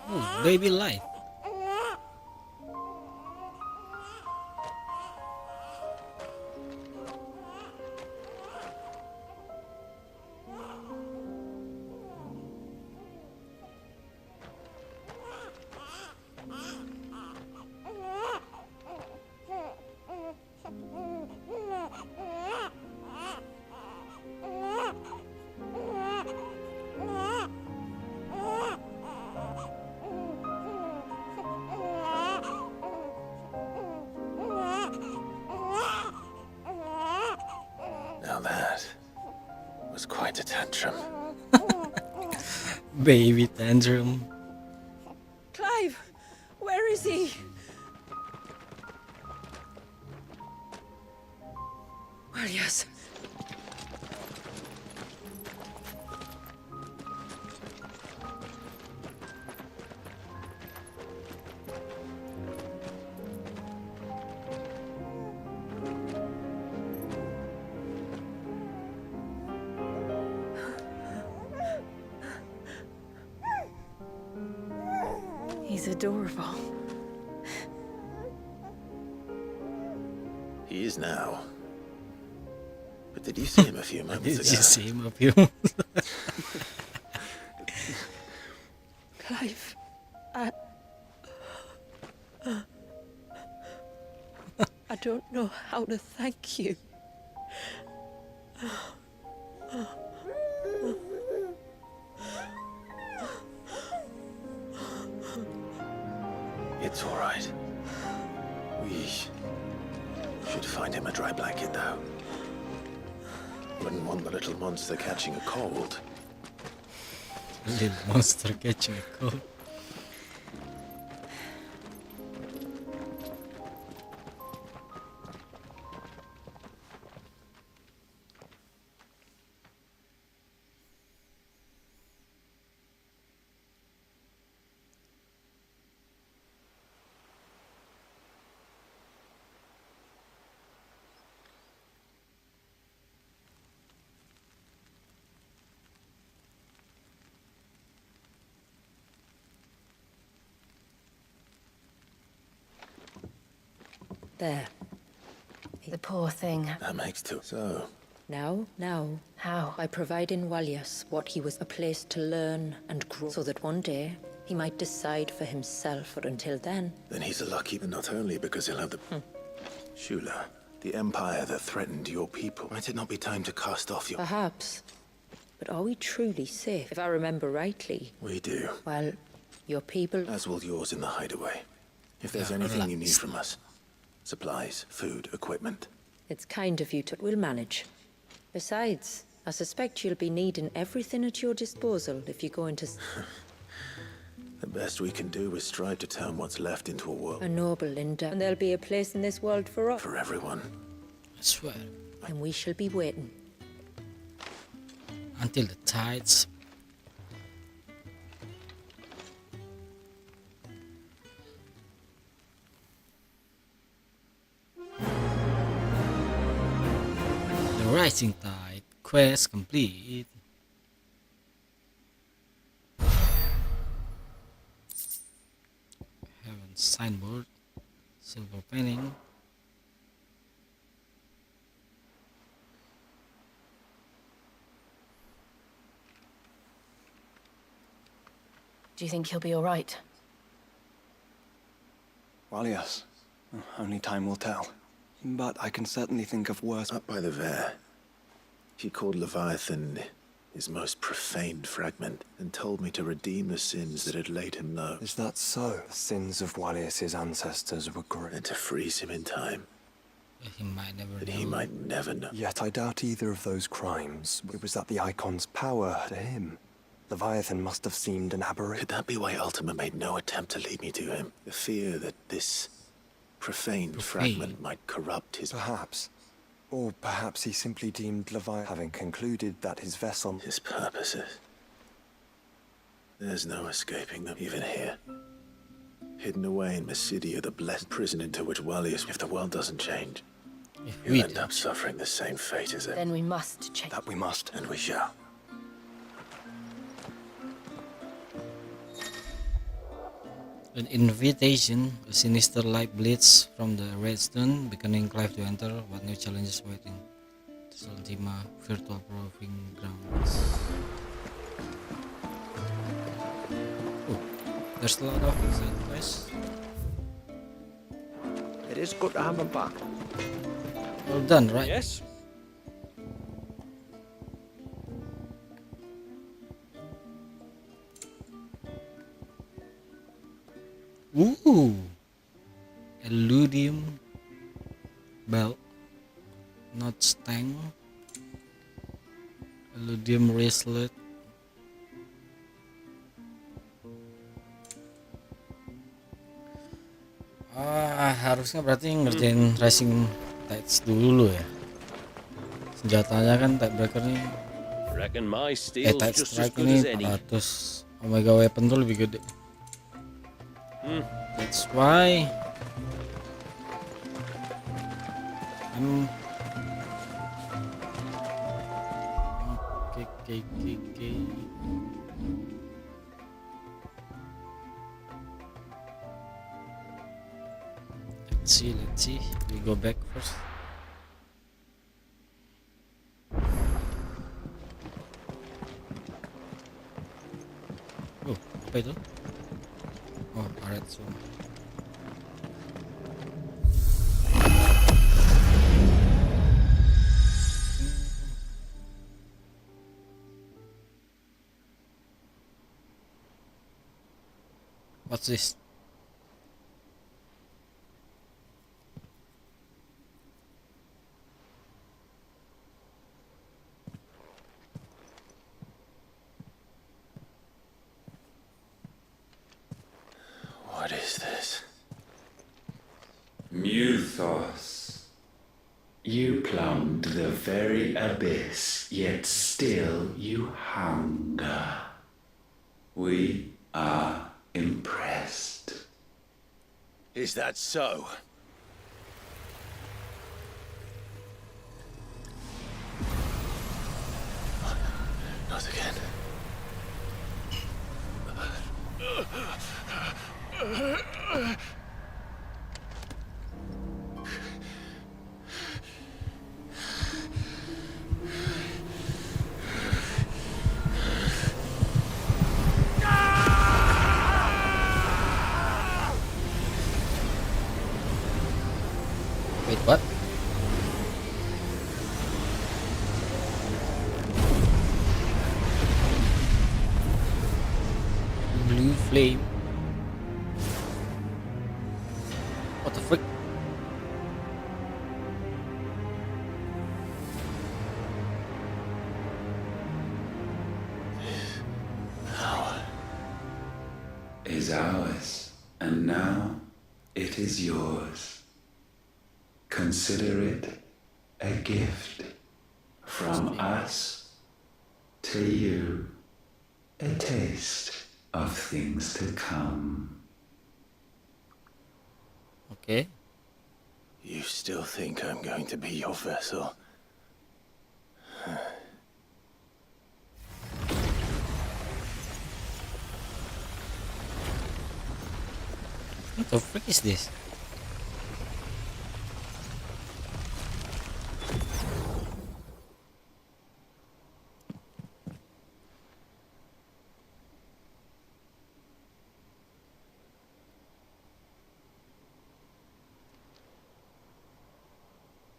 Oh, baby life. was quite a tantrum. Baby tantrum. Clive! Where is he? Well, yes. He's adorable. He is now. But did you see him a few moments Did ago? you see him a few? Clive, I don't know how to thank you. It's all right. We should find him a dry blanket, though. Wouldn't want the little monster catching a cold. Little monster catching a cold. There. The poor thing. That makes two. So, Now. How? By providing Wallace what he was a place to learn and grow, so that one day he might decide for himself. But until then, then he's a lucky, but not only because he'll have the... Shula, the empire that threatened your people. Might it not be time to cast off your... perhaps. But are we truly safe? If I remember rightly, We do. well, your people... As will yours in the hideaway. If there's Yeah, anything you relax. need from us. Supplies, food, equipment. It's kind of you to... We'll manage. Besides, I suspect you'll be needing everything at your disposal if you go into... The best we can do is strive to turn what's left into a world. a noble endeavor. And there'll be a place in this world for us. For everyone. I swear. And we shall be waiting. Until the tides. The Rising Tide quest complete. Heaven signboard, silver painting. Do you think he'll be all right? Well, yes. Only time will tell. But I can certainly think of worse. Up by the Vare, he called Leviathan his most profaned fragment and told me to redeem the sins that had laid him low. Is that so? The sins of Wallius's ancestors were great. And to freeze him in time. But he might never But know. he might never know. Yet I doubt either of those crimes. It was that the Icon's power to him. Leviathan must have seemed an aberration. Could that be why Ultima made no attempt to lead me to him? The fear that this profaned fragment might corrupt his... Perhaps. Or perhaps he simply deemed Leviathan, having concluded that his vessel... His purposes. There's no escaping them, even here. Hidden away in Mysidia, the blessed prison into which Wallius, if the world doesn't change, If he'll we end did. up suffering the same fate as him. Then we must change. That we must. And we shall. An invitation, a sinister light bleeds from the red stone, beckoning Clive to enter, but new challenges waiting. This Ultima virtual proving grounds. Oh, there's a lot of side quests. It is good to have him back. Well done, right? Yes. Ooh, Eludium belt, not stang. Eludium bracelet. Harusnya berarti ngerjain Rising Tides dulu ya. Senjatanya kan Tidebreaker nih. Reckon my Tide steel's just as Strike good ini as any. 400. Omega Weapon tuh lebih gede. That's why I'm okay. Let's see. We go back first. Oh, apa itu? Oh, alright, so what's this? What is this? Muthos. You plumbed the very abyss, yet still you hunger. We are impressed. Is that so? Not again. Wait, what? Blue flame. What the frick? Is ours, and now it is yours. Consider it a gift from us to you, a taste of things to come. Okay. You still think I'm going to be your vessel? What the frick is this?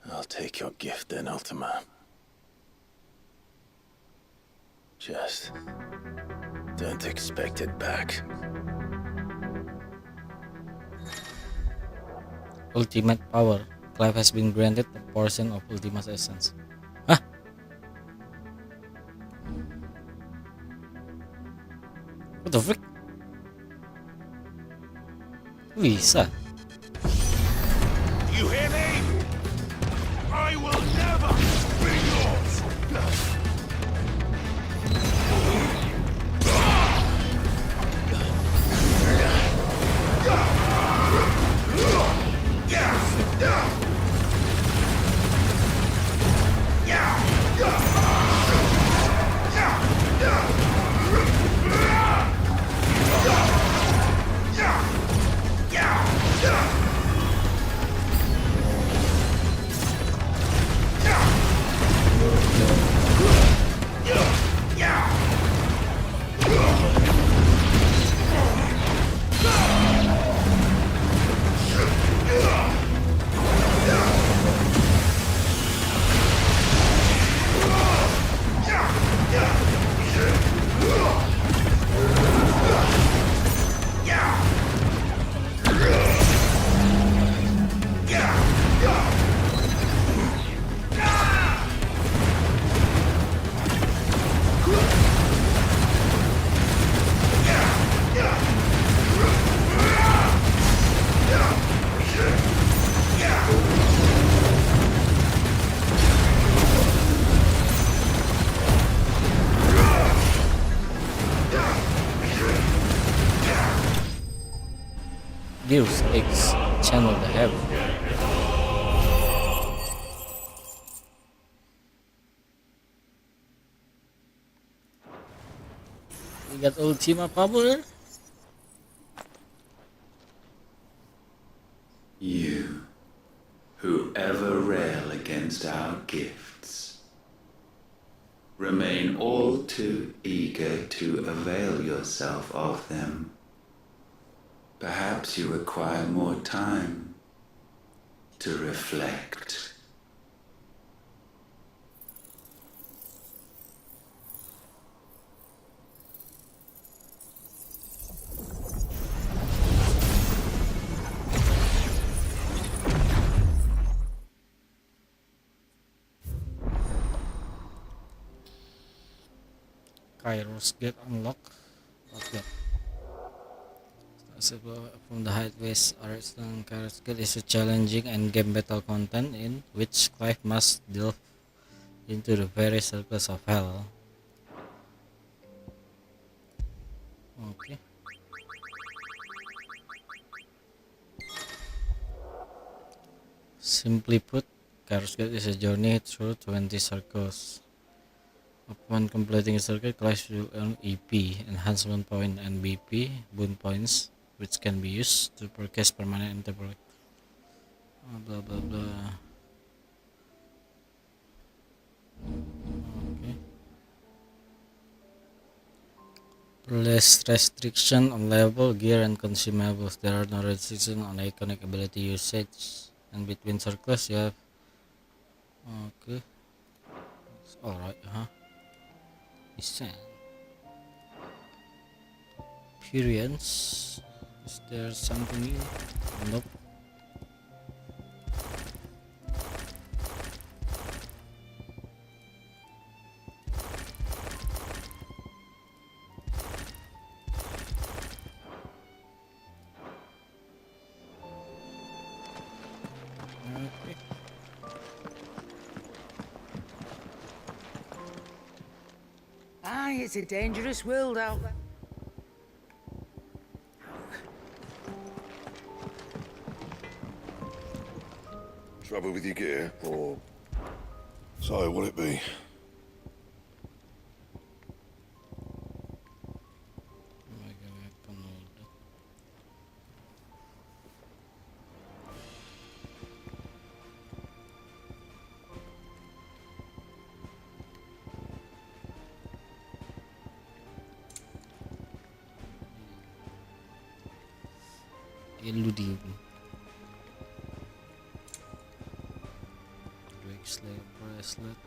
I'll take your gift then, Ultima. Just don't expect it back. Ultimate power. Clive has been granted a portion of Ultima's essence. Hah? What the frick? Bisa. You hear me? I will never be yours! Deus Ex channel they have. We got Ultima power. You, who ever rail against our gifts, remain all too eager to avail yourself of them. Perhaps you require more time to reflect. Kairos Gate unlocked. Okay. From the Highways Arreston, Kairos Gate is a challenging endgame battle content in which Clive must delve into the very circles of hell. Okay. Simply put, Kairos Gate is a journey through 20 circles. Upon completing a circle, Clive will earn EP, enhancement point, and BP, boon points, which can be used to purchase permanent and temporary. Blah blah blah. Okay. Less restriction on level, gear, and consumables. There are no restrictions on iconic ability usage. And between circles, you have. Okay. It's alright, huh? Descent. Experience. Is there something new? Nope. Okay. Aye, it's a dangerous world out there. Trouble with your gear, or so will it be? Eludium. Slave bracelet.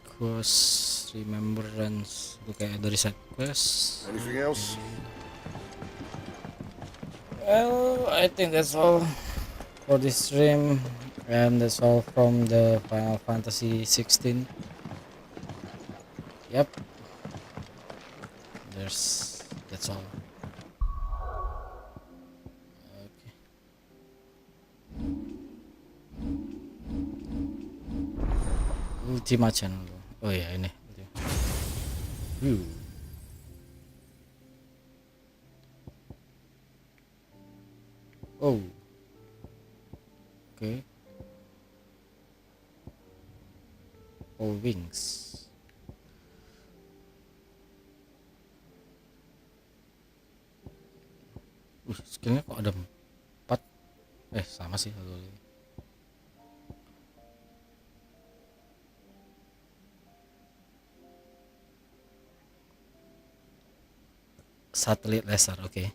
Quest remembrance. Itu kayak dari side quest. Anything else? Well, I think that's all for this stream, and that's all from the Final Fantasy 16. Yep. That's all. Okay. Ultima channel. Oh ya ini. Oh. Okay. All wings. Skillnya kok ada 4? Sama sih satu lagi. Satelit laser, oke. Okay.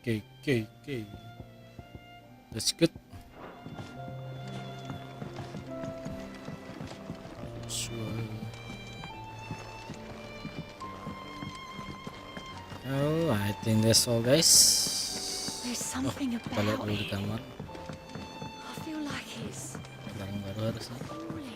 Okay. That's good. Oh, I think that's all, guys. There's something Kita lihat about dulu di it. kamar. I feel like it's Barang baru harusnya. calling to me.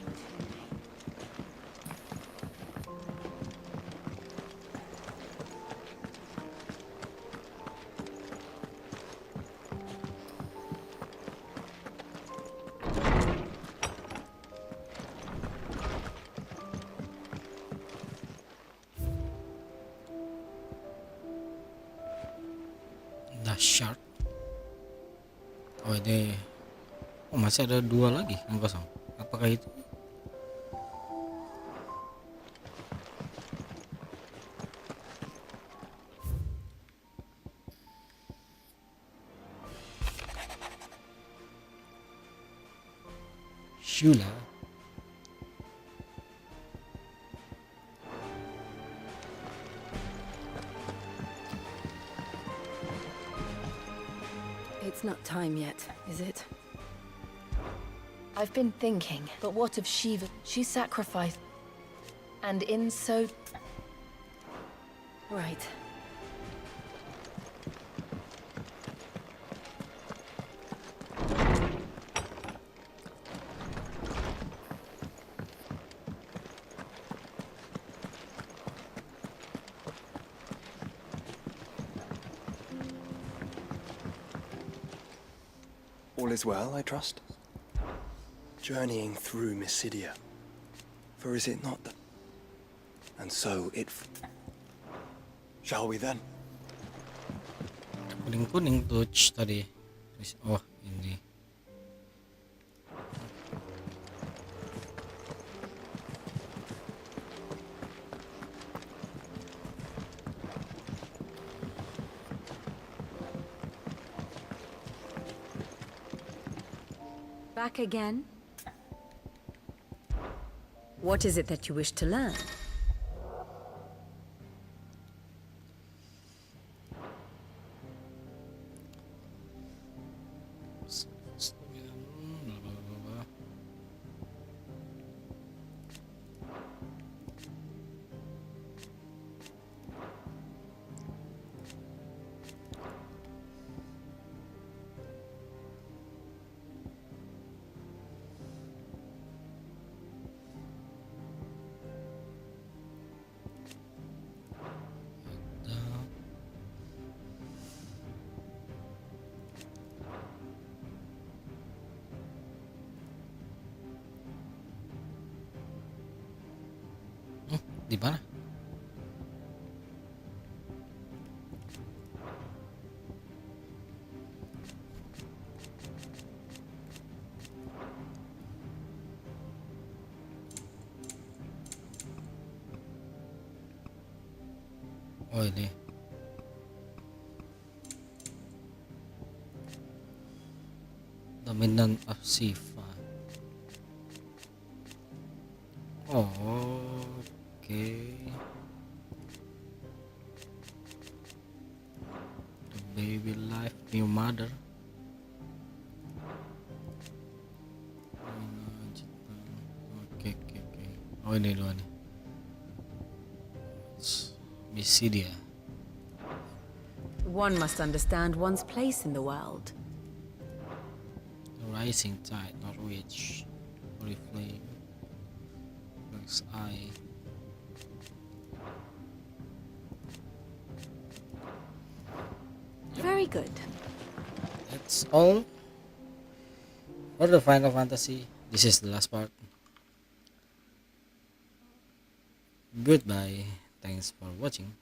Shark. Oh ini, oh masih ada 2 lagi yang kosong. Apakah itu? Shula. It's not time yet, is it? I've been thinking, but what of Shiva? She sacrificed. And in so... Right. All is well, I trust? Journeying through Mysidia. For is it not the... And so it... Shall we then? Kuning-kuning touch tadi. Oh ini. Back again? What is it that you wish to learn? Di mana? Oh ini. Dominant of Siva. Oh, okay. The baby life, new mother. Oke. Oh ini dua nih. Mysidia. One must understand one's place in the world. The rising tide, Norwich, Oriflame, Black's Eye. Very good. That's all for the Final Fantasy. This is the last part. Goodbye. Thanks for watching.